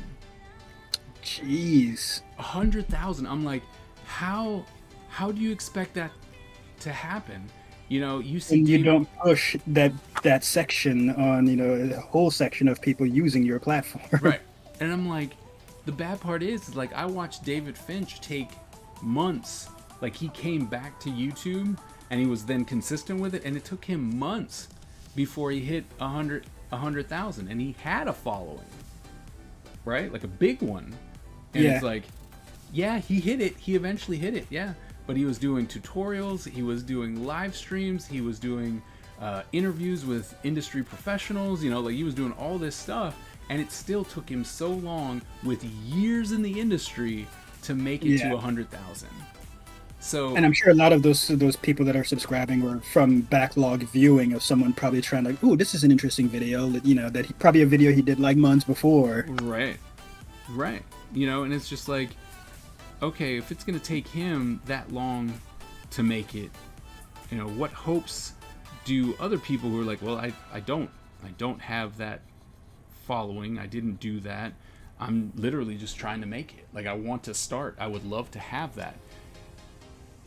Jeez. 100,000. I'm like, how do you expect that to happen? You know, you see, and you don't push that section on, you know, a whole section of people using your platform. Right. And I'm like, the bad part is like, I watched David Finch take months. Like, he came back to YouTube and he was then consistent with it, and it took him months before he hit 100,000, and he had a following, right? Like a big one. And it's like, yeah, he hit it. He eventually hit it. Yeah. But he was doing tutorials. He was doing live streams. He was doing interviews with industry professionals. You know, like, he was doing all this stuff, and it still took him so long, with years in the industry, to make it to 100,000. So, and I'm sure a lot of those people that are subscribing were from backlog viewing of someone probably trying to, oh, this is an interesting video, that, you know, probably a video he did like months before. Right. You know, and it's just like, okay, if it's going to take him that long to make it, you know, what hopes do other people who are like, well, I don't have that following, I didn't do that, I'm literally just trying to make it. Like, I want to start. I would love to have that.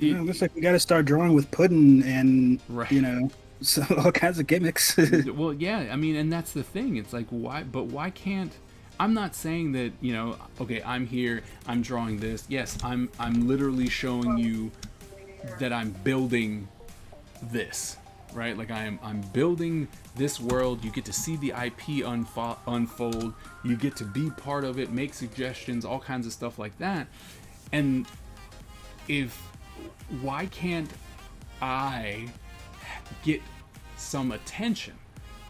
It looks like we got to start drawing with pudding and, you know, so all kinds of gimmicks. Well, yeah, I mean, and that's the thing. It's like, why can't... I'm not saying that, you know, okay, I'm here, I'm drawing this. Yes, I'm literally showing you that I'm building this, right? Like, I'm building this world. You get to see the IP unfold. You get to be part of it, make suggestions, all kinds of stuff like that. And why can't I get some attention,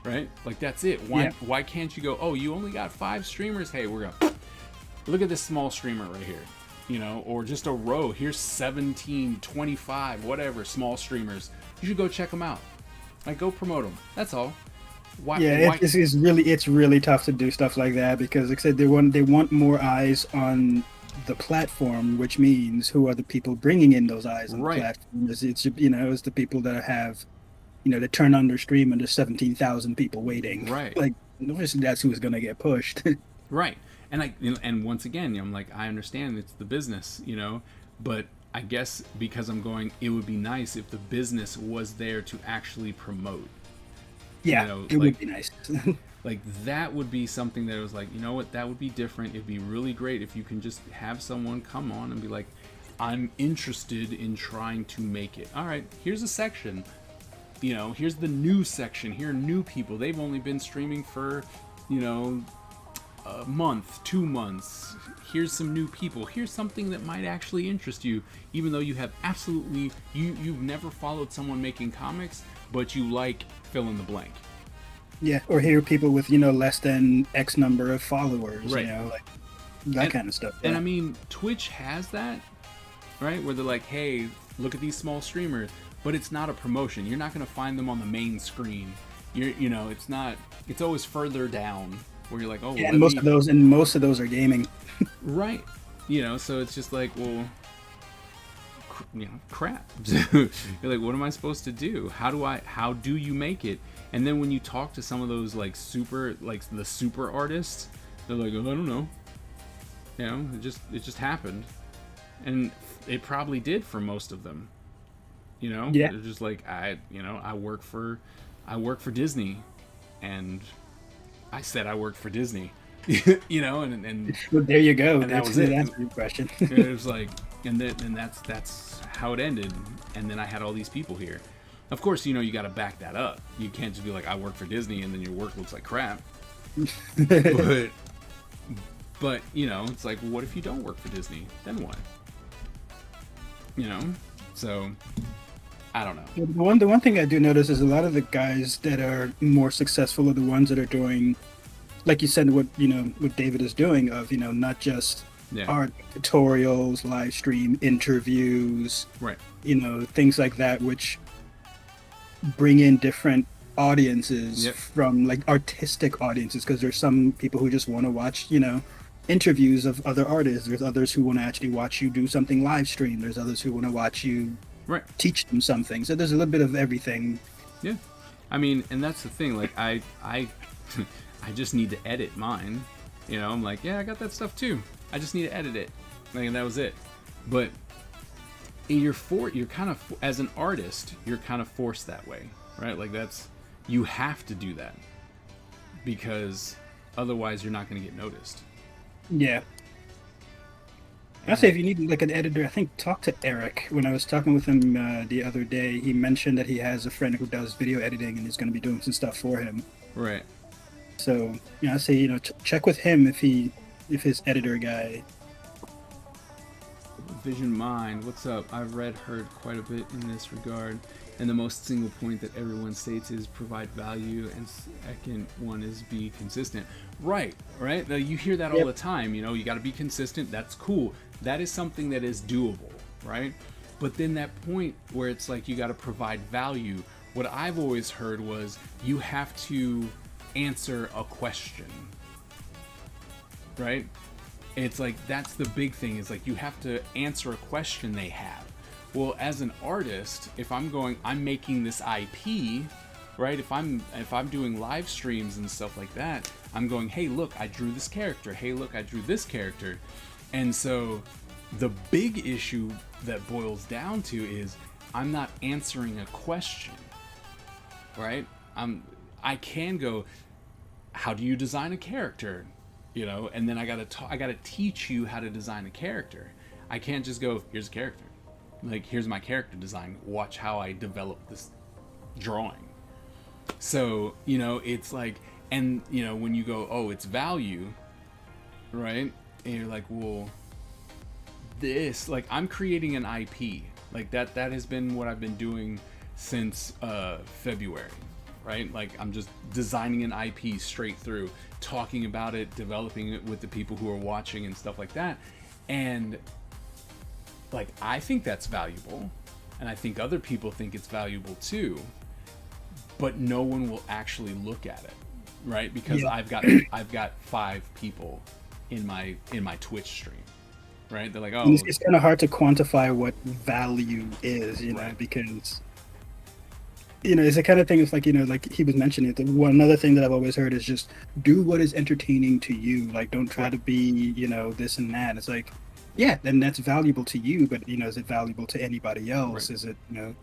right? Like, that's it. Why can't you go, oh, you only got 5 streamers? Hey, we're gonna look at this small streamer right here, you know, or just a row. Here's 17, 25, whatever small streamers. You should go check them out. Like, go promote them. That's all. It's really tough to do stuff like that, because, like I said, they want more eyes on the platform, which means who are the people bringing in those eyes on the platform? It's you know, it's the people that have, you know, that turn on their stream and there's 17,000 people waiting. Right. Like, that's who's going to get pushed. Right. And once again, you know, I'm like, I understand it's the business, you know, but I guess because I'm going, it would be nice if the business was there to actually promote. Yeah, you know, it would be nice. Like that would be something that was like, you know what, that would be different. It'd be really great if you can just have someone come on and be like, I'm interested in trying to make it. All right, here's a section. You know, here's the new section. Here are new people. They've only been streaming for, you know, a month, 2 months. Here's some new people. Here's something that might actually interest you, even though you have absolutely, you've never followed someone making comics, but you like fill in the blank. Yeah, or hear people with, you know, less than X number of followers, right. You know, like that kind of stuff. And I mean, Twitch has that, right? Where they're like, hey, look at these small streamers, but it's not a promotion. You're not going to find them on the main screen. You know, it's not, it's always further down where you're like, oh, yeah, and most of those are gaming. Right. You know, so it's just like, well, you know, crap. You're like, what am I supposed to do? How do you make it? And then when you talk to some of those like the super artists, they're like, oh, I don't know. You know, it just happened. And it probably did for most of them. You know? Yeah. They're just like, I work for Disney, and I said I worked for Disney. You know, and well, there you go. And that was it. That's your question. It was like, and that's how it ended. And then I had all these people here. Of course, you know, you got to back that up. You can't just be like, I work for Disney, and then your work looks like crap. But you know, it's like, what if you don't work for Disney? Then what? You know, so I don't know. The one thing I do notice is a lot of the guys that are more successful are the ones that are doing, like you said, what David is doing, of, you know, not just art tutorials, live stream interviews, right? You know, things like that, which bring in different audiences from like artistic audiences, because there's some people who just want to watch, you know, interviews of other artists. There's others who want to actually watch you do something live stream. There's others who want to watch you teach them something. So there's a little bit of everything. Yeah, I mean, and that's the thing. Like I just need to edit mine. You know, I'm like, yeah, I got that stuff too. I just need to edit it. Like, and that was it. But you're kind of, as an artist, you're kind of forced that way, right? Like you have to do that, because otherwise you're not going to get noticed. Yeah. I say, if you need like an editor, I think talk to Eric. When I was talking with him the other day, he mentioned that he has a friend who does video editing and he's going to be doing some stuff for him. Right. So, you know, I say, you know, check with him if his editor guy. Vision Mind, what's up? I've heard quite a bit in this regard, and the most single point that everyone states is provide value, and second one is be consistent. Right. Now, you hear that all the time. You know, you got to be consistent. That's cool. That is something that is doable, right? But then that point where it's like you got to provide value. What I've always heard was you have to answer a question, right? It's like, that's the big thing, is like you have to answer a question they have. Well, as an artist, if I'm making this IP, right? If I'm doing live streams and stuff like that, I'm going, hey, look, I drew this character. Hey, look, I drew this character. And so the big issue that boils down to is I'm not answering a question, right? I can go, how do you design a character? You know, and then I gotta teach you how to design a character. I can't just go, here's a character. Like, here's my character design. Watch how I develop this drawing. So, you know, it's like, and, you know, when you go, oh, it's value, right? And you're like, well, this, like, I'm creating an IP. Like, that has been what I've been doing since February. Right? Like, I'm just designing an IP straight through, talking about it, developing it with the people who are watching and stuff like that. And like, I think that's valuable, and I think other people think it's valuable too, but no one will actually look at it, right? Because I've got 5 people in my Twitch stream, right? They're like, oh, it's kind of hard to quantify what value is, you know, because, you know, it's the kind of thing, it's like, you know, like he was mentioning, another thing that I've always heard is just do what is entertaining to you. Like, don't try to be, you know, this and that. It's like, yeah, then that's valuable to you, but, you know, is it valuable to anybody else? Is it, you know?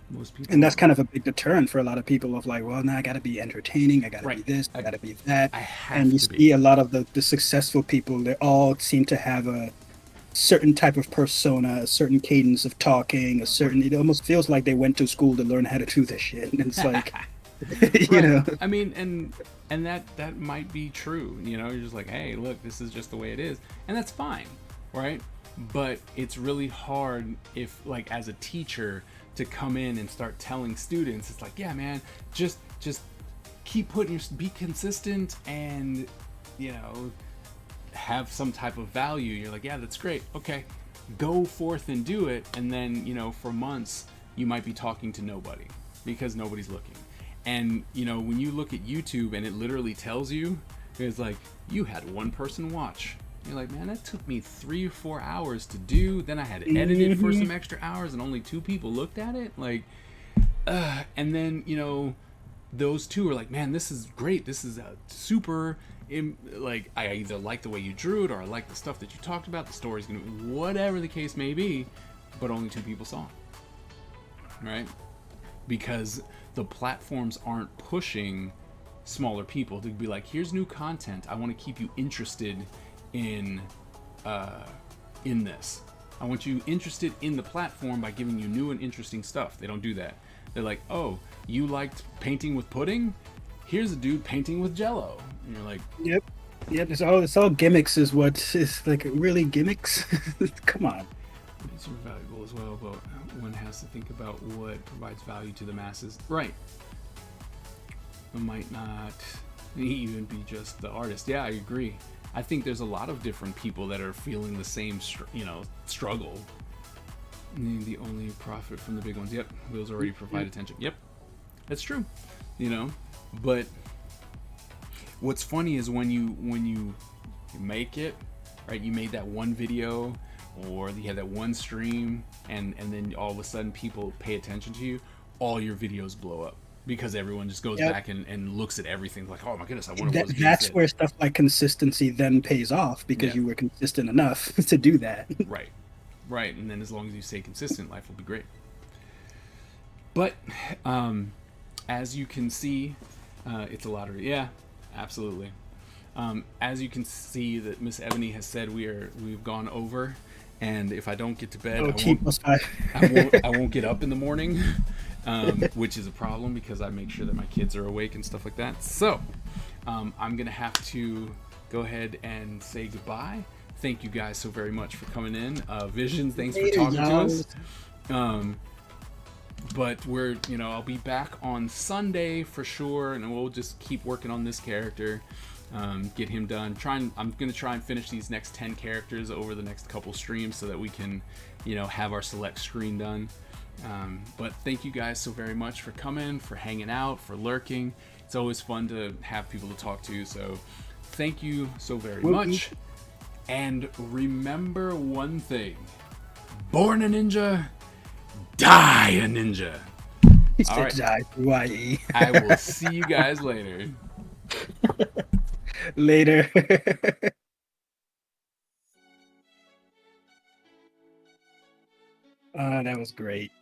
Most people And that's don't. kind of a big deterrent for a lot of people of like, well, now I got to be entertaining, I got to be Right. this, I I, got to be that. I And have you to be. see a lot of the successful people, they all seem to have a certain type of persona, a certain cadence of talking, a certain, it almost feels like they went to school to learn how to do this shit. And it's like, you Right. know, I mean, and that might be true. You know, you're just like, hey, look, this is just the way it is, and that's fine, right? But it's really hard if, like, as a teacher, to come in and start telling students, it's like, yeah, man, just keep putting your, be consistent, and you know, have some type of value. You're like, yeah, that's great. Okay, go forth and do it, and then, you know, for months you might be talking to nobody because nobody's looking. And you know, when you look at YouTube and it literally tells you, it's like, you had one person watch. You're like, man, that took me 3 or 4 hours to do. Then I had to edit it for some extra hours, and only 2 people looked at it. Like, and then, you know, those two are like, man, this is great. This is a super. Like, I either like the way you drew it, or I like the stuff that you talked about. The story's gonna, whatever the case may be, but only 2 people saw it, right? Because the platforms aren't pushing smaller people to be like, here's new content. I want to keep you interested in this. I want you interested in the platform by giving you new and interesting stuff. They don't do that. They're like, oh, you liked painting with pudding? Here's a dude painting with Jello. And you're like, yep. Yep, it's all gimmicks is what is like really gimmicks. Come on. it's valuable as well, but one has to think about what provides value to the masses. Right. It might not even be just the artist. Yeah, I agree. I think there's a lot of different people that are feeling the same, struggle. The only profit from the big ones. Yep, wheels already provide attention. Yep, that's true. You know, but what's funny is when you make it, right? You made that one video, or you had that one stream, and then all of a sudden people pay attention to you. All your videos blow up because everyone just goes Yep. back and looks at everything like, oh my goodness, I wonder what was being That's said. where stuff like consistency then pays off because Yeah. you were consistent enough to do that. Right. Right. And then as long as you stay consistent, life will be great. But as you can see, it's a lottery. Yeah, absolutely. As you can see, that Miss Ebony has said we've gone over, and if I don't get to bed, Oh, T+5. I won't get up in the morning, which is a problem because I make sure that my kids are awake and stuff like that. So I'm gonna have to go ahead and say goodbye. Thank you guys so very much for coming in. Visions, thanks for talking to us. But I'll be back on Sunday for sure, and we'll just keep working on this character, get him done. I'm gonna try and finish these next 10 characters over the next couple streams so that we can, have our select screen done. But thank you guys so very much for coming, for hanging out, for lurking. It's always fun to have people to talk to. So thank you so very much. And remember one thing: born a ninja, die a ninja. He All said right. die, Y-E. I will see you guys later. Later. That was great.